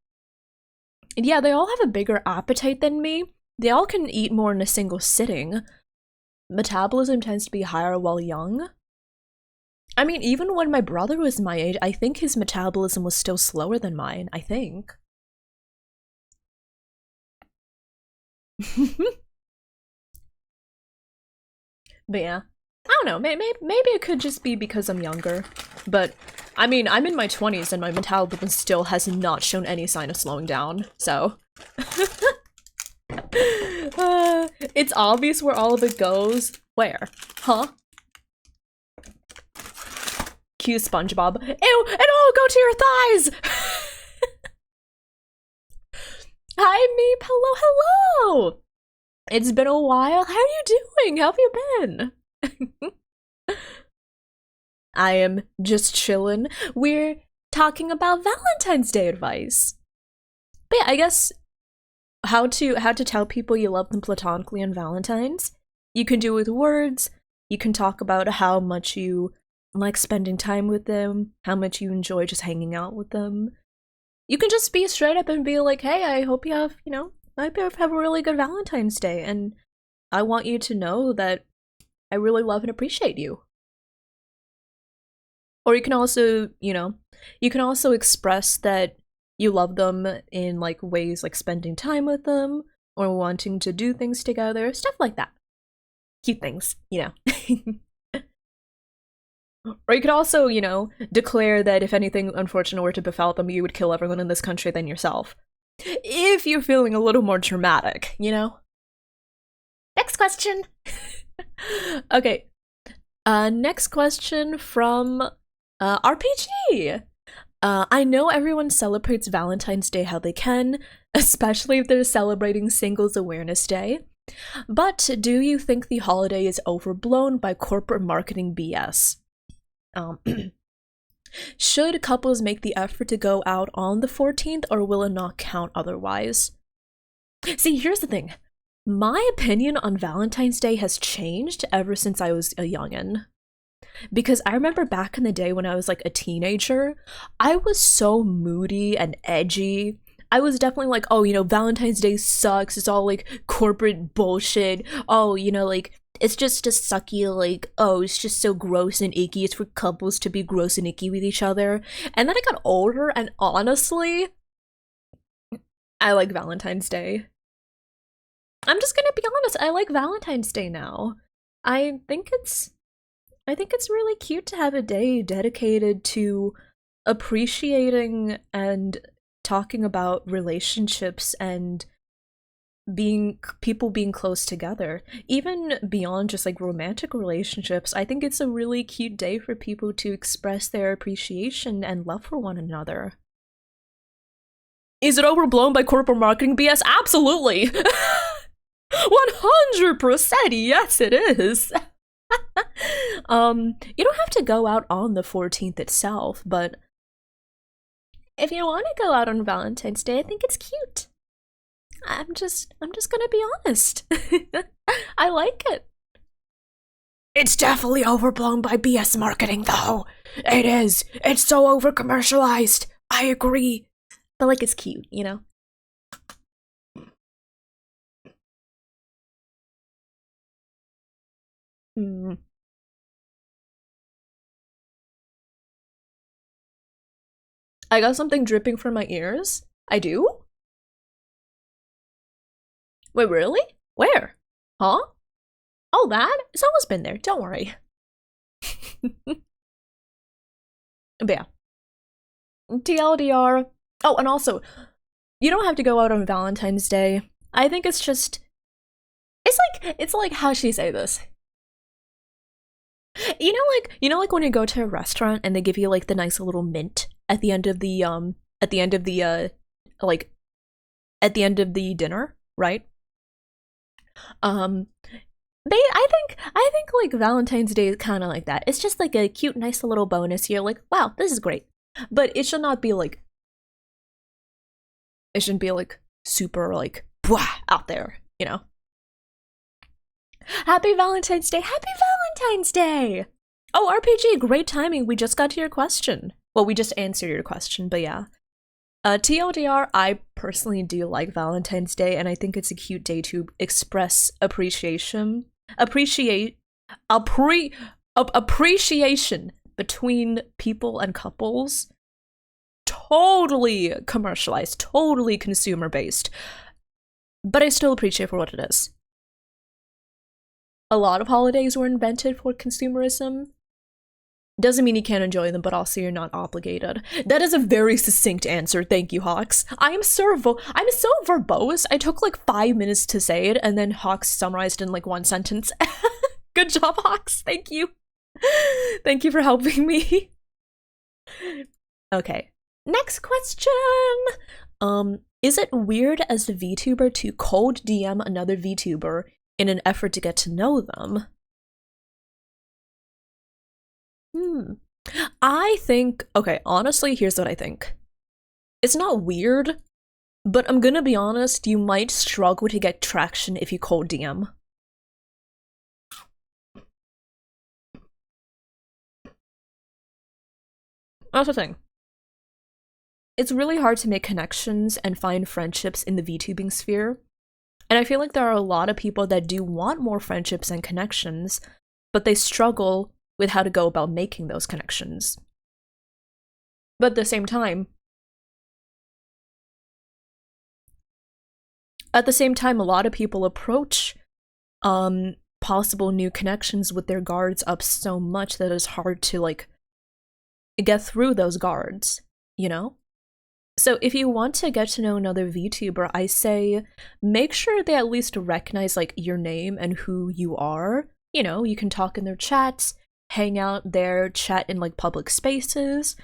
Yeah, they all have a bigger appetite than me. They all can eat more in a single sitting. Metabolism tends to be higher while young. I mean, even when my brother was my age, I think his metabolism was still slower than mine, I think. But yeah, I don't know, maybe it could just be because I'm younger. But, I mean, I'm in my 20s and my metabolism still has not shown any sign of slowing down, so... it's obvious where all of it goes. Where? Huh? Cue SpongeBob. Ew! It all go to your thighs! Hi, Meep! Hello, hello! It's been a while. How are you doing? How have you been? I am just chillin'. We're talking about Valentine's Day advice. But yeah, I guess how to tell people you love them platonically on Valentine's. You can do it with words. You can talk about how much you like spending time with them, how much you enjoy just hanging out with them. You can just be straight up and be like, hey, I hope you have, I hope you have a really good Valentine's Day, and I want you to know that I really love and appreciate you. Or you can also, you can also express that you love them in like ways like spending time with them or wanting to do things together, stuff like that. Cute things, Or you could also, declare that if anything unfortunate were to befall them, you would kill everyone in this country than yourself. If you're feeling a little more dramatic, Next question! Okay. Next question from RPG. I know everyone celebrates Valentine's Day how they can, especially if they're celebrating Singles Awareness Day. But do you think the holiday is overblown by corporate marketing BS? Should couples make the effort to go out on the 14th, or will it not count otherwise? See, here's the thing. My opinion on Valentine's Day has changed ever since I was a youngin'. Because I remember back in the day when I was like a teenager, I was so moody and edgy. I was definitely like, oh, Valentine's Day sucks. It's all like corporate bullshit. Oh, like, it's just a sucky, like, oh, it's just so gross and icky. It's for couples to be gross and icky with each other. And then I got older, and honestly, I like Valentine's Day. I'm just gonna be honest, I like Valentine's Day now. I think it's really cute to have a day dedicated to appreciating and talking about relationships and people being close together. Even beyond just like romantic relationships, I think it's a really cute day for people to express their appreciation and love for one another. Is it overblown by corporate marketing BS? Absolutely! 100%, yes it is! You don't have to go out on the 14th itself, but if you want to go out on Valentine's Day, I think it's cute. I'm just gonna be honest. I like it. It's definitely overblown by BS marketing, though. It is. It's so over-commercialized. I agree. But, like, it's cute, I got something dripping from my ears? I do? Wait, really? Where? Huh? Oh, that? It's always been there, don't worry. But yeah. TLDR. Oh, and also, you don't have to go out on Valentine's Day. I think it's just... It's like, how should you say this? You know like when you go to a restaurant and they give you like the nice little mint at the end of the dinner, right? I think like Valentine's Day is kind of like that. It's just like a cute, nice little bonus. You're like, wow, this is great. But it should not be like, it shouldn't be like super like blah out there, Happy Valentine's Day! Happy Valentine's Day! Oh, RPG, great timing. We just got to your question. Well, we just answered your question, but yeah. TLDR, I personally do like Valentine's Day, and I think it's a cute day to express appreciation. Appreciation between people and couples, totally commercialized, totally consumer based. But I still appreciate it for what it is. A lot of holidays were invented for consumerism. Doesn't mean you can't enjoy them, but also you're not obligated. That is a very succinct answer. Thank you, Hawks. I'm so verbose. I took like 5 minutes to say it, and then Hawks summarized in like 1 sentence. Good job, Hawks. Thank you. Thank you for helping me. Okay. Next question. Is it weird as a VTuber to cold DM another VTuber in an effort to get to know them? I think, okay, honestly, here's what I think. It's not weird, but I'm gonna be honest, you might struggle to get traction if you cold DM. That's the thing. It's really hard to make connections and find friendships in the VTubing sphere. And I feel like there are a lot of people that do want more friendships and connections, but they struggle with how to go about making those connections. But at the same time, a lot of people approach possible new connections with their guards up so much that it's hard to like get through those guards, you know? So if you want to get to know another VTuber, I say make sure they at least recognize like your name and who you are. You know, you can talk in their chats, hang out there, chat in like public spaces,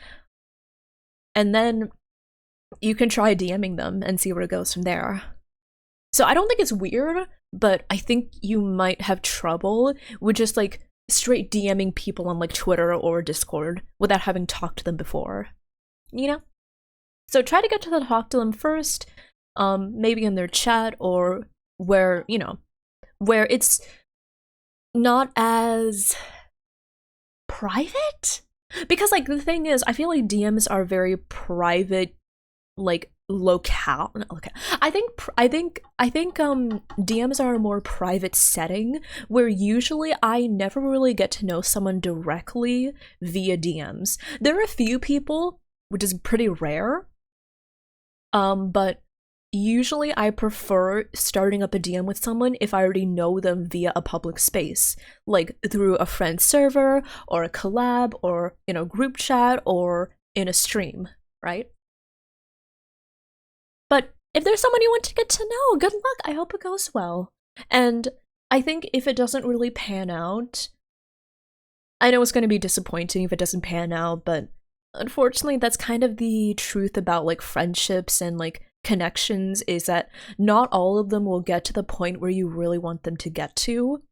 and then you can try DMing them and see where it goes from there. So I don't think it's weird, but I think you might have trouble with just like straight DMing people on like Twitter or Discord without having talked to them before, you know? So try to get to talk to them first, maybe in their chat or where, you know, where it's not as private? Because like the thing is, I feel like DMs are very private, like locale. I think DMs are a more private setting where usually I never really get to know someone directly via DMs. There are a few people, which is pretty rare, but usually I prefer starting up a DM with someone if I already know them via a public space, like through a friend server or a collab or in a group chat or in a stream, right? But if there's someone you want to get to know, good luck. I hope it goes well. And I think if it doesn't really pan out, I know it's going to be disappointing if it doesn't pan out, but unfortunately that's kind of the truth about like friendships and like connections, is that not all of them will get to the point where you really want them to get to,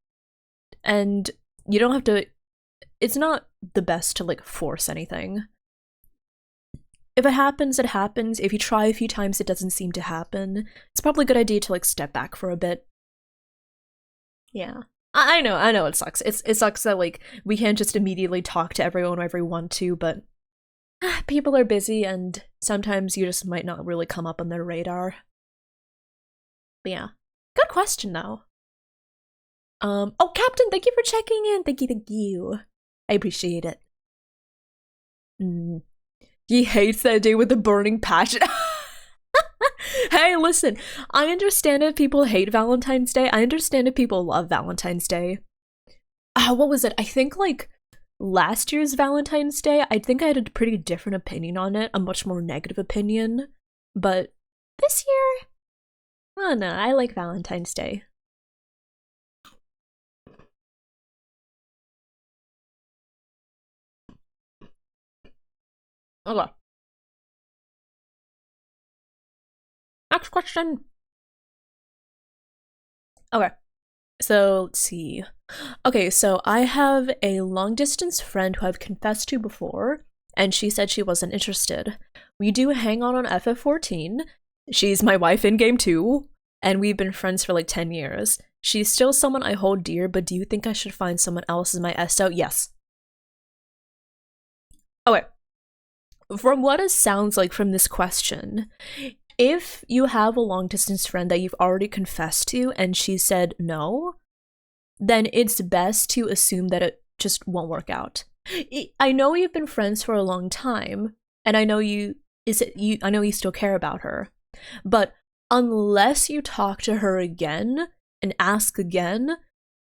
and you don't have to, it's not the best to like force anything. If it happens, it happens. If you try a few times it doesn't seem to happen, it's probably a good idea to like step back for a bit. Yeah, I know it sucks. It sucks that like we can't just immediately talk to everyone whenever we want to, but people are busy and sometimes you just might not really come up on their radar. But yeah, good question though. Oh, Captain, thank you for checking in. Thank you. I appreciate it. He hates that day with a burning passion. Hey, listen, I understand if people hate Valentine's Day. I understand if people love Valentine's Day. What was it? I think like last year's Valentine's Day, I think I had a pretty different opinion on it, a much more negative opinion. But this year, oh no, I like Valentine's Day. Okay. Next question. Okay. So let's see. Okay, so I have a long distance friend who I've confessed to before, and she said she wasn't interested. We do hang out on FF14. She's my wife in game too, and we've been friends for like 10 years. She's still someone I hold dear, but do you think I should find someone else as my SO? Yes. Okay. From what it sounds like from this question, if you have a long distance friend that you've already confessed to and she said no, then it's best to assume that it just won't work out. I know you've been friends for a long time, and I know I know you still care about her. But unless you talk to her again and ask again,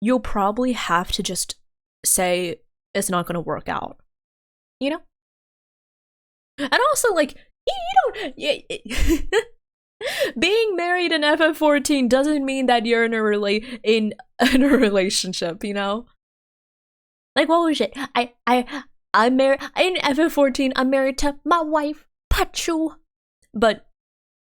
you'll probably have to just say it's not going to work out. You know? And also, like, you don't. Being married in FF14 doesn't mean that you're in a relationship, you know? Like, what was it? I'm married in FF14. I'm married to my wife, Pachu. But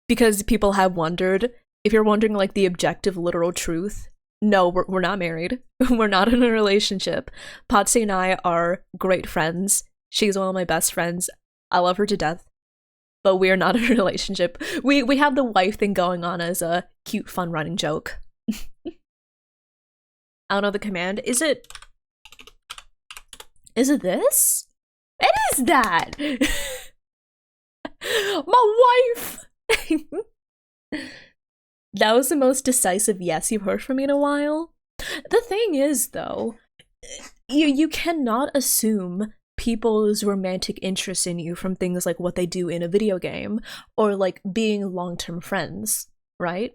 because people have wondered, if you're wondering like the objective, literal truth, no, we're not married. We're not in a relationship. Patsy and I are great friends. She's one of my best friends. I love her to death. But we're not in a relationship. We have the wife thing going on as a cute, fun running joke. I don't know the command. Is it this? It is that! My wife! That was the most decisive yes you've heard from me in a while. The thing is, though, you cannot assume people's romantic interest in you from things like what they do in a video game or like being long-term friends, right?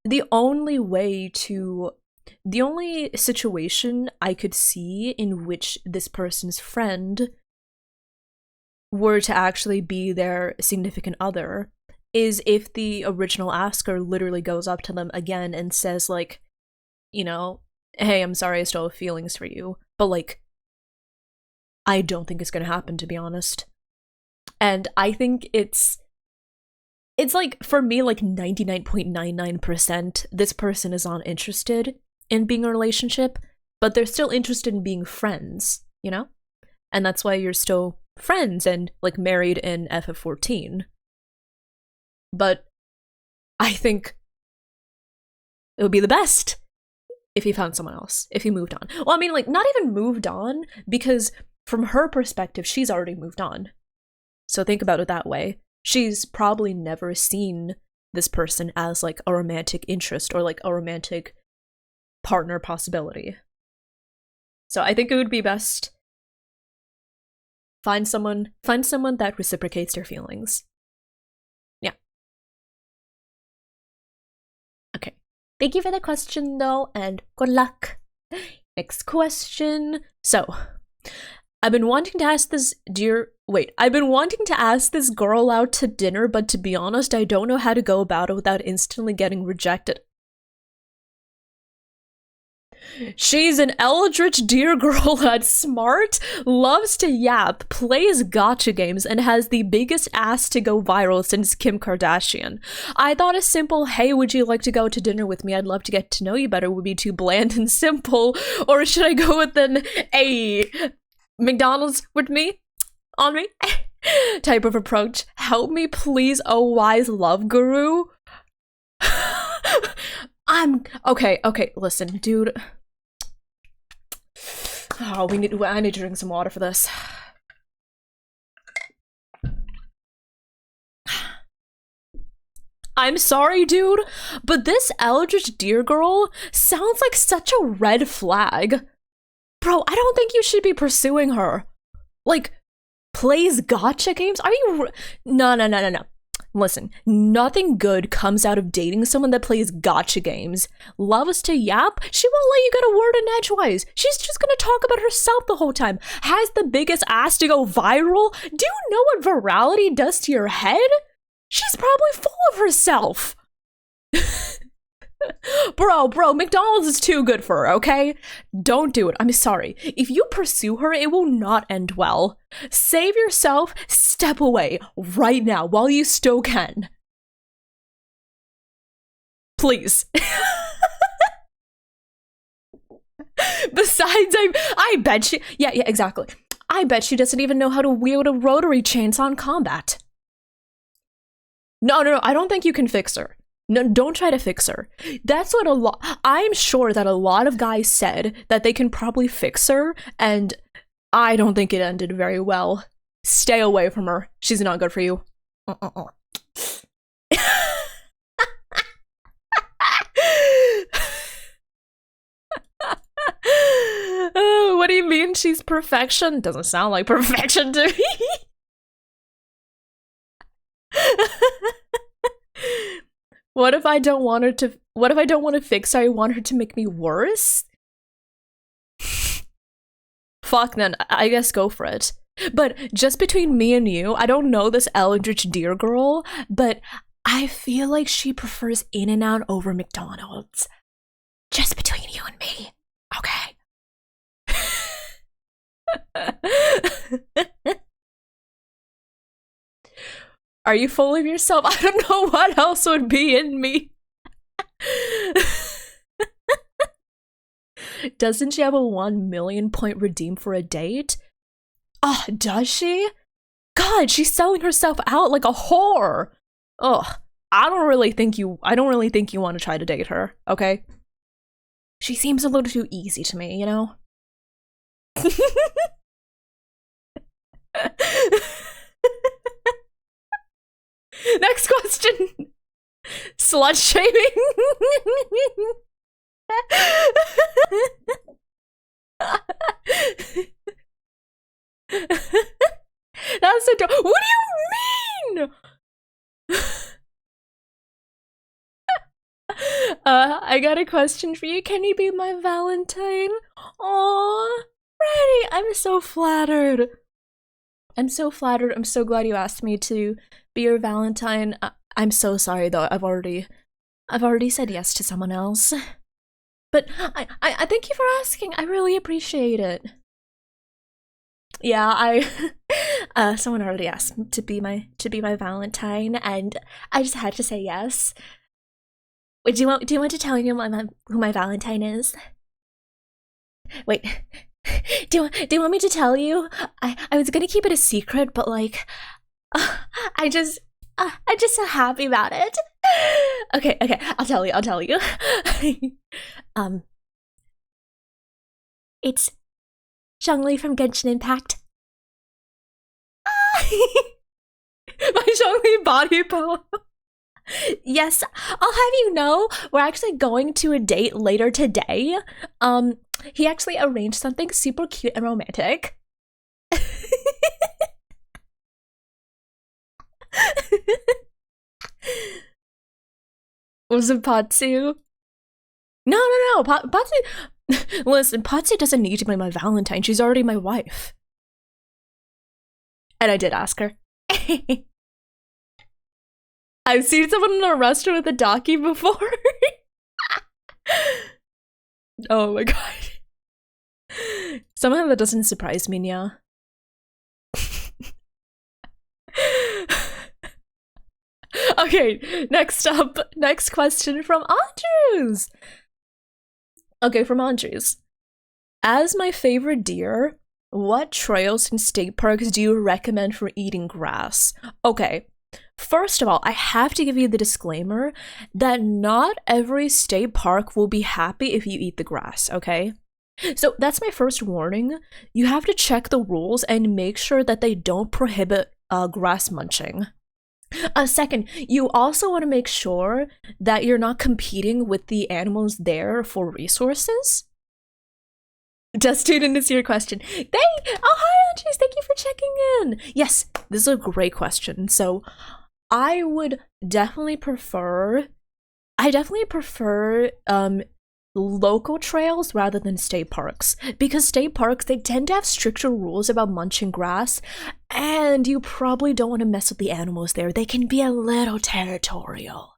The only situation I could see in which this person's friend were to actually be their significant other is if the original asker literally goes up to them again and says like, you know, hey, I'm sorry I still have feelings for you, but like, I don't think it's gonna happen, to be honest. And I think it's like, for me, like 99.99% this person is not interested in being in a relationship, but they're still interested in being friends, you know? And that's why you're still friends and like married in FF14. But I think it would be the best if he found someone else, if he moved on. Well, I mean, like, not even moved on, because from her perspective, she's already moved on. So think about it that way. She's probably never seen this person as like a romantic interest or like a romantic partner possibility. So I think it would be best find someone that reciprocates their feelings. Yeah. Okay. Thank you for the question though, and good luck. Next question. So, I've been wanting to ask this girl out to dinner, but to be honest, I don't know how to go about it without instantly getting rejected. She's an eldritch dear girl that's smart, loves to yap, plays gacha games, and has the biggest ass to go viral since Kim Kardashian. I thought a simple, hey, would you like to go to dinner with me? I'd love to get to know you better would be too bland and simple. Or should I go with an, hey, McDonald's with me? On me? type of approach? Help me, please, oh wise love guru? Okay, listen, dude. Oh, I need to drink some water for this. I'm sorry, dude, but this Eldritch Deer girl sounds like such a red flag. Bro, I don't think you should be pursuing her. Like, plays gacha games? Are you— No. Listen, nothing good comes out of dating someone that plays gacha games. Loves to yap? She won't let you get a word in edgewise. She's just gonna talk about herself the whole time. Has the biggest ass to go viral? Do you know what virality does to your head? She's probably full of herself. Bro, McDonald's is too good for her, okay? Don't do it. I'm sorry. If you pursue her, it will not end well. Save yourself, step away right now while you still can. Please. Besides, I bet she— yeah, exactly. I bet she doesn't even know how to wield a rotary chainsaw in combat. No, I don't think you can fix her. No, don't try to fix her. That's what I'm sure that a lot of guys said that they can probably fix her, and I don't think it ended very well. Stay away from her. She's not good for you. What do you mean she's perfection? Doesn't sound like perfection to me. What if I don't want to fix her? I want her to make me worse? Fuck, then I guess go for it. But just between me and you, I don't know this Eldritch Deer girl, but I feel like she prefers In-N-Out over McDonald's. Just between you and me, okay? Are you full of yourself? I don't know what else would be in me. Doesn't she have a 1 million point redeem for a date? Oh, does she? God, she's selling herself out like a whore. Ugh, I don't really think you want to try to date her, okay? She seems a little too easy to me, you know? Next question. Slut shaming. That's a what do you mean? I got a question for you. Can you be my Valentine? Aww, Freddie, I'm so flattered. I'm so flattered. I'm so glad you asked me to be your Valentine. I'm so sorry though. I've already said yes to someone else. But I thank you for asking. I really appreciate it. Yeah, someone already asked to be my Valentine, and I just had to say yes. Wait, do you want to tell you who my Valentine is? Wait, do you want me to tell you? I was gonna keep it a secret, but like, I'm just so happy about it. Okay, I'll tell you. It's Zhongli from Genshin Impact. My Zhongli body pillow. Yes, I'll have you know, we're actually going to a date later today. He actually arranged something super cute and romantic. Was it Patsu? No. Patsu. Listen, Patsu doesn't need to be my Valentine. She's already my wife. And I did ask her. I've seen someone in a restaurant with a daki before. Oh my god. Somehow that doesn't surprise me, yeah. Okay, next question from Andrews. Okay, from Andrews. As my favorite deer, what trails and state parks do you recommend for eating grass? Okay, first of all, I have to give you the disclaimer that not every state park will be happy if you eat the grass, okay? So that's my first warning. You have to check the rules and make sure that they don't prohibit grass munching. Second, you also want to make sure that you're not competing with the animals there for resources. Just tune in to see your question. Oh, hi, Andres. Thank you for checking in. Yes, this is a great question. So I would definitely prefer local trails rather than state parks, because state parks, they tend to have stricter rules about munching grass, and you probably don't want to mess with the animals there. They can be a little territorial.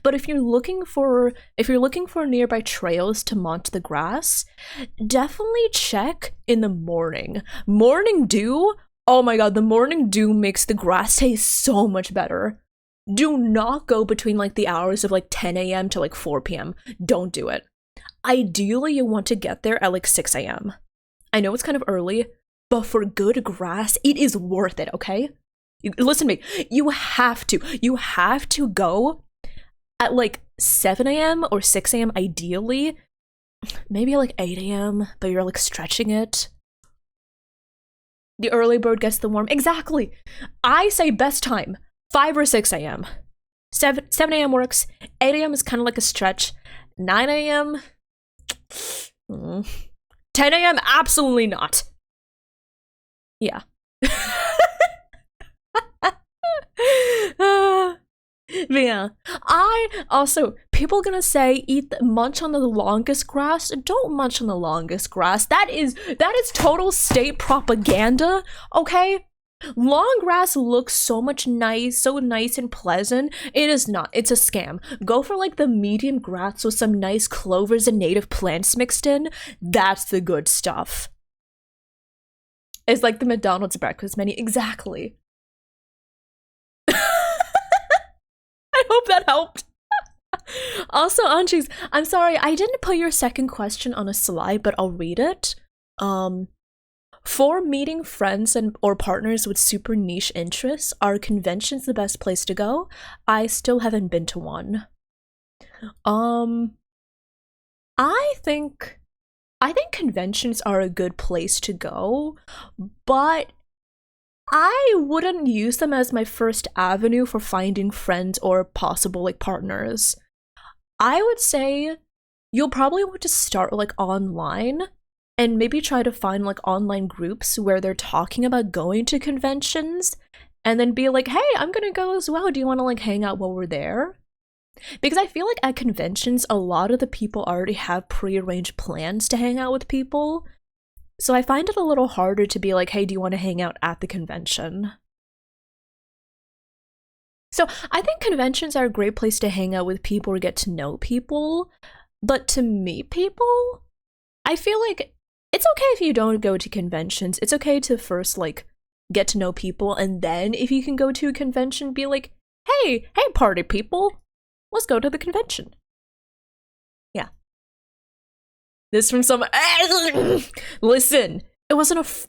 But if you're looking for nearby trails to munch the grass, definitely check in the morning. Morning dew, oh my god, the morning dew makes the grass taste so much better. Do not go between like the hours of like 10 a.m. to like 4 p.m. Don't do it. Ideally, you want to get there at like 6 a.m. I know it's kind of early, but for good grass, it is worth it, okay? Listen to me. You have to go at like 7 a.m. or 6 a.m. ideally. Maybe like 8 a.m., but you're like stretching it. The early bird gets the worm. Exactly. I say best time, 5 or 6 a.m. 7 a.m. works. 8 a.m. is kind of like a stretch. 9 a.m. 10 10 a.m. absolutely not. Yeah. But yeah, I also, people gonna say munch on the longest grass. Don't munch on the longest grass. That is total state propaganda, okay? Long grass looks so nice and pleasant. It is not. It's a scam. Go for like the medium grass with some nice clovers and native plants mixed in. That's the good stuff. It's like the McDonald's breakfast menu. Exactly. I hope that helped. Also, Anjis, I'm sorry, I didn't put your second question on a slide, but I'll read it. For meeting friends or partners with super niche interests, are conventions the best place to go? I still haven't been to one. I think conventions are a good place to go, but I wouldn't use them as my first avenue for finding friends or possible like partners. I would say you'll probably want to start like online and maybe try to find like online groups where they're talking about going to conventions and then be like, hey, I'm gonna go as well. Do you want to like hang out while we're there? Because I feel like at conventions, a lot of the people already have prearranged plans to hang out with people. So I find it a little harder to be like, hey, do you want to hang out at the convention? So I think conventions are a great place to hang out with people or get to know people. But to meet people, I feel like it's okay if you don't go to conventions. It's okay to first like get to know people, and then if you can go to a convention, be like, hey party people, let's go to the convention. Yeah. This from some listen, it wasn't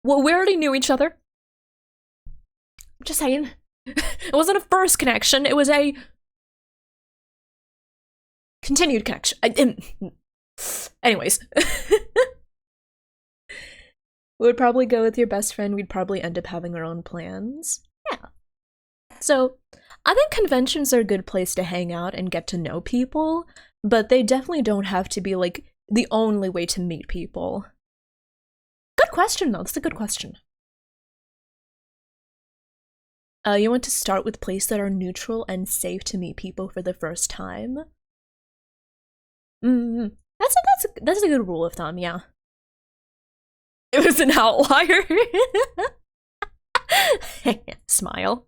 well, we already knew each other. I'm just saying. It wasn't a first connection, it was a continued connection. Anyways. We would probably go with your best friend. We'd probably end up having our own plans. Yeah. So, I think conventions are a good place to hang out and get to know people, but they definitely don't have to be like the only way to meet people. Good question though, that's a good question. You want to start with places that are neutral and safe to meet people for the first time? That's a good rule of thumb, yeah. It was an outlier. Smile.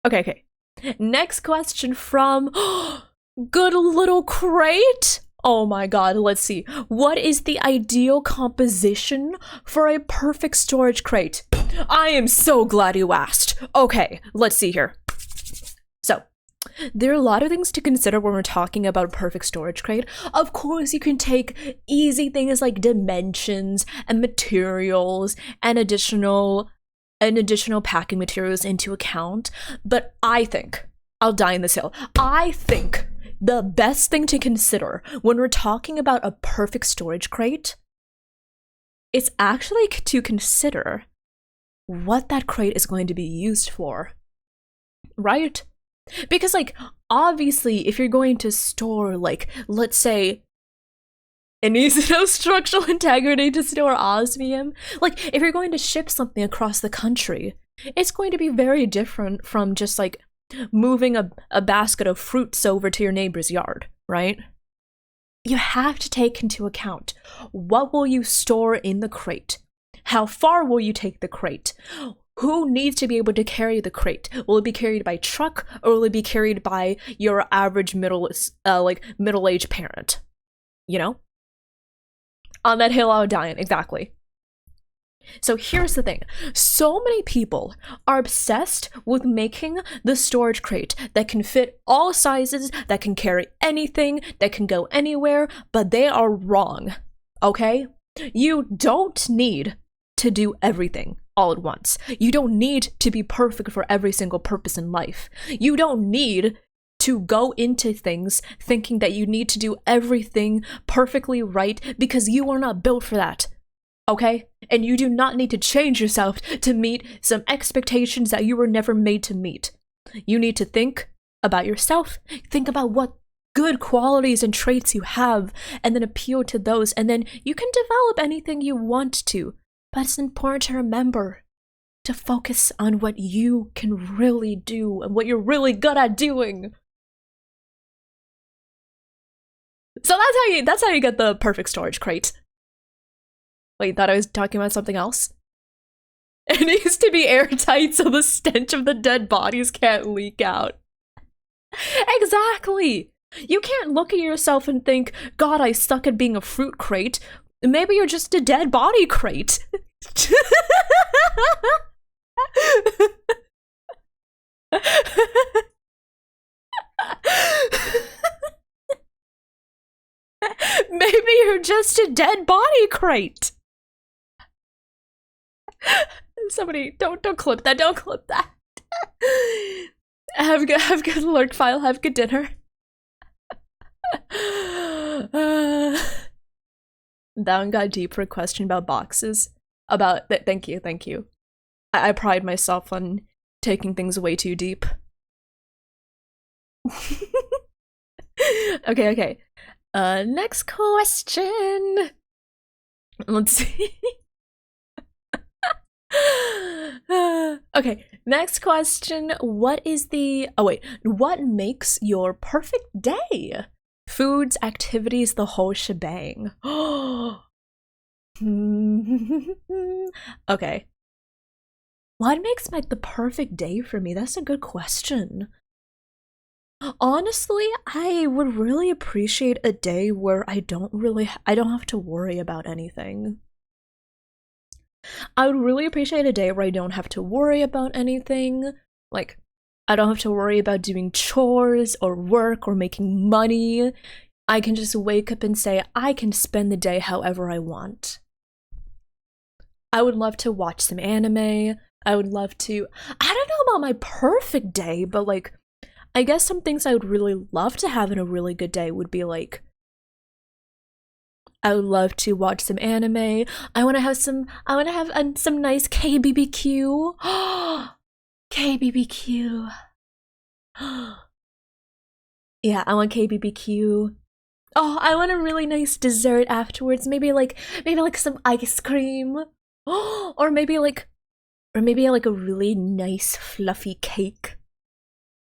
Okay. Next question from Good Little Crate. Oh my god, let's see. What is the ideal composition for a perfect storage crate? I am so glad you asked. Okay, let's see here. So, there are a lot of things to consider when we're talking about a perfect storage crate. Of course, you can take easy things like dimensions and materials and additional packing materials into account, but I think, I'll die in this hill, I think the best thing to consider when we're talking about a perfect storage crate is actually to consider what that crate is going to be used for, right? Because, like, obviously, if you're going to store, like, let's say, it needs no structural integrity to store osmium. Like, if you're going to ship something across the country, it's going to be very different from just, like, moving a basket of fruits over to your neighbor's yard, right? You have to take into account, what will you store in the crate? How far will you take the crate? Who needs to be able to carry the crate? Will it be carried by truck, or will it be carried by your average middle-aged parent? You know? On that hill I would die in, exactly. So here's the thing. So many people are obsessed with making the storage crate that can fit all sizes, that can carry anything, that can go anywhere, but they are wrong, okay? You don't need to do everything all at once. You don't need to be perfect for every single purpose in life. You don't need to go into things thinking that you need to do everything perfectly right, because you are not built for that. Okay? And you do not need to change yourself to meet some expectations that you were never made to meet. You need to think about yourself, think about what good qualities and traits you have, and then appeal to those, and then you can develop anything you want to. But it's important to remember to focus on what you can really do and what you're really good at doing. So that's how you get the perfect storage crate. Wait, thought I was talking about something else? It needs to be airtight so the stench of the dead bodies can't leak out. Exactly! You can't look at yourself and think, God, I suck at being a fruit crate. Maybe you're just a dead body crate. Maybe you're just a dead body crate. Somebody, don't clip that. Don't clip that. Have good lurk file. Have good dinner. That one got deep for a question about boxes. Thank you. I pride myself on taking things way too deep. Okay. Next question. Let's see. Okay, next question. What makes your perfect day? Foods, activities, the whole shebang. Okay. What makes the perfect day for me? That's a good question. Honestly, I would really appreciate a day where I don't have to worry about anything. I would really appreciate a day where I don't have to worry about anything. Like, I don't have to worry about doing chores or work or making money. I can just wake up and say, I can spend the day however I want. I would love to watch some anime. I don't know about my perfect day, but like, I guess some things I would really love to have in a really good day would be like, I would love to watch some anime. I want to have some nice KBBQ. KBBQ. Yeah, I want KBBQ. Oh, I want a really nice dessert afterwards. Maybe like some ice cream. Or maybe like a really nice fluffy cake.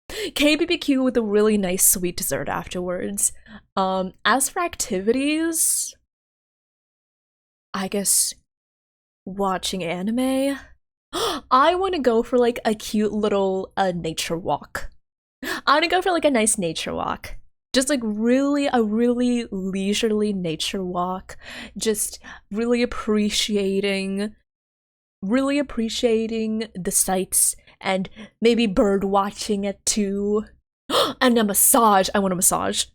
KBBQ with a really nice sweet dessert afterwards. As for activities, I guess watching anime. I want to go for like a cute little nature walk. I want to go for like a nice nature walk. Just like a really leisurely nature walk. Just really appreciating the sights and maybe bird watching it too. And a massage. I want a massage.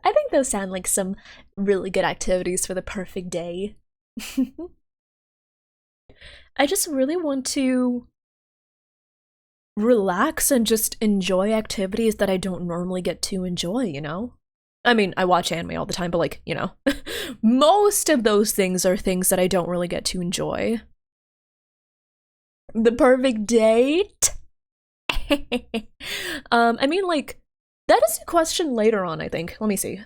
I think those sound like some really good activities for the perfect day. I just really want to relax and just enjoy activities that I don't normally get to enjoy, you know? I mean, I watch anime all the time, but like, you know, most of those things are things that I don't really get to enjoy. The perfect date? I mean, like, that is a question later on, I think. Let me see.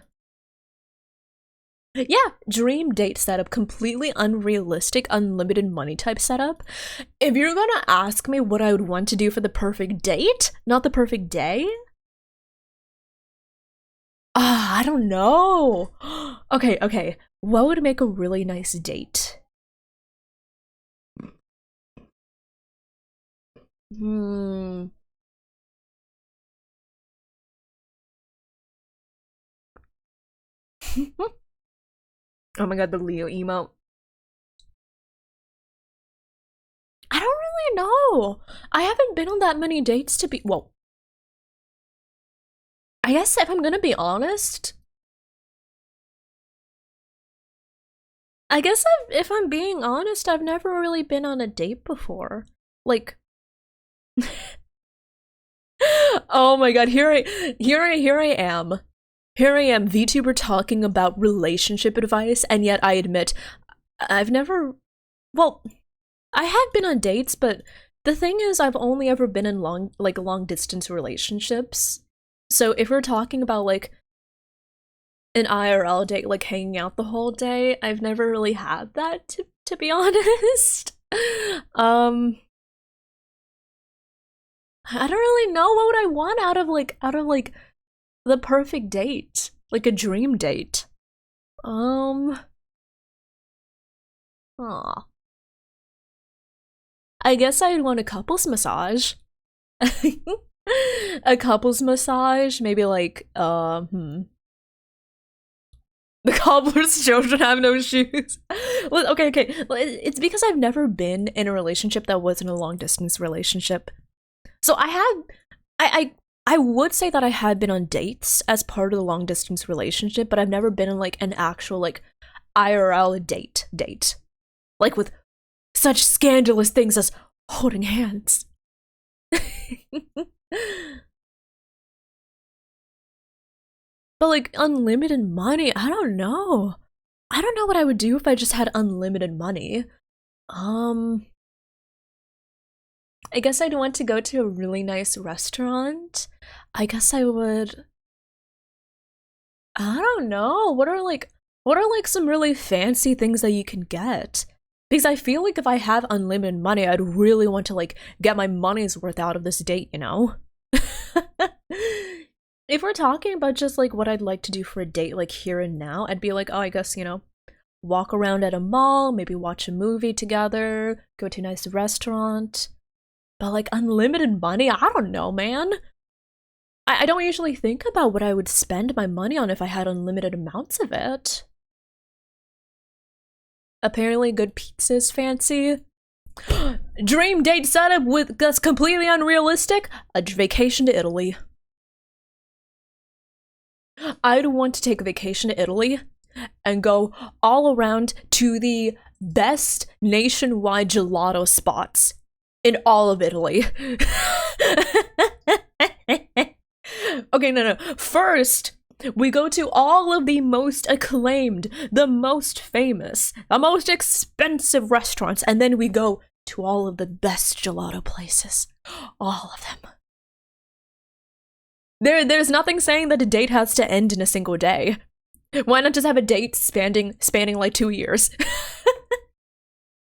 Yeah, dream date setup, completely unrealistic, unlimited money type setup. If you're gonna ask me what I would want to do for the perfect date, not the perfect day, I don't know. Okay. What would make a really nice date? Oh my god, the Leo emote. I don't really know. I haven't been on that many dates to be— well, I guess if I'm gonna be honest, if I'm being honest, I've never really been on a date before. Like, oh my god, here I am. Here I am, VTuber talking about relationship advice, and yet I admit, I've never— well, I have been on dates, but The thing is, I've only ever been in long distance relationships. So if we're talking about like an IRL date, like hanging out the whole day, I've never really had that, to be honest. I don't really know what would I want out of the perfect date, like a dream date. Aw. I guess I'd want a couples massage. A couples massage, maybe like, The cobbler's children have no shoes. Well, okay. Well, it's because I've never been in a relationship that wasn't a long distance relationship. So I would say that I had been on dates as part of the long distance relationship, but I've never been in like an actual like IRL date. Like with such scandalous things as holding hands. But like unlimited money, I don't know. I don't know what I would do if I just had unlimited money. I guess I'd want to go to a really nice restaurant. I guess I would. I don't know. What are like some really fancy things that you can get? Because I feel like if I have unlimited money, I'd really want to like get my money's worth out of this date, you know? If we're talking about just like what I'd like to do for a date like here and now, I'd be like, oh, I guess, you know, walk around at a mall, maybe watch a movie together, go to a nice restaurant. But like unlimited money, I don't know, man. I don't usually think about what I would spend my money on if I had unlimited amounts of it. Apparently good pizza is fancy. Dream date setup with that's completely unrealistic. A vacation to Italy. I'd want to take a vacation to Italy and go all around to the best nationwide gelato spots in all of Italy. Okay, no. First, we go to all of the most acclaimed, the most famous, the most expensive restaurants, and then we go to all of the best gelato places. All of them. There's nothing saying that a date has to end in a single day. Why not just have a date spanning like 2 years?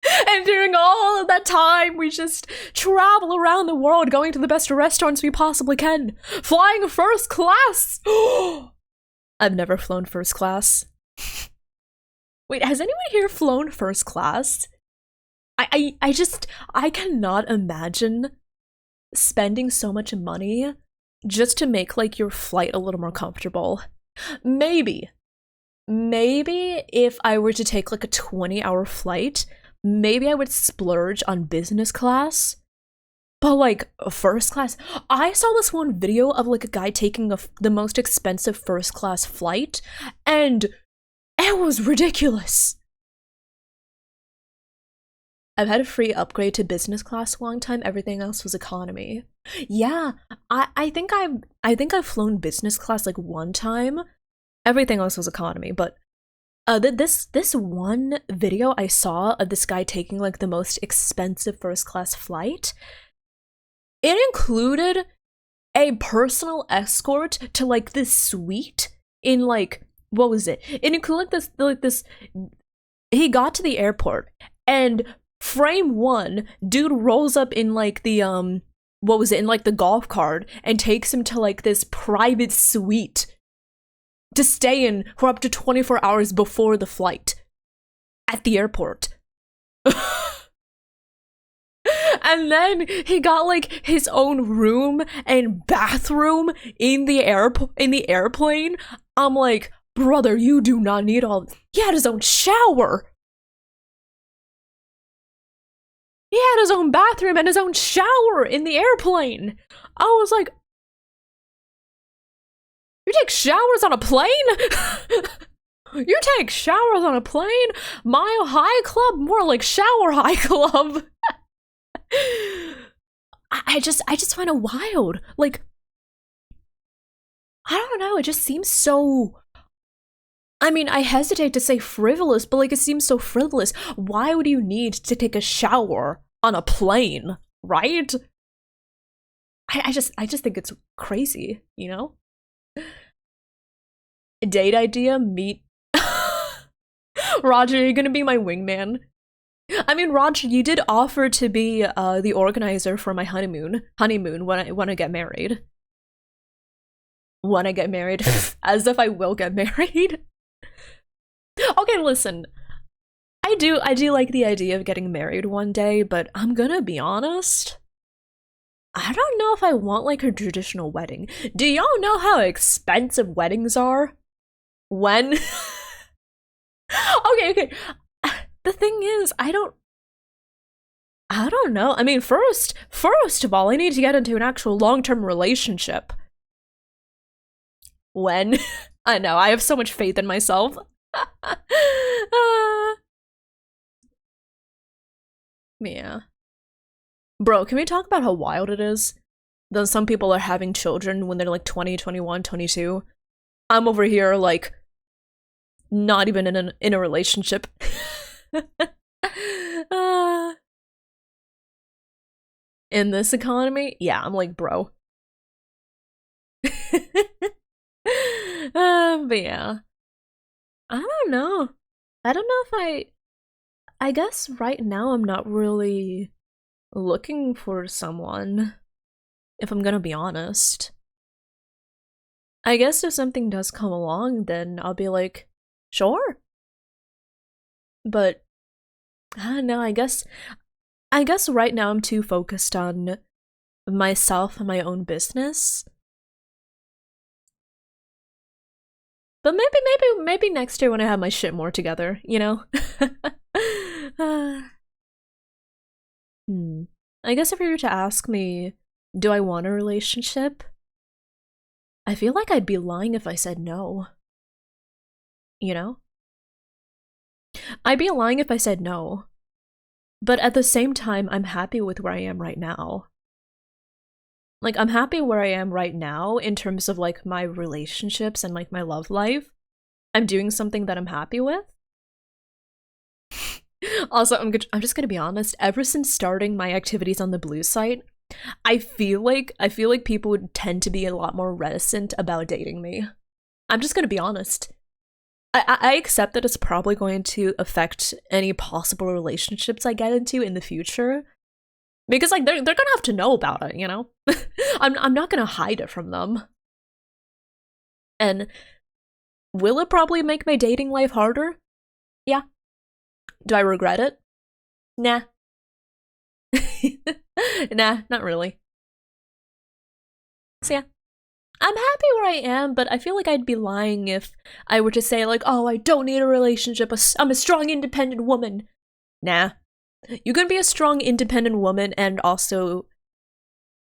And during all of that time, we just travel around the world, going to the best restaurants we possibly can, flying first class. I've never flown first class. Wait, has anyone here flown first class? I cannot imagine spending so much money just to make like your flight a little more comfortable. Maybe if I were to take like a 20-hour flight, maybe I would splurge on business class. But like first class, I saw this one video of like a guy taking the most expensive first class flight, and it was ridiculous. I've had a free upgrade to business class a long time. Everything else was economy. Yeah, I think I've flown business class like one time. Everything else was economy, but this one video I saw of this guy taking like the most expensive first class flight, it included a personal escort to like this suite in like, what was it? It included this he got to the airport and frame one, dude rolls up in like the what was it, in like the golf cart and takes him to like this private suite to stay in for up to 24 hours before the flight at the airport. And then he got like his own room and bathroom in the airplane. I'm like, brother, you do not need all this. He had his own shower. He had his own bathroom and his own shower in the airplane. I was like, you take showers on a plane? You take showers on a plane? Mile High Club? More like Shower High Club. I just find it wild. Like, I don't know, it just seems so, I mean, I hesitate to say frivolous, but like it seems so frivolous. Why would you need to take a shower on a plane? right? I just think it's crazy, you know? Date idea, meet Roger, you're gonna be my wingman. I mean, Roger, you did offer to be the organizer for my honeymoon when I get married. When I get married, as if I will get married. Okay, listen. I do like the idea of getting married one day, but I'm gonna be honest. I don't know if I want like a traditional wedding. Do y'all know how expensive weddings are? When? Okay. The thing is, I don't know. I mean, first of all, I need to get into an actual long-term relationship. When? I know, I have so much faith in myself. Yeah. Bro, can we talk about how wild it is? That some people are having children when they're like 20, 21, 22. I'm over here like not even in a relationship. In this economy, yeah, I'm like, bro. But yeah, I don't know. I don't know if I guess right now I'm not really looking for someone, if I'm gonna be honest. I guess if something does come along, then I'll be like, sure. But I don't know, I guess right now I'm too focused on myself and my own business. But maybe next year when I have my shit more together, you know? I guess if you were to ask me, do I want a relationship? I feel like I'd be lying if I said no. You know? I'd be lying if I said no. But at the same time, I'm happy with where I am right now. Like, I'm happy where I am right now in terms of, like, my relationships and, like, my love life. I'm doing something that I'm happy with. Also, I'm just gonna be honest, ever since starting my activities on the Blue site, I feel like people would tend to be a lot more reticent about dating me. I'm just gonna be honest. I accept that it's probably going to affect any possible relationships I get into in the future. Because like they're gonna have to know about it, you know? I'm not gonna hide it from them. And will it probably make my dating life harder? Yeah. Do I regret it? Nah. Nah, not really. So yeah. I'm happy where I am, but I feel like I'd be lying if I were to say like, oh, I don't need a relationship, I'm a strong, independent woman. Nah. You can be a strong, independent woman and also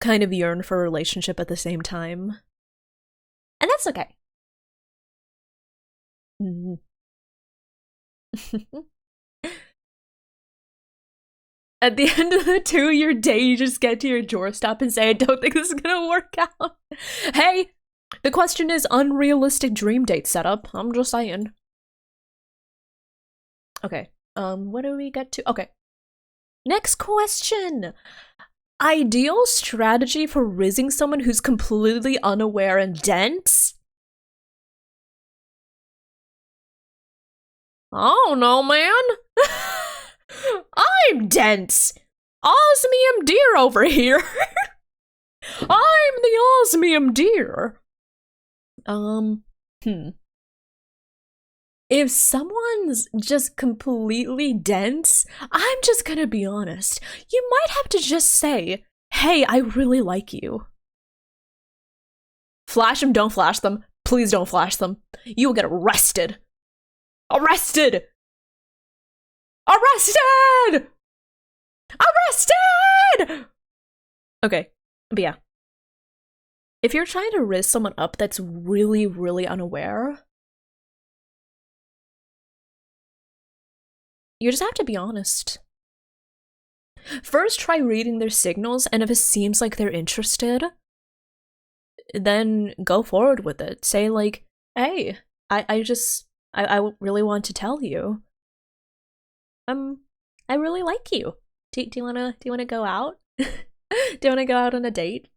kind of yearn for a relationship at the same time. And that's okay. At the end of the 2-year day, you just get to your doorstep and say, I don't think this is gonna work out. Hey, the question is unrealistic dream date setup. I'm just saying. Okay, what do we get to? Okay. Next question. Ideal strategy for rizzing someone who's completely unaware and dense? I don't know, man. I'm dense. Osmium deer over here. I'm the osmium deer. If someone's just completely dense, I'm just gonna be honest. You might have to just say, hey, I really like you. Flash them, don't flash them. Please don't flash them. You will get arrested. Arrested! Arrested! Arrested! Okay, but yeah. If you're trying to rizz someone up that's really, really unaware, you just have to be honest. First, try reading their signals, and if it seems like they're interested, then go forward with it. Say like, hey, I really want to tell you. I really like you. Do you wanna go out? Do you want to go out on a date?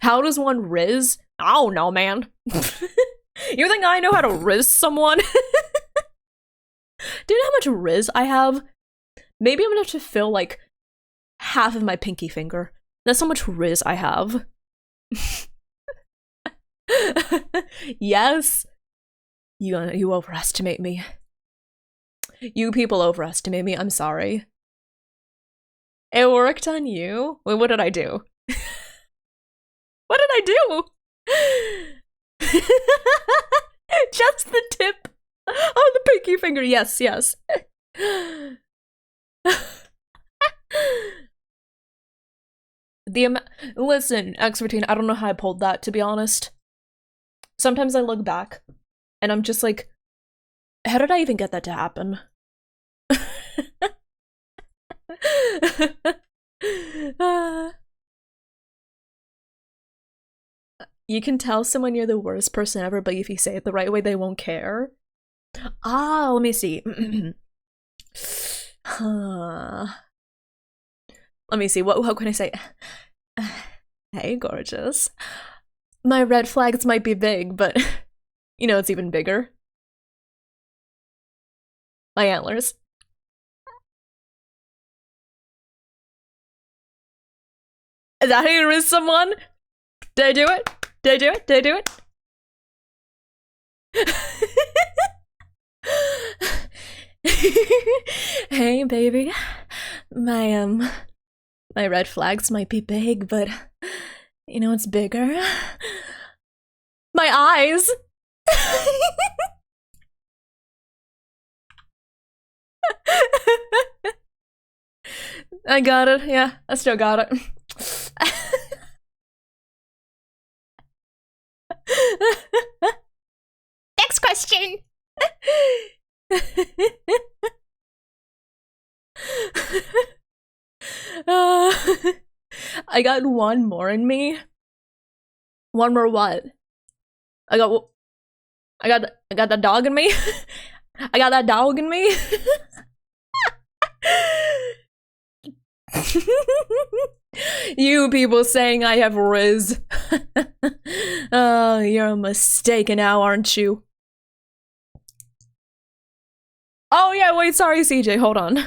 How does one riz? I don't know, man. You think I know how to riz someone? Do you know how much riz I have? Maybe I'm gonna have to fill like half of my pinky finger. That's how much riz I have. Yes. You overestimate me. You people overestimate me. I'm sorry. It worked on you? Wait, what did I do? What did I do? Just the tip of the pinky finger. Yes, yes. Listen, X14, I don't know how I pulled that, to be honest. Sometimes I look back and I'm just like, how did I even get that to happen? You can tell someone you're the worst person ever, but if you say it the right way, they won't care. Ah, let me see. Let me see. How can I say? Hey, gorgeous. My red flags might be big, but you know it's even bigger. My antlers. Is that how you riz someone? Did I do it? Did I do it? Did I do it? Hey, baby. My red flags might be big, but you know what's bigger? My eyes! I got it, yeah, I still got it. Next question! I got one more in me. One more what? I got that dog in me. I got that dog in me. You people saying I have riz. Oh, you're mistaken now, aren't you? Oh yeah, wait, sorry, CJ, hold on.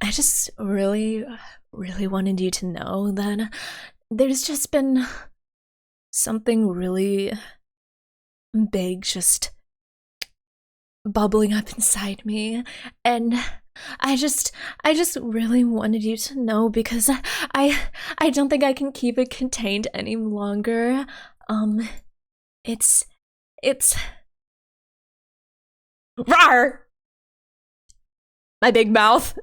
I just really wanted you to know that there's just been something really big just bubbling up inside me, and I just really wanted you to know because I don't think I can keep it contained any longer. It's rawr! My big mouth.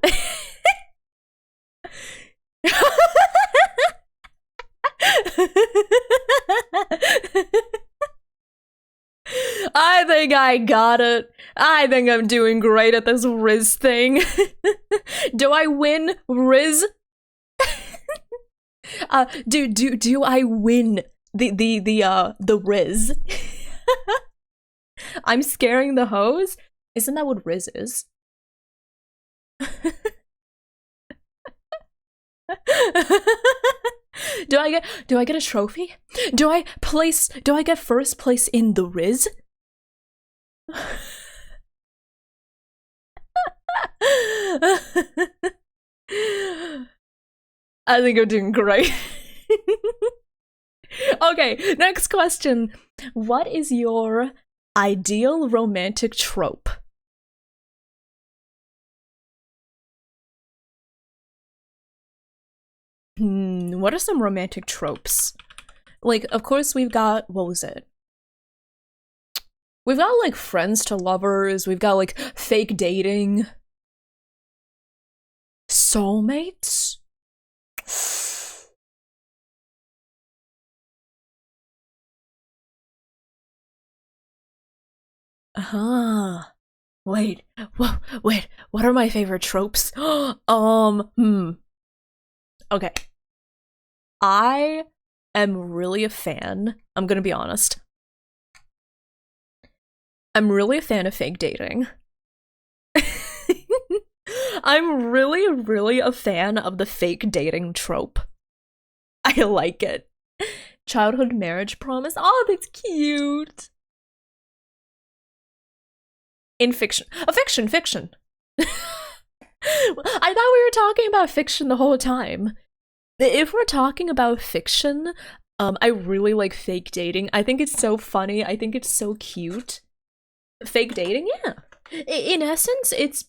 I think I got it. I think I'm doing great at this Riz thing. Do I win Riz? Do I win the Riz? I'm scaring the hoes? Isn't that what Riz is? Do I get a trophy? Do I get first place in the Riz? I think I'm doing great. Okay, next question. What is your ideal romantic trope? What are some romantic tropes? Like, of course, we've got, what was it? We've got, like, friends to lovers, we've got, like, fake dating. Soulmates? Wait, what are my favorite tropes? Okay. I am really a fan, I'm gonna be honest. I'm really a fan of fake dating. I'm really, really a fan of the fake dating trope. I like it. Childhood marriage promise. Oh, that's cute. In fiction. Fiction. I thought we were talking about fiction the whole time. If we're talking about fiction, I really like fake dating. I think it's so funny. I think it's so cute. Fake dating, yeah. In essence, it's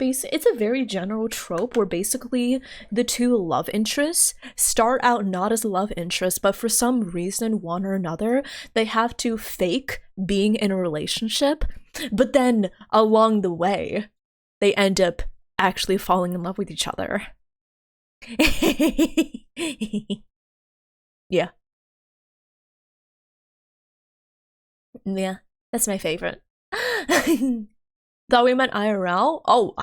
a very general trope where basically the two love interests start out not as love interests, but for some reason, one or another, they have to fake being in a relationship, but then along the way, they end up actually falling in love with each other. Yeah. Yeah, that's my favorite. Thought we meant IRL? Oh,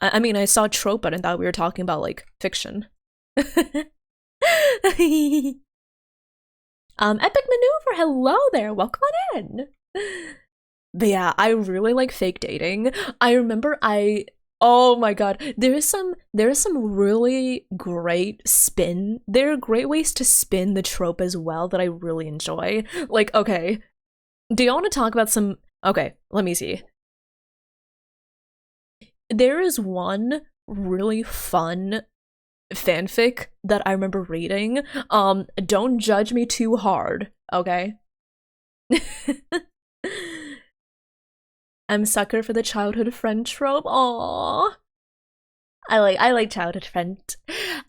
I mean, I saw trope, but I thought we were talking about, like, fiction. Epic Maneuver, hello there, welcome on in! But yeah, I really like fake dating. I remember oh my god, there is some really great there are great ways to spin the trope as well that I really enjoy. Like, okay, do you want to talk about some, okay, let me see. There is one really fun fanfic that I remember reading. Don't judge me too hard, okay? I'm a sucker for the childhood friend trope. Aww. I like childhood friend.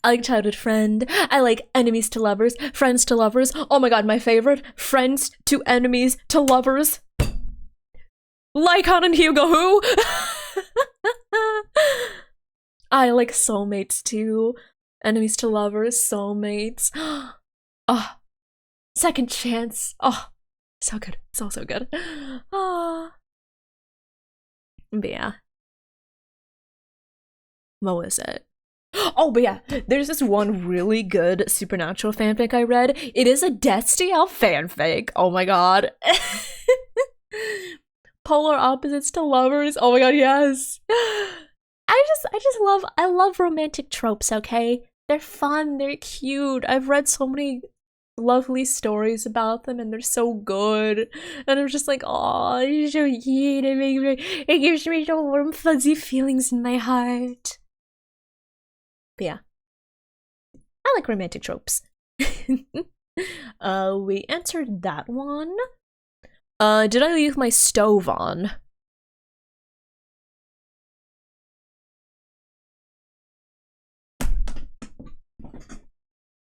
I like childhood friend. I like enemies to lovers, friends to lovers. Oh my god, my favorite, friends to enemies to lovers. Lycon and Hugo who? I like soulmates too. Enemies to lovers, soulmates. Oh, second chance. Oh, so good. So good. Oh. But yeah. What was it? Oh, but yeah, there's this one really good supernatural fanfic I read. It is a Destiel fanfic. Oh my god. Polar opposites to lovers. Oh my god, yes. I love romantic tropes, okay? They're fun, they're cute. I've read so many lovely stories about them and they're so good. And I'm just like, oh, it's so cute. It gives me so warm, fuzzy feelings in my heart. But yeah. I like romantic tropes. We answered that one. Did I leave my stove on?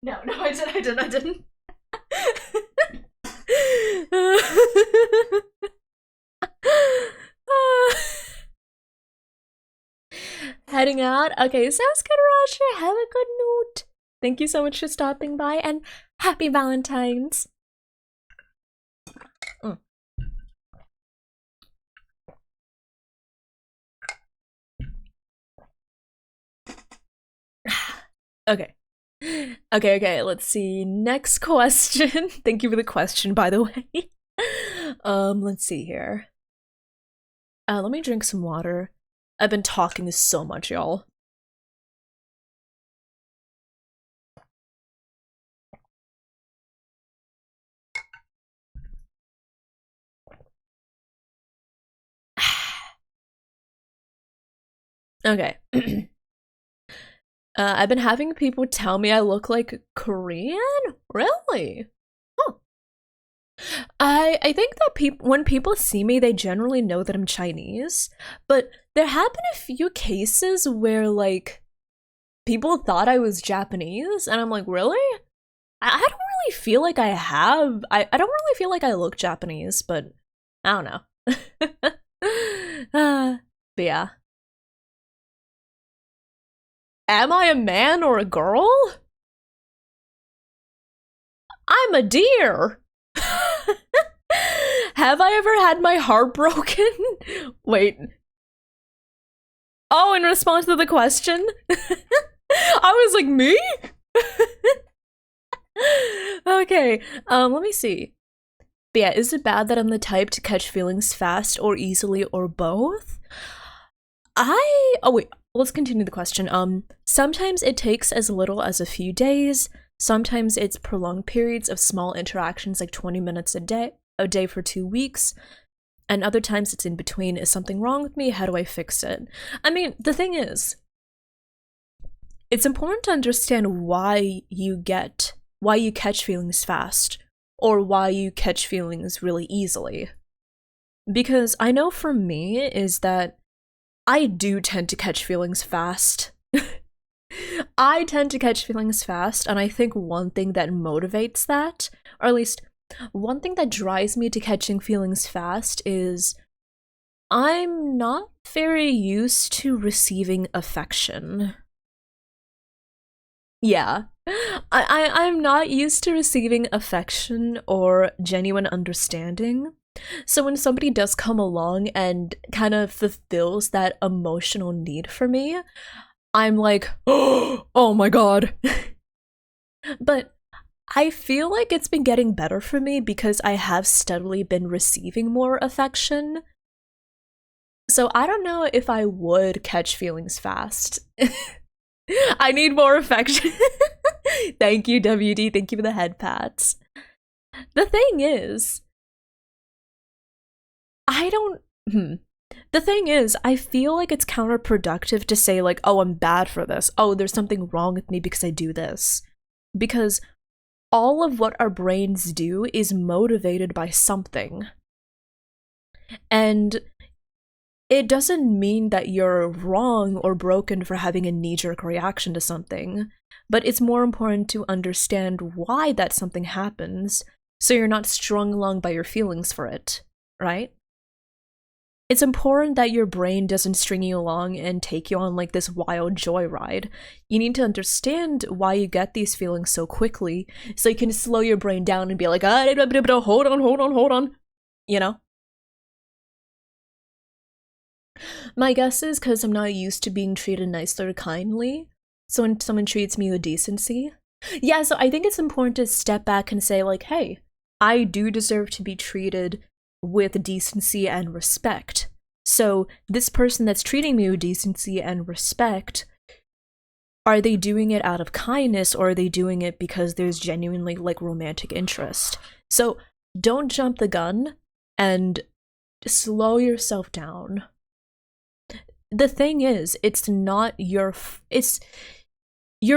No, I didn't. Heading out? Okay, sounds good, Roger. Have a good note. Thank you so much for stopping by, and happy Valentine's. Okay. Okay, let's see. Next question. Thank you for the question, by the way. Let's see here. Let me drink some water. I've been talking so much, y'all. Okay. I've been having people tell me I look like Korean? Really? Huh. I think that when people see me, they generally know that I'm Chinese, but there have been a few cases where, like, people thought I was Japanese, and I'm like, really? I don't really feel like I have. I don't really feel like I look Japanese, but I don't know. But yeah. Am I a man or a girl? I'm a deer. Have I ever had my heart broken? Wait. Oh, in response to the question? I was like, me? Okay, let me see. But yeah, is it bad that I'm the type to catch feelings fast or easily or both? Oh wait, let's continue the question. Sometimes it takes as little as a few days. Sometimes it's prolonged periods of small interactions, like 20 minutes a day for 2 weeks. And other times it's in between. Is something wrong with me? How do I fix it? I mean, the thing is, it's important to understand why you catch feelings fast, or why you catch feelings really easily. Because I know for me is that I do tend to catch feelings fast. I tend to catch feelings fast, and I think one thing that motivates that, or at least one thing that drives me to catching feelings fast, is I'm not very used to receiving affection. Yeah. I'm not used to receiving affection or genuine understanding. So when somebody does come along and kind of fulfills that emotional need for me, I'm like, oh my god. But I feel like it's been getting better for me because I have steadily been receiving more affection. So I don't know if I would catch feelings fast. I need more affection. Thank you, WD. Thank you for the head pats. The thing is, the thing is, I feel like it's counterproductive to say, like, oh, I'm bad for this. Oh, there's something wrong with me because I do this. Because all of what our brains do is motivated by something. And it doesn't mean that you're wrong or broken for having a knee-jerk reaction to something, but it's more important to understand why that something happens so you're not strung along by your feelings for it, right? It's important that your brain doesn't string you along and take you on like this wild joyride. You need to understand why you get these feelings so quickly so you can slow your brain down and be like, hold on, you know? My guess is because I'm not used to being treated nicely or kindly. So when someone treats me with decency. Yeah, so I think it's important to step back and say, like, hey, I do deserve to be treated with decency and respect. So this person that's treating me with decency and respect, are they doing it out of kindness, or are they doing it because there's genuinely like romantic interest? So don't jump the gun and slow yourself down. The thing is, it's not your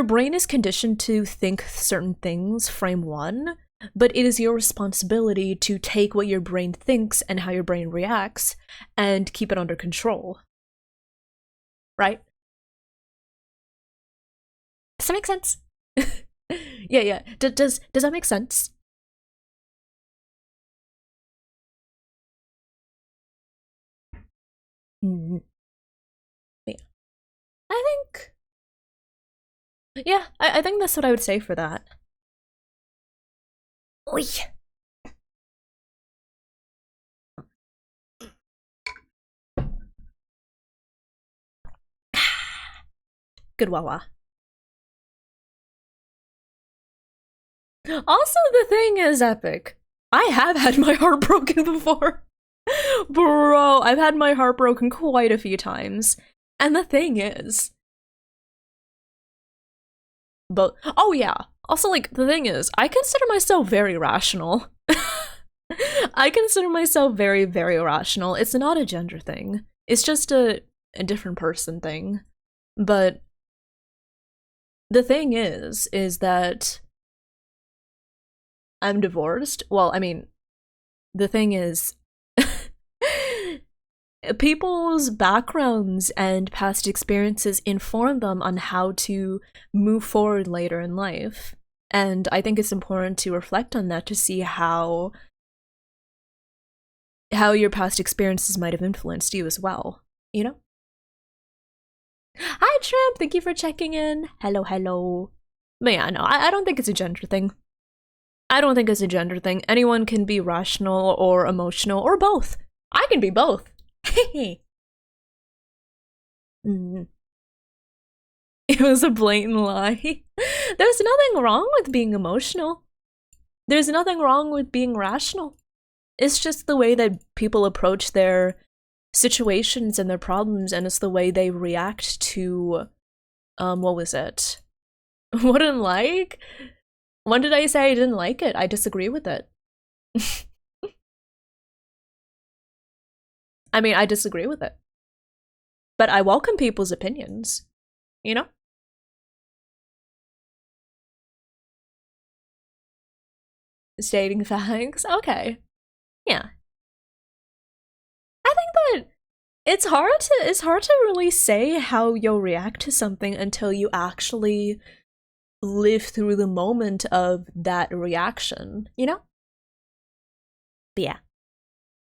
brain is conditioned to think certain things, frame one, but it is your responsibility to take what your brain thinks and how your brain reacts and keep it under control. Right? Does that make sense? Yeah. Does that make sense? Mm. Yeah. I think that's what I would say for that. Oy. Good Wawa. Also, the thing is epic. I have had my heart broken before. Bro, I've had my heart broken quite a few times. And the thing is, but oh yeah, also like the thing is, I consider myself very rational. I consider myself very, very rational. It's not a gender thing. It's just a different person thing. But the thing is that I'm divorced. Well, I mean, the thing is, people's backgrounds and past experiences inform them on how to move forward later in life. And I think it's important to reflect on that to see how your past experiences might have influenced you as well, you know? Hi, Tramp! Thank you for checking in. Hello. But yeah, no, I don't think it's a gender thing. I don't think it's a gender thing. Anyone can be rational or emotional or both. I can be both. Mm. It was a blatant lie. There's nothing wrong with being emotional. There's nothing wrong with being rational. It's just the way that people approach their situations and their problems, and it's the way they react to, what was it? Wouldn't like? When did I say I didn't like it? I disagree with it. I mean, I disagree with it. But I welcome people's opinions, you know? Stating facts? Okay. Yeah. I think that it's hard to really say how you'll react to something until you actually live through the moment of that reaction, you know? But yeah.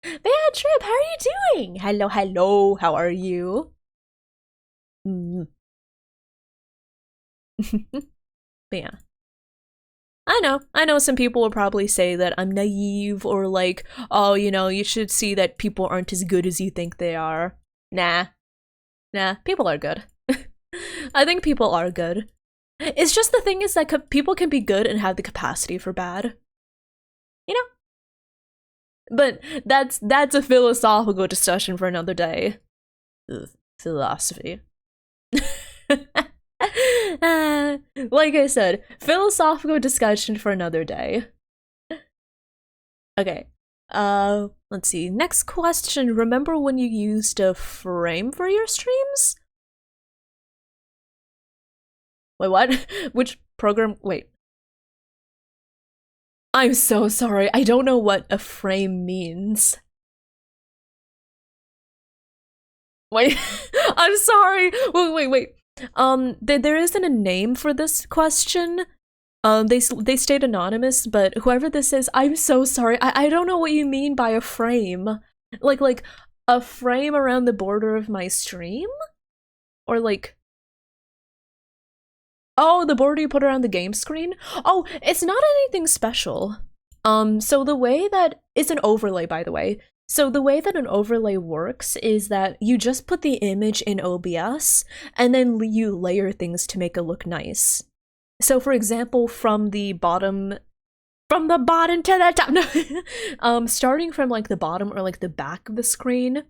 Bad Trip, how are you doing? Hello, hello, how are you? Mm. But yeah. I know some people will probably say that I'm naive or like, oh, you know, you should see that people aren't as good as you think they are. Nah. Nah, people are good. I think people are good. It's just the thing is that people can be good and have the capacity for bad. You know? But that's a philosophical discussion for another day. Ugh, philosophy. Like I said, philosophical discussion for another day. Okay. Let's see. Next question. Remember when you used a frame for your streams? Wait, what? Which program? Wait. I'm so sorry. I don't know what a frame means. Wait. I'm sorry. Wait. There isn't a name for this question. They stayed anonymous, but whoever this is, I'm so sorry. I don't know what you mean by a frame. Like a frame around the border of my stream? Or like, oh, the border you put around the game screen? Oh, it's not anything special. So the way that it's an overlay, by the way. So the way that an overlay works is that you just put the image in OBS and then you layer things to make it look nice. So for example, from the bottom to the top, starting from like the bottom or like the back of the screen,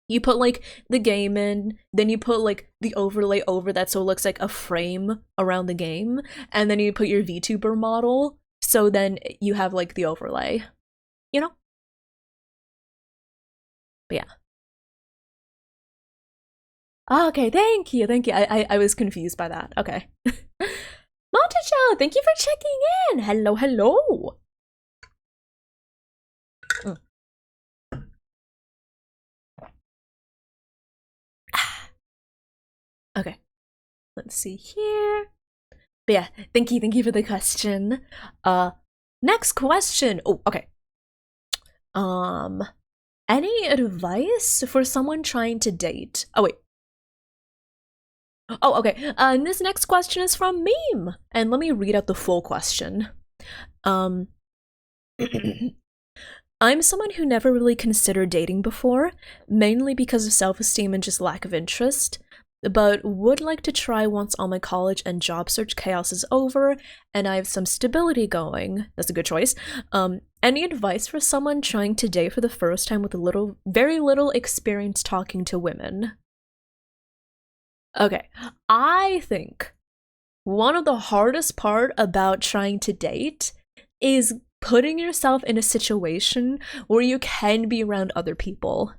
you put like the game in, then you put like the overlay over that so it looks like a frame around the game, and then you put your VTuber model, so then you have like the overlay, you know? But yeah. Okay, thank you. I was confused by that. Okay. Montacho, thank you for checking in. Hello. Okay. Let's see here. But yeah, thank you for the question. Next question. Oh, okay. Any advice for someone trying to date? Oh, wait. Oh, okay. And this next question is from Meme. And let me read out the full question. I'm someone who never really considered dating before, mainly because of self-esteem and just lack of interest, but would like to try once all my college and job search chaos is over and I have some stability going. That's a good choice. Any advice for someone trying to date for the first time with very little experience talking to women? Okay, I think one of the hardest part about trying to date is putting yourself in a situation where you can be around other people.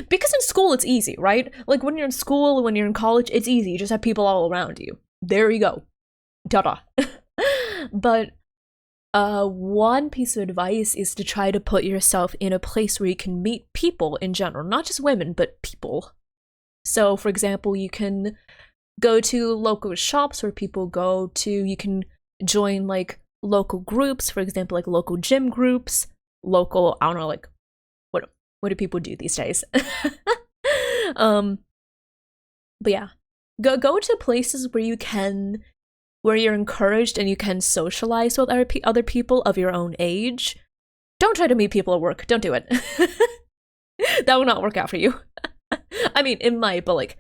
Because in school it's easy, right? Like when you're in school, when you're in college, it's easy. You just have people all around you. There you go. Ta-da. But one piece of advice is to try to put yourself in a place where you can meet people in general, not just women, but people. So, for example, you can go to local shops where people go to, you can join like local groups, for example, like local gym groups, local, I don't know, like what do people do these days? But yeah, go to places where you're encouraged and you can socialize with other people of your own age. Don't try to meet people at work. Don't do it. That will not work out for you. I mean, it might, but like,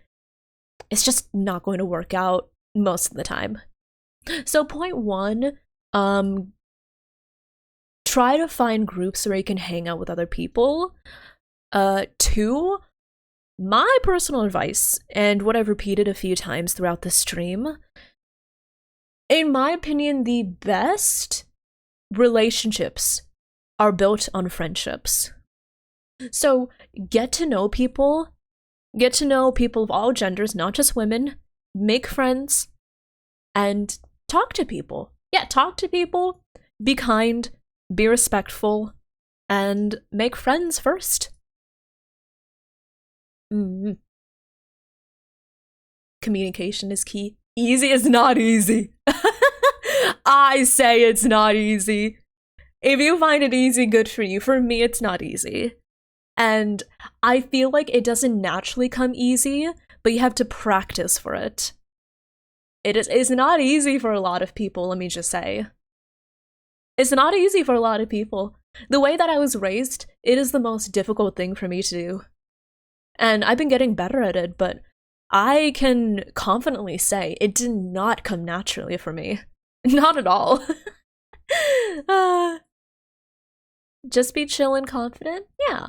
it's just not going to work out most of the time. So point one, try to find groups where you can hang out with other people. 2, my personal advice, and what I've repeated a few times throughout the stream, in my opinion, the best relationships are built on friendships. So get to know people of all genders, not just women, make friends, and talk to people. Yeah, talk to people, be kind, be respectful, and make friends first. Communication is key. Easy is not easy. I say it's not easy. If you find it easy, good for you. For me, it's not easy. And I feel like it doesn't naturally come easy, but you have to practice for it. It's not easy for a lot of people, let me just say. It's not easy for a lot of people. The way that I was raised, it is the most difficult thing for me to do. And I've been getting better at it, but I can confidently say it did not come naturally for me. Not at all. Just be chill and confident? Yeah.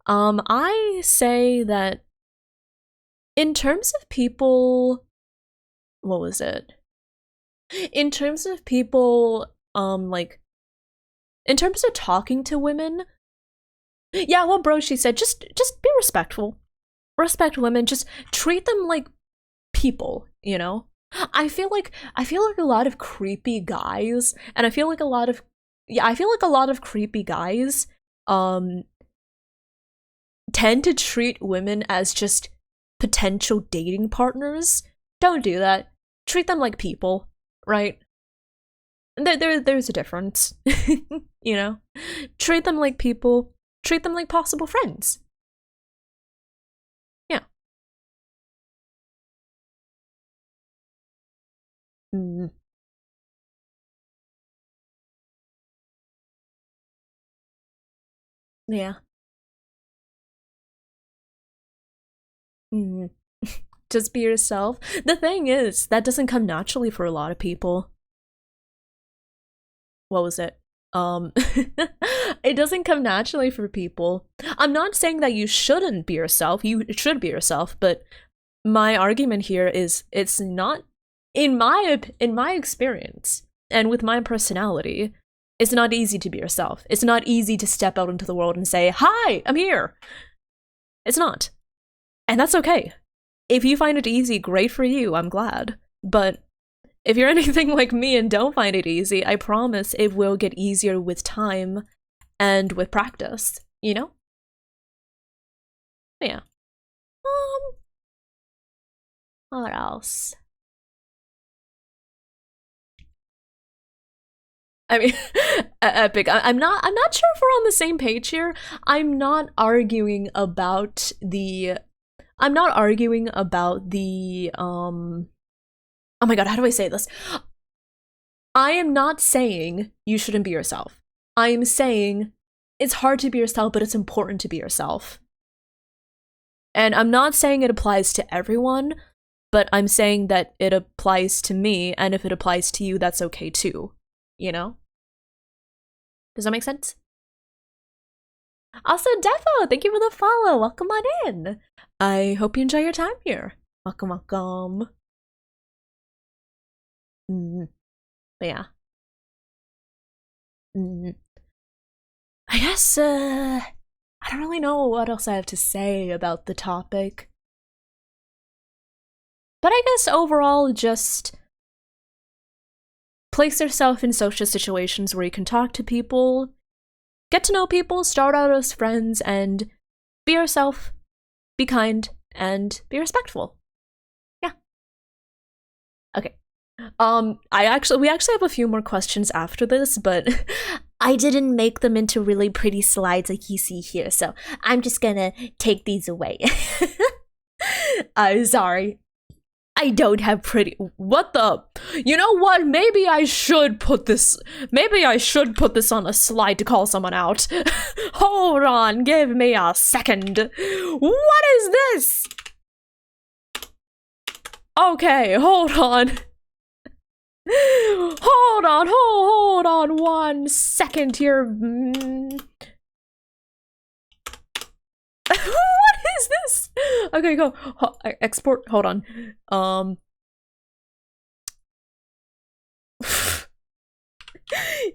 I say that in terms of people, what was it? In terms of people, like, in terms of talking to women, yeah, what Broshi said, just be respectful. Respect women, just treat them like people, you know? I feel like a lot of creepy guys, and I feel like a lot of creepy guys, tend to treat women as just potential dating partners. Don't do that. Treat them like people, right? There's a difference, you know? Treat them like people. Treat them like possible friends. Yeah. Yeah. Just be yourself. The thing is, that doesn't come naturally for a lot of people. What was it? It doesn't come naturally for people. I'm not saying that you shouldn't be yourself. You should be yourself, but my argument here is it's not, in my experience and with my personality, it's not easy to be yourself. It's not easy to step out into the world and say, "Hi, I'm here." It's not. And that's okay. If you find it easy, great for you, I'm glad. But if you're anything like me and don't find it easy, I promise it will get easier with time and with practice, you know? Yeah. What else? I mean, epic. I'm not sure if we're on the same page here. I'm not arguing about the oh my god, how do I say this? I am not saying you shouldn't be yourself. I am saying it's hard to be yourself, but it's important to be yourself. And I'm not saying it applies to everyone, but I'm saying that it applies to me, and if it applies to you, that's okay too. You know? Does that make sense? Also, Defo, thank you for the follow. Welcome on in. I hope you enjoy your time here. Welcome, welcome. But yeah. I guess, I don't really know what else I have to say about the topic. But I guess overall, just place yourself in social situations where you can talk to people, get to know people, start out as friends, and be yourself, be kind, and be respectful. Yeah. Okay. we actually have a few more questions after this, but I didn't make them into really pretty slides like you see here, so I'm just gonna take these away. I'm sorry. I don't have pretty— what the— you know what? Maybe I should put this on a slide to call someone out. Hold on, give me a second. What is this? Okay, hold on. Hold on 1 second here. What is this? Okay, go. Export. Hold on.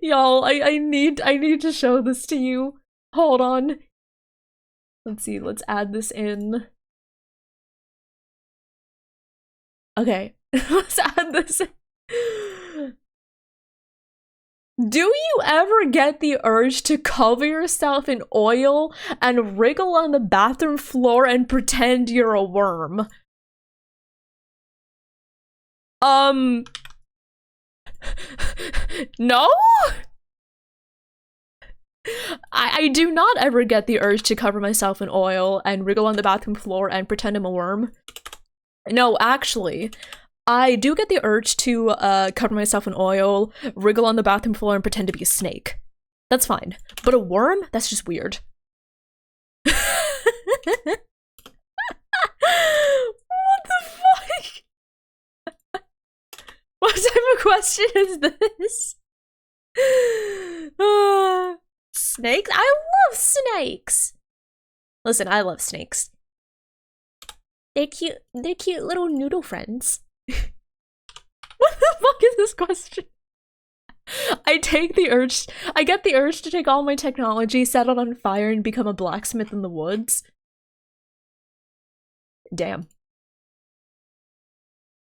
Y'all, I need to show this to you. Hold on. Let's see. Let's add this in. Okay, let's add this in. Do you ever get the urge to cover yourself in oil and wriggle on the bathroom floor and pretend you're a worm? No? I do not ever get the urge to cover myself in oil and wriggle on the bathroom floor and pretend I'm a worm. No, actually, I do get the urge to cover myself in oil, wriggle on the bathroom floor, and pretend to be a snake. That's fine. But a worm? That's just weird. What the fuck? What type of question is this? Snakes? I love snakes! Listen, I love snakes. They're cute little noodle friends. What the fuck is this question? I get the urge to take all my technology, set it on fire, and become a blacksmith in the woods. Damn.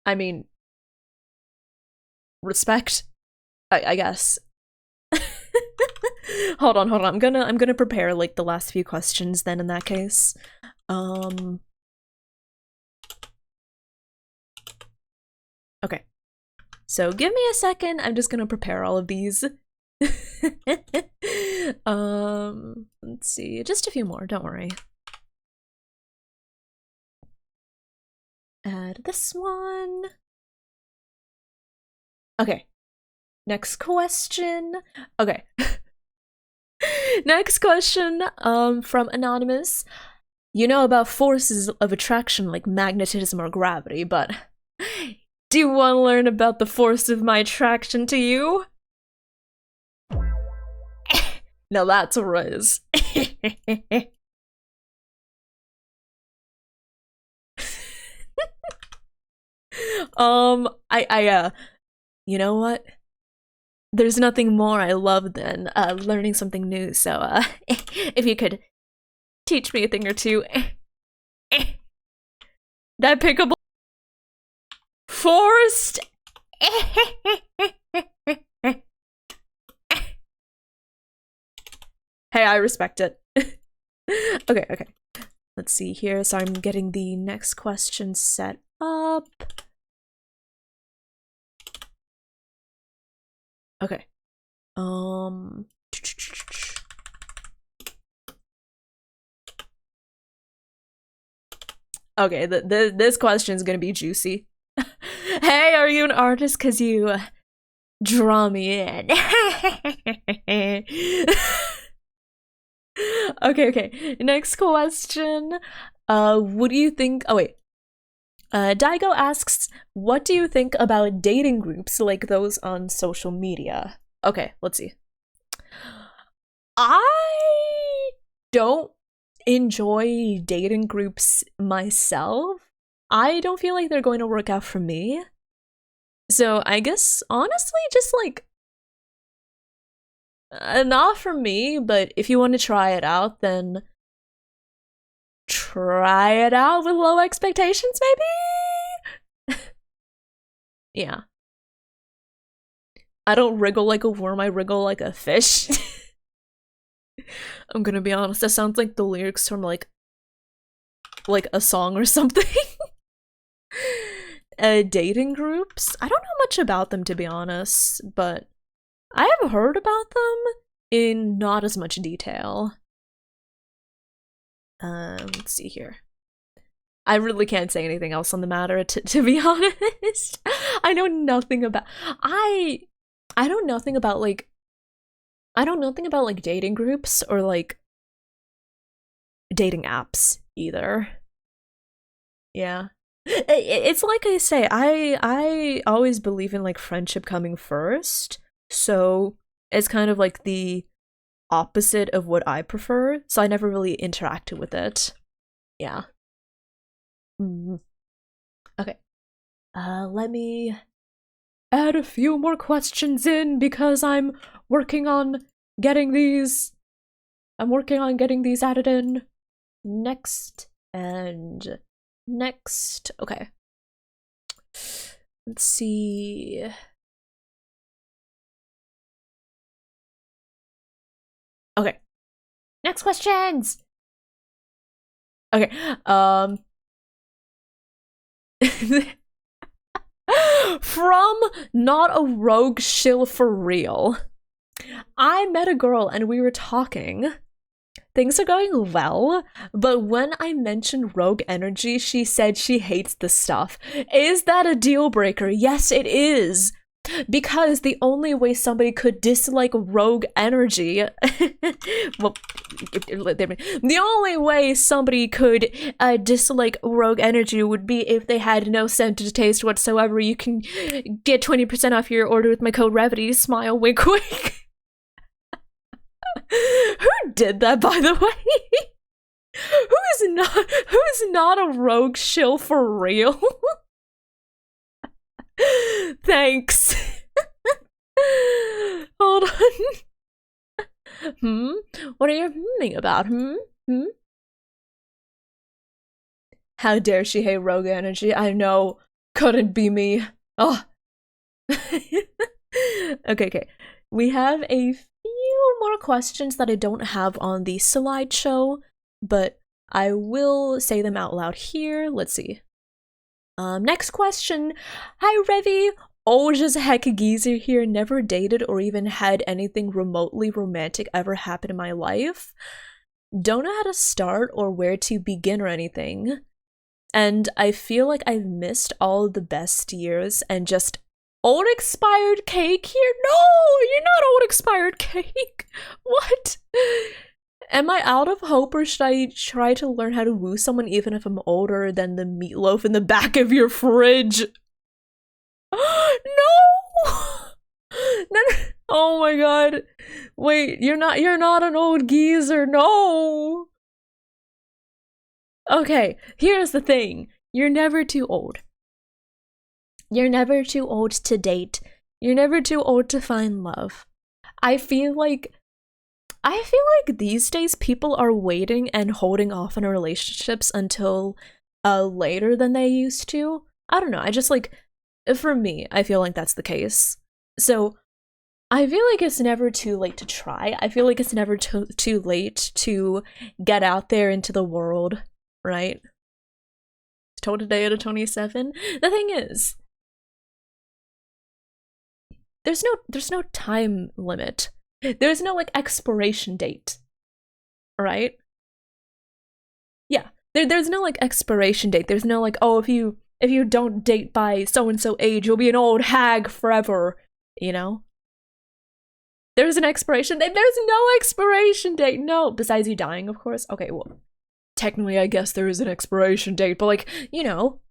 I mean, respect, I guess. Hold on. I'm gonna prepare like the last few questions then in that case. Okay. So give me a second. I'm just gonna prepare all of these. Let's see. Just a few more, don't worry. Add this one. Okay. Next question. Okay. Next question, from Anonymous. You know about forces of attraction like magnetism or gravity, but do you want to learn about the force of my attraction to you? Now that's a riz. You know what? There's nothing more I love than learning something new, so if you could teach me a thing or two. That pickable forced. Hey, I respect it. Okay. Let's see here. So I'm getting the next question set up. Okay. Okay, this question is gonna be juicy. Hey, are you an artist? 'Cause you draw me in. Okay. Next question. What do you think? Oh wait. Daigo asks, what do you think about dating groups like those on social media? Okay, let's see. I don't enjoy dating groups myself. I don't feel like they're going to work out for me. So I guess, honestly, just like, not for me, but if you want to try it out, then try it out with low expectations, maybe? Yeah. I don't wriggle like a worm, I wriggle like a fish. I'm gonna be honest, that sounds like the lyrics from like a song or something. Dating groups? I don't know much about them, to be honest, but I have heard about them in not as much detail. Let's see here. I really can't say anything else on the matter, to be honest. I know nothing about I know nothing about like dating groups or like dating apps either. Yeah. It's like I say, I always believe in like friendship coming first. So is kind of like the opposite of what I prefer, so I never really interacted with it. Yeah. Okay. Let me add a few more questions in because I'm working on getting these. I'm working on getting these added in. Next and next. Okay. Let's see. Okay. Next questions. Okay. From not a rogue shill for real. I met a girl and we were talking. Things are going well, but when I mentioned rogue energy, she said she hates the stuff. Is that a deal breaker? Yes, it is. Because the only way somebody could dislike rogue energy, well, the only way somebody could dislike rogue energy would be if they had no scent or taste whatsoever. You can get 20% off your order with my code REVITY. Smile, wink, wink. Who did that, by the way? Who's not a rogue shill for real? Thanks. Hold on. What are you humming about? How dare she hate rogue energy? I know. Couldn't be me. Oh. Okay. We have a few more questions that I don't have on the slideshow, but I will say them out loud here. Let's see. Next question. Hi, Revy. Old as heck geezer here. Never dated or even had anything remotely romantic ever happen in my life. Don't know how to start or where to begin or anything. And I feel like I've missed all of the best years and just old expired cake here? No, you're not old expired cake. What? Am I out of hope or should I try to learn how to woo someone even if I'm older than the meatloaf in the back of your fridge? No! No! Oh my god. Wait, you're not an old geezer. No! Okay, here's the thing. You're never too old. You're never too old to date. You're never too old to find love. I feel like these days people are waiting and holding off on relationships until later than they used to. I don't know. I just like, for me, I feel like that's the case. So I feel like it's never too late to try. I feel like it's never too late to get out there into the world, right? Told today at a 27. The thing is, there's no time limit. There's no like expiration date, right? Yeah, there's no like expiration date. There's no like, oh, if you don't date by so and so age, you'll be an old hag forever. You know? There's an expiration date. There's no expiration date. No, besides you dying, of course. Okay, well, technically, I guess there is an expiration date, but like, you know.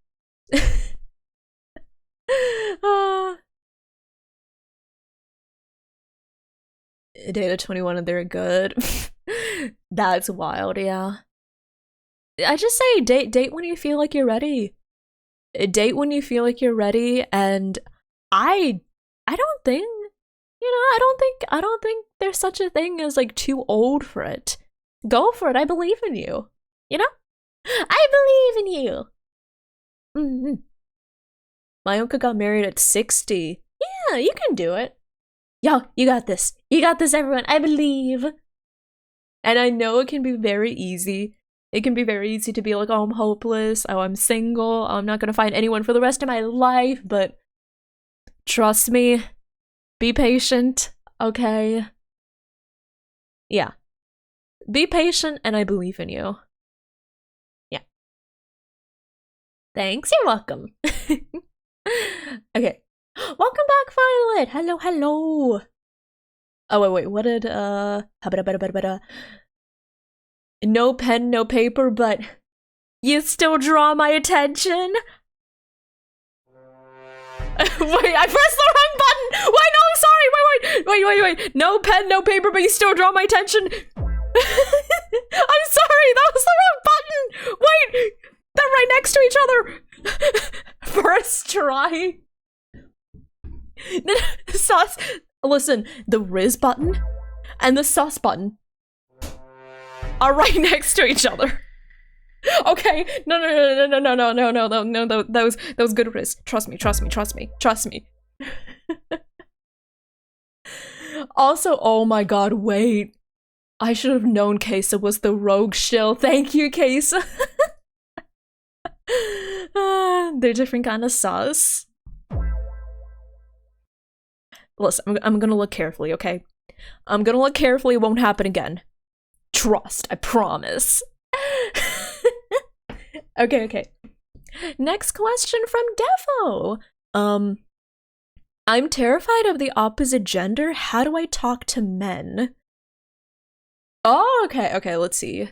Data 21 and they're good. That's wild, yeah. I just say date when you feel like you're ready. Date when you feel like you're ready, and I don't think, you know, I don't think there's such a thing as like too old for it. Go for it. I believe in you. You know? I believe in you. Mm-hmm. My uncle got married at 60. Yeah, you can do it. Yo, you got this. You got this, everyone. I believe. And I know it can be very easy. It can be very easy to be like, oh, I'm hopeless. Oh, I'm single. I'm not gonna find anyone for the rest of my life. But trust me. Be patient. Okay? Yeah. Be patient and I believe in you. Yeah. Thanks, you're welcome. Okay. Welcome back, Violet! Hello, hello! Oh, wait, what did, no pen, no paper, but you still draw my attention? Wait, I pressed the wrong button! Wait, no, I'm sorry! Wait. No pen, no paper, but you still draw my attention. I'm sorry, that was the wrong button! Wait! They're right next to each other! First try. Sus. Listen, the Riz button and the sus button are right next to each other. Okay, no, that was good Riz. Trust me. Also, oh my god, wait. I should have known Kesa was the rogue shill. Thank you, Kesa. They're different kind of sus. Listen, I'm gonna look carefully, okay? I'm gonna look carefully, it won't happen again. Trust, I promise. Okay. Next question from Defo. I'm terrified of the opposite gender. How do I talk to men? Oh, okay, let's see.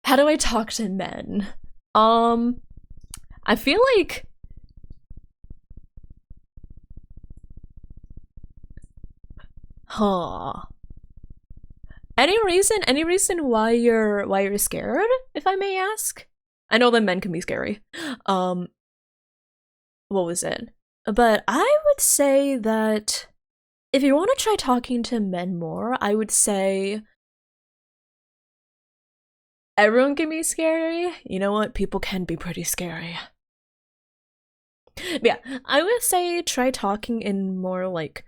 How do I talk to men? I feel like Any reason why you're scared, if I may ask? I know that men can be scary. What was it? But I would say that if you want to try talking to men more, I would say everyone can be scary. You know what? People can be pretty scary. But yeah, I would say try talking in more like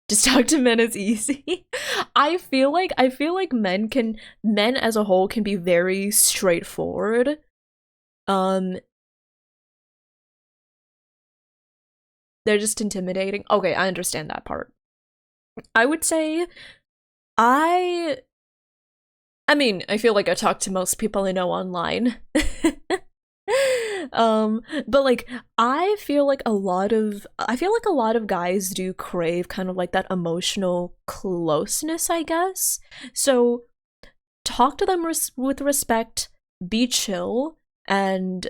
just talk to men is easy. I feel like men as a whole can be very straightforward. They're just intimidating. Okay, I understand that part. I would say I mean, I feel like I talk to most people I know online. But like I feel like a lot of guys do crave kind of like that emotional closeness, I guess. So talk to them with respect, be chill, and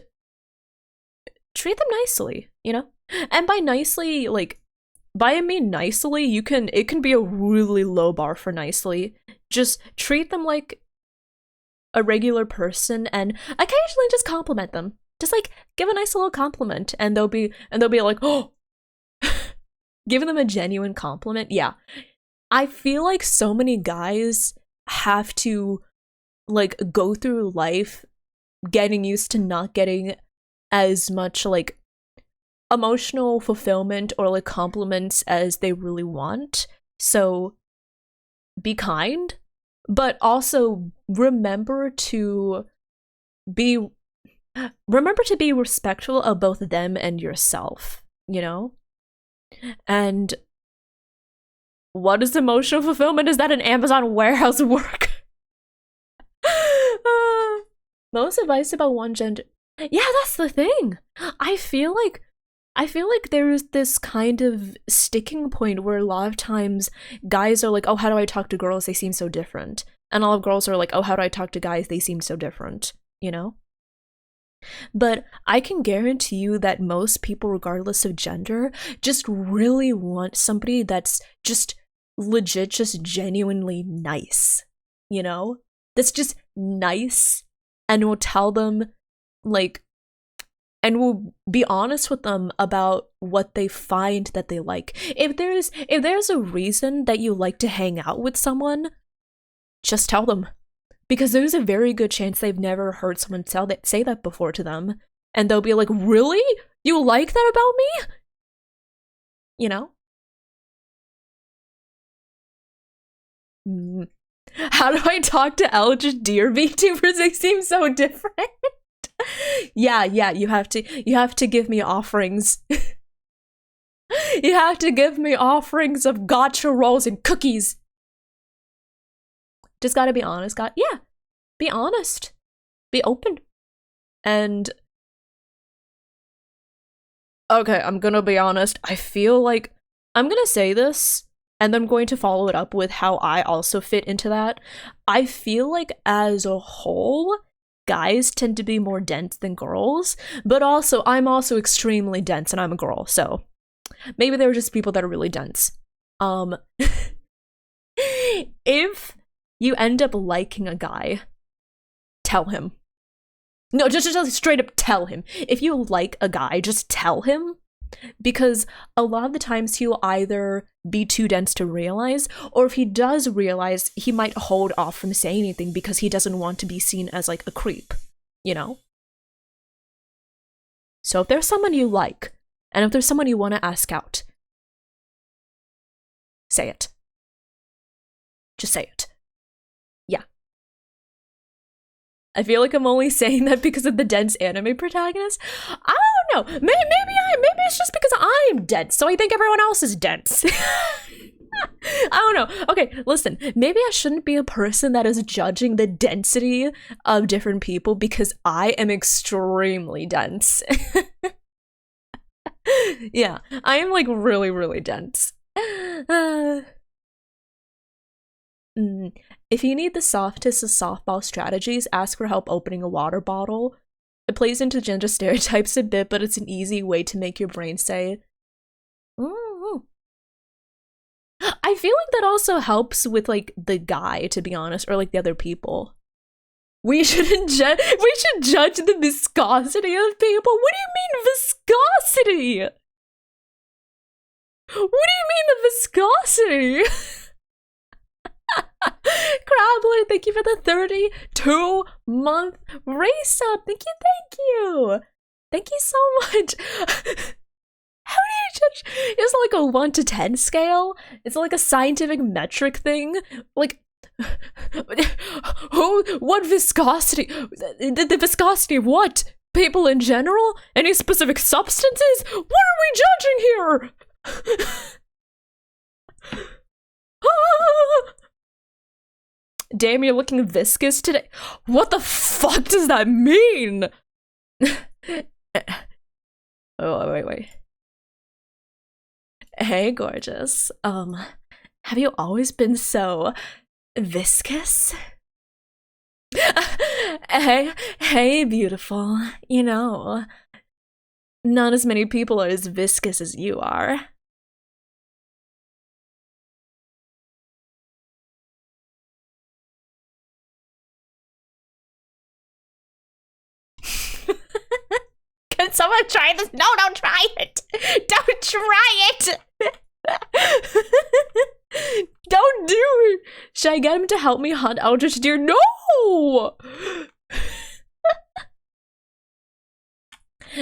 treat them nicely, you know? And by nicely, like by I mean nicely, it can be a really low bar for nicely. Just treat them like a regular person and occasionally just compliment them. Just like give a nice little compliment and they'll be like, oh, giving them a genuine compliment. Yeah. I feel like so many guys have to like go through life getting used to not getting as much like emotional fulfillment or like compliments as they really want. So be kind, but also remember to be respectful of both them and yourself, you know? And what is emotional fulfillment? Is that an Amazon warehouse work? Most advice about one gender. Yeah, that's the thing. I feel like there's this kind of sticking point where a lot of times guys are like, oh, how do I talk to girls? They seem so different. And a lot of girls are like, oh, how do I talk to guys? They seem so different, you know? But I can guarantee you that most people, regardless of gender, just really want somebody that's just legit, just genuinely nice, you know? That's just nice and will tell them, like, and will be honest with them about what they find that they like. If there's a reason that you like to hang out with someone, just tell them. Because there's a very good chance they've never heard someone say that before to them. And they'll be like, really? You like that about me? You know? How do I talk to eligible deer VTubers? They seem so different. Yeah, you have to give me offerings. You have to give me offerings of gacha rolls and cookies. Just gotta be honest, be honest. Be open. And okay, I'm gonna be honest. I feel like I'm gonna say this and then I'm going to follow it up with how I also fit into that. I feel like as a whole, guys tend to be more dense than girls, but also I'm also extremely dense and I'm a girl, so maybe they're just people that are really dense. If you end up liking a guy, tell him. No, just straight up tell him. If you like a guy, just tell him. Because a lot of the times he'll either be too dense to realize, or if he does realize, he might hold off from saying anything because he doesn't want to be seen as like a creep, you know? So if there's someone you like, and if there's someone you want to ask out, say it. Just say it. Yeah. I feel like I'm only saying that because of the dense anime protagonist. I don't know. Maybe it's just because I'm dense, so I think everyone else is dense. I don't know. Okay, listen. Maybe I shouldn't be a person that is judging the density of different people because I am extremely dense. Yeah, I am like really, really dense. If you need the softest of softball strategies, ask for help opening a water bottle. It plays into gender stereotypes a bit, but it's an easy way to make your brain say, "Ooh." I feel like that also helps with like the guy, to be honest, or like the other people. We should judge the viscosity of people. What do you mean viscosity? What do you mean the viscosity? Crabler, thank you for the 32-month race up. Thank you. Thank you so much. How do you judge? Is it like a 1 to 10 scale? Is it like a scientific metric thing? Like, what viscosity? The viscosity of what? People in general? Any specific substances? What are we judging here? Damn, you're looking viscous today. What the fuck does that mean? Oh, wait. Hey, gorgeous. Have you always been so viscous? Hey, beautiful. You know, not as many people are as viscous as you are. Can someone try this? No, don't try it! Don't try it! Don't do it! Should I get him to help me hunt eldritch deer? No!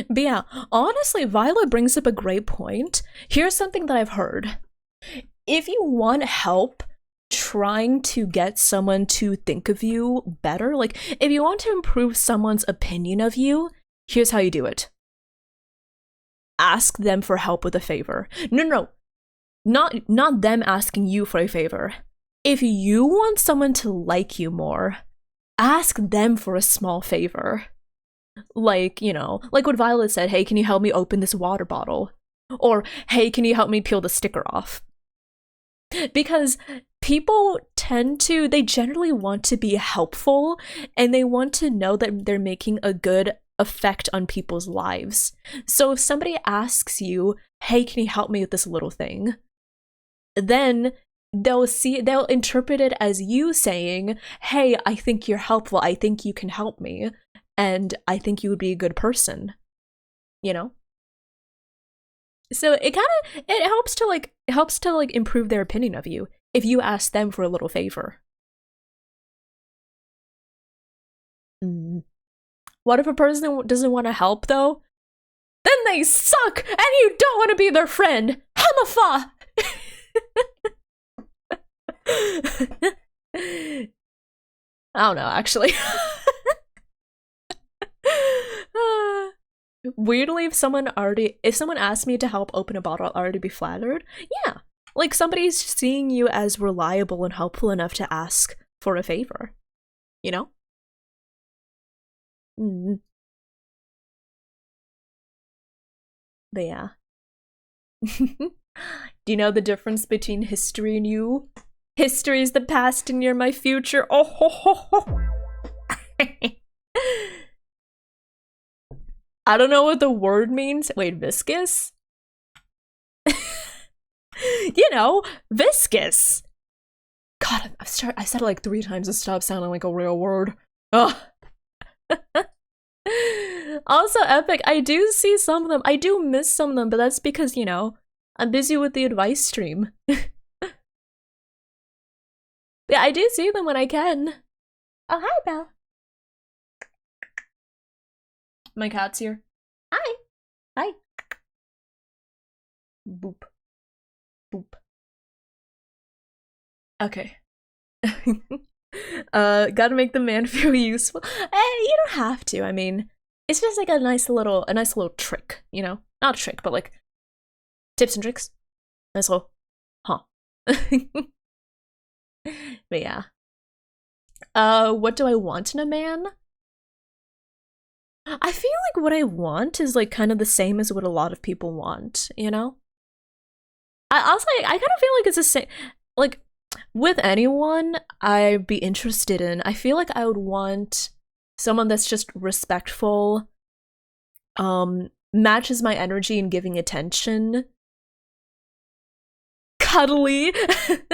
But yeah, honestly, Violet brings up a great point. Here's something that I've heard. If you want help trying to get someone to think of you better, like if you want to improve someone's opinion of you, here's how you do it. Ask them for help with a favor. No. Not them asking you for a favor. If you want someone to like you more, ask them for a small favor. Like, you know, like what Violet said, hey, can you help me open this water bottle? Or, hey, can you help me peel the sticker off? Because people they generally want to be helpful, and they want to know that they're making a good effect on people's lives. So if somebody asks you, hey, can you help me with this little thing? Then they'll interpret it as you saying, hey, I think you're helpful, I think you can help me, and I think you would be a good person, you know? So it helps to improve their opinion of you if you ask them for a little favor. What if a person doesn't want to help though? Then they suck and you don't want to be their friend. Hamafa! I don't know, actually. Weirdly, if someone asked me to help open a bottle, I'll already be flattered. Yeah, like somebody's seeing you as reliable and helpful enough to ask for a favor, you know? But yeah. Do you know the difference between history and you? History is the past and you're my future. Oh ho ho ho! I don't know what the word means. Wait, viscous? You know, viscous. God, I said it like 3 times to stop sounding like a real word. Ugh. Also, Epic, I do see some of them. I do miss some of them, but that's because, you know, I'm busy with the advice stream. Yeah, I do see them when I can. Oh, hi, Belle. My cat's here. Hi. Hi. Boop. Boop. Okay. Gotta make the man feel useful. You don't have to. I mean, it's just like a nice little trick, you know? Not a trick, but like tips and tricks. Nice little, huh? But yeah. What do I want in a man? I feel like what I want is like kind of the same as what a lot of people want, you know? I'll say I kind of feel like it's the same. Like with anyone I'd be interested in, I feel like I would want someone that's just respectful, matches my energy in giving attention, cuddly. Raiders,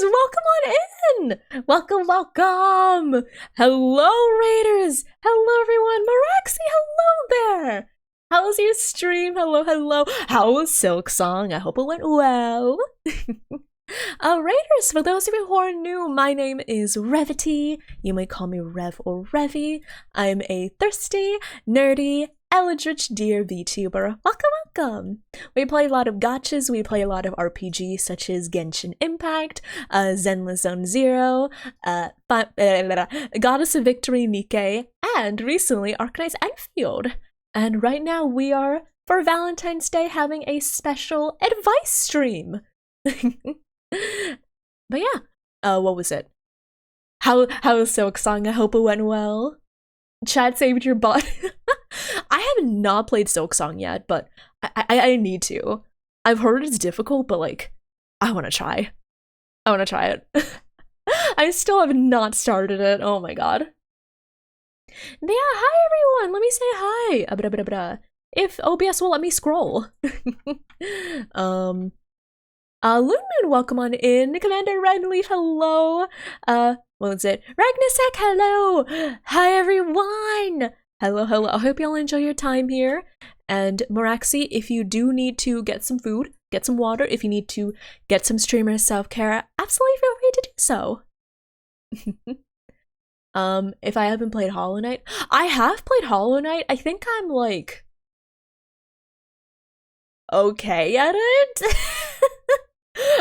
welcome on in. Welcome, welcome. Hello, Raiders. Hello, everyone. Maraxi, hello there. How was your stream? Hello, hello. How was Silk Song? I hope it went well. Raiders, for those of you who are new, my name is Revity. You may call me Rev or Revy. I'm a thirsty, nerdy, eldritch deer VTuber. Welcome, welcome. We play a lot of gachas, we play a lot of RPGs such as Genshin Impact, Zenless Zone Zero, Goddess of Victory Nikke, and recently Arcanized Enfield. And right now we are, for Valentine's Day, having a special advice stream. But yeah, what was it? How was Silk Song? I hope it went well. Chat saved your butt. I have not played Silk Song yet, but I need to. I've heard it's difficult, but like, I want to try. I want to try it. I still have not started it. Oh my god. But yeah, hi everyone. Let me say hi. If OBS will let me scroll. Loon Moon, welcome on in. Commander Redleaf, hello. What was it? Ragnasek, hello. Hi everyone. Hello, hello. I hope y'all enjoy your time here. And Maraxi, if you do need to get some food, get some water, if you need to get some streamer self-care, absolutely feel free to do so. If I haven't played Hollow Knight, I have played Hollow Knight. I think I'm like okay at it.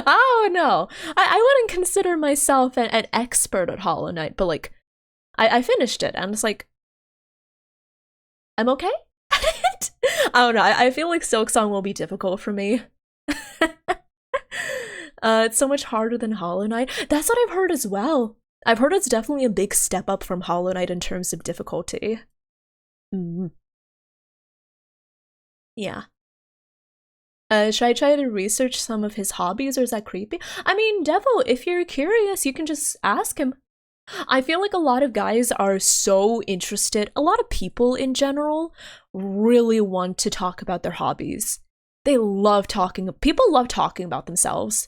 Oh no, I wouldn't consider myself an expert at Hollow Knight, but like I finished it and it's like I'm okay at it. I don't know, I feel like Silk Song will be difficult for me. It's so much harder than Hollow Knight. That's what I've heard as well. I've heard it's definitely a big step up from Hollow Knight in terms of difficulty. Yeah. Should I try to research some of his hobbies, or is that creepy? I mean, Devil, if you're curious, you can just ask him. I feel like a lot of guys are so interested, a lot of people in general really want to talk about their hobbies. They love talking, people love talking about themselves.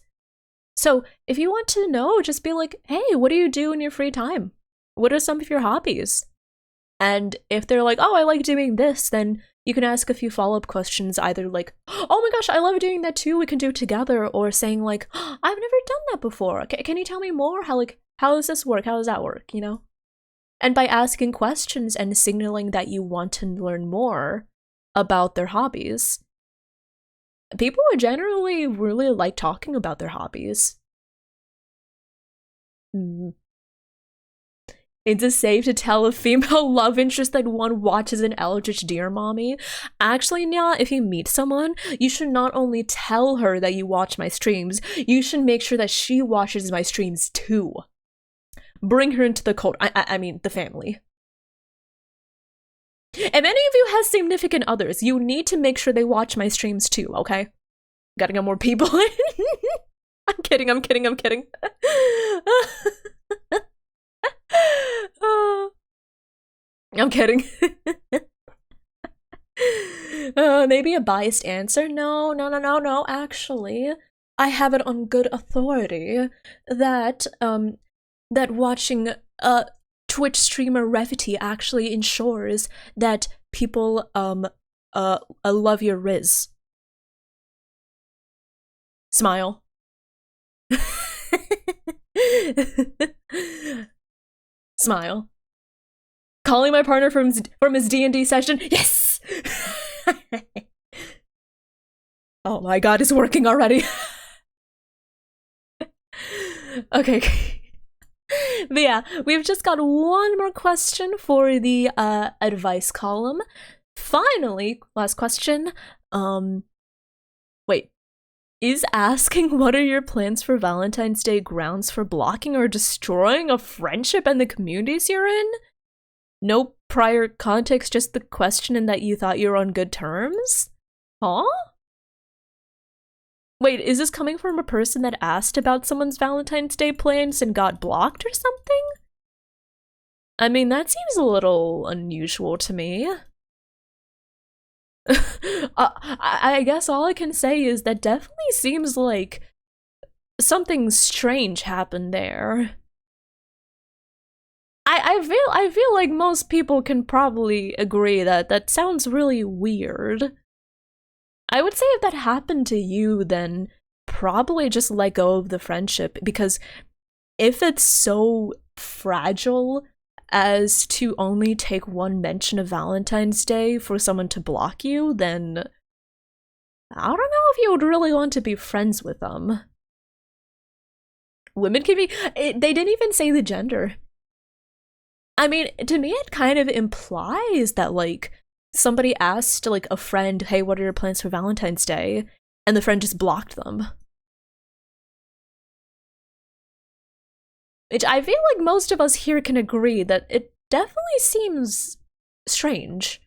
So if you want to know, just be like, hey, what do you do in your free time? What are some of your hobbies? And if they're like, oh, I like doing this, then you can ask a few follow-up questions, either like, oh my gosh, I love doing that too, we can do it together, or saying like, oh, I've never done that before. Can you tell me more? How does this work? How does that work, you know? And by asking questions and signaling that you want to learn more about their hobbies, people would generally really like talking about their hobbies. It's safe to tell a female love interest that one watches an Eldritch Deer mommy. Actually, Nya, if you meet someone, you should not only tell her that you watch my streams, you should make sure that she watches my streams too. Bring her into the cult. I mean, the family. If any of you has significant others, you need to make sure they watch my streams too, okay? Gotta get more people in. I'm kidding. I'm kidding. Maybe a biased answer? No. Actually, I have it on good authority that that watching a Twitch streamer Revity actually ensures that people love your Riz. Smile. Smile. Calling my partner from his D&D session. Yes. Oh my god, it's working already. Okay. But yeah, we've just got one more question for the advice column. Finally, last question. Wait. Is asking what are your plans for Valentine's Day grounds for blocking or destroying a friendship and the communities you're in? No prior context, just the question and that you thought you were on good terms? Huh? Wait, is this coming from a person that asked about someone's Valentine's Day plans and got blocked or something? I mean, that seems a little unusual to me. I guess all I can say is that definitely seems like something strange happened there. I feel like most people can probably agree that that sounds really weird. I would say if that happened to you, then probably just let go of the friendship, because if it's so fragile as to only take one mention of Valentine's Day for someone to block you, then I don't know if you would really want to be friends with them. Women can be. They didn't even say the gender. I mean, to me, it kind of implies that, like, somebody asked, like, a friend, hey, what are your plans for Valentine's Day? And the friend just blocked them. Which I feel like most of us here can agree that it definitely seems strange.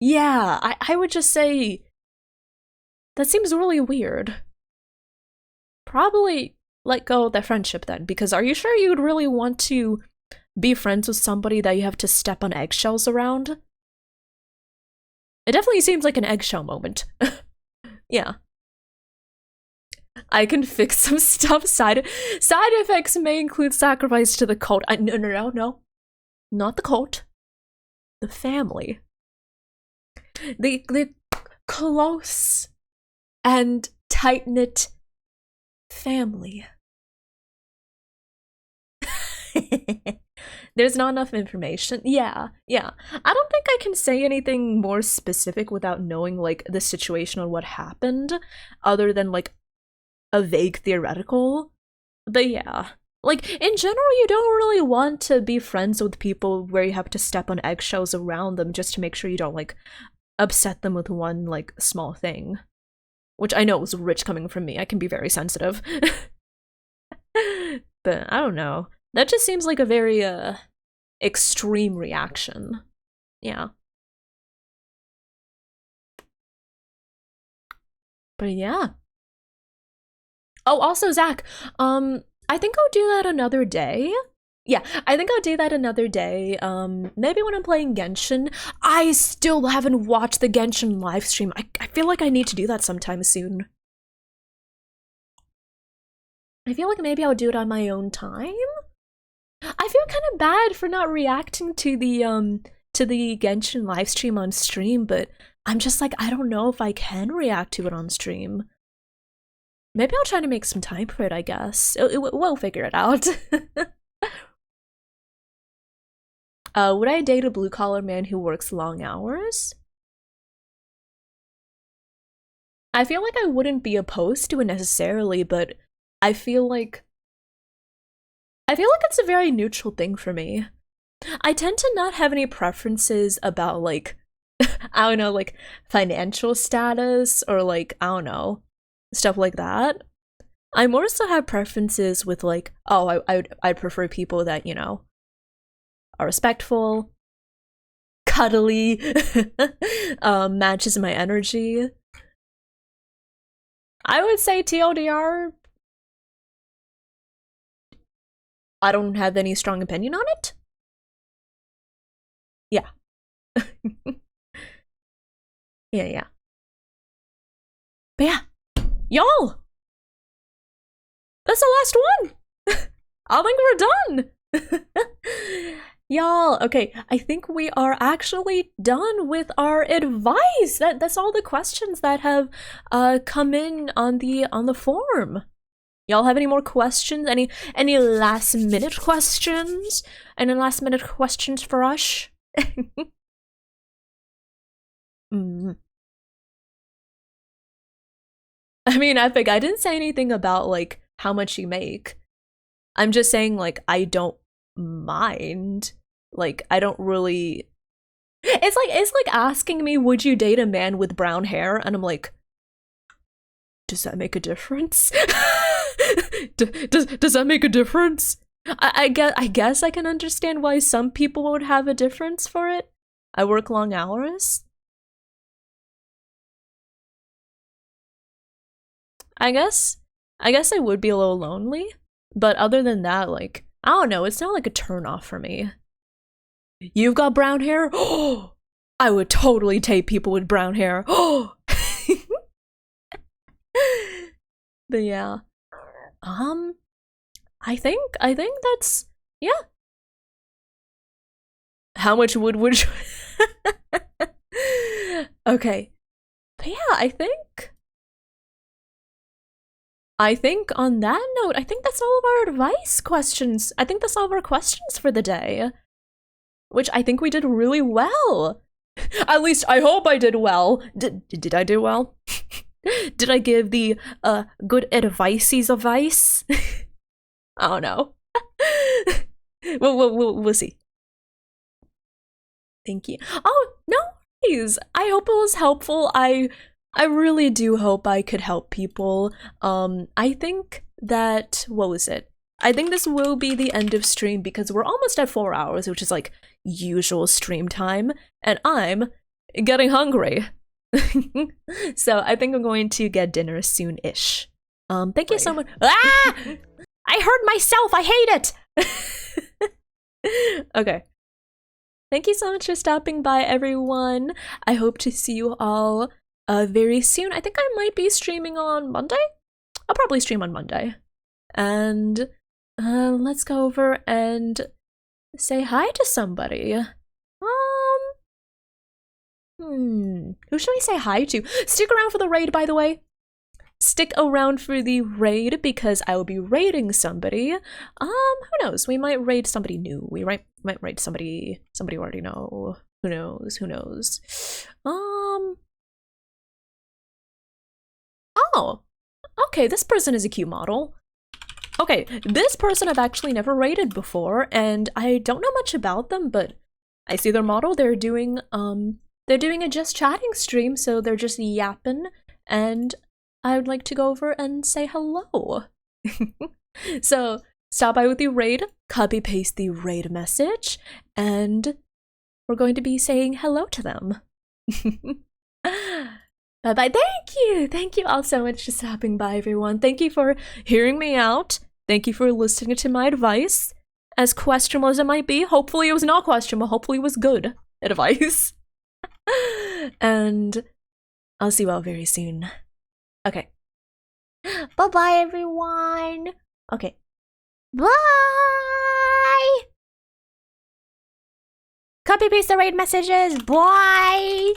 Yeah, I would just say that seems really weird. Probably let go of that friendship then, because are you sure you would really want to be friends with somebody that you have to step on eggshells around? It definitely seems like an eggshell moment. Yeah. I can fix some stuff. Side effects may include sacrifice to the cult. No. Not the cult. The family. The close and tight-knit family. There's not enough information. Yeah. I don't think I can say anything more specific without knowing, like, the situation or what happened, other than, like, a vague theoretical. But yeah. Like, in general, you don't really want to be friends with people where you have to step on eggshells around them just to make sure you don't, like, upset them with one, like, small thing. Which I know is rich coming from me. I can be very sensitive. But I don't know. That just seems like a very, extreme reaction. Yeah. But yeah. Oh, also, Zach, I think I'll do that another day. Yeah, I think I'll do that another day. Maybe when I'm playing Genshin. I still haven't watched the Genshin livestream. I feel like I need to do that sometime soon. I feel like maybe I'll do it on my own time. I feel kind of bad for not reacting to the Genshin livestream on stream, but I'm just like, I don't know if I can react to it on stream. Maybe I'll try to make some time for it, I guess. We'll figure it out. Would I date a blue-collar man who works long hours? I feel like I wouldn't be opposed to it necessarily, but I feel like it's a very neutral thing for me. I tend to not have any preferences about, like, I don't know, like, financial status or, like, I don't know, stuff like that. I more so have preferences with, like, oh, I'd prefer people that, you know, are respectful, cuddly, matches my energy. I would say TLDR, I don't have any strong opinion on it. Yeah. Yeah. But yeah, y'all, that's the last one. I think we're done. Y'all, okay, I think we are actually done with our advice. That's all the questions that have come in on the form. Y'all have any more questions? Any last minute questions? Any last minute questions for us? Mm. I mean, Epic, I didn't say anything about like how much you make. I'm just saying like I don't mind. Like I don't really it's like asking me would you date a man with brown hair and I'm like does that make a difference? does that make a difference? I guess I can understand why some people would have a difference for it. I work long hours. I guess I would be a little lonely, but other than that, like I don't know, it's not like a turn off for me. You've got brown hair? Oh, I would totally date people with brown hair. Oh. But yeah. I think that's yeah. How much wood would you Okay. But yeah, I think on that note, I think that's all of our advice questions. I think that's all of our questions for the day. Which I think we did really well. At least I hope I did well. Did I do well? Did I give the good advices advice? I don't know. We'll see. Thank you. Oh, no worries. I hope it was helpful. I really do hope I could help people. I think that, what was it? I think this will be the end of stream because we're almost at 4 hours, which is like usual stream time, and I'm getting hungry. So I think I'm going to get dinner soon-ish. Thank you so much. Ah! I hurt myself. I hate it. Okay. Thank you so much for stopping by, everyone. I hope to see you all very soon. I think I might be streaming on Monday. I'll probably stream on Monday. And let's go over and say hi to somebody. Who should we say hi to? Stick around for the raid, by the way. Stick around for the raid because I will be raiding somebody. Who knows? We might raid somebody new. We might raid somebody we already know. Who knows? Oh, okay, this person is a cute model. Okay, this person I've actually never raided before, and I don't know much about them, but I see their model. They're doing a just chatting stream, so they're just yapping, and I would like to go over and say hello. So stop by with the raid, copy paste the raid message, and we're going to be saying hello to them. Bye bye. Thank you all so much for stopping by, everyone. Thank you for hearing me out. Thank you for listening to my advice. As questionable as it might be, hopefully it was not questionable, hopefully it was good advice. And I'll see you all very soon. Okay. Bye-bye, everyone. Okay. Bye! Copy paste the raid messages. Bye!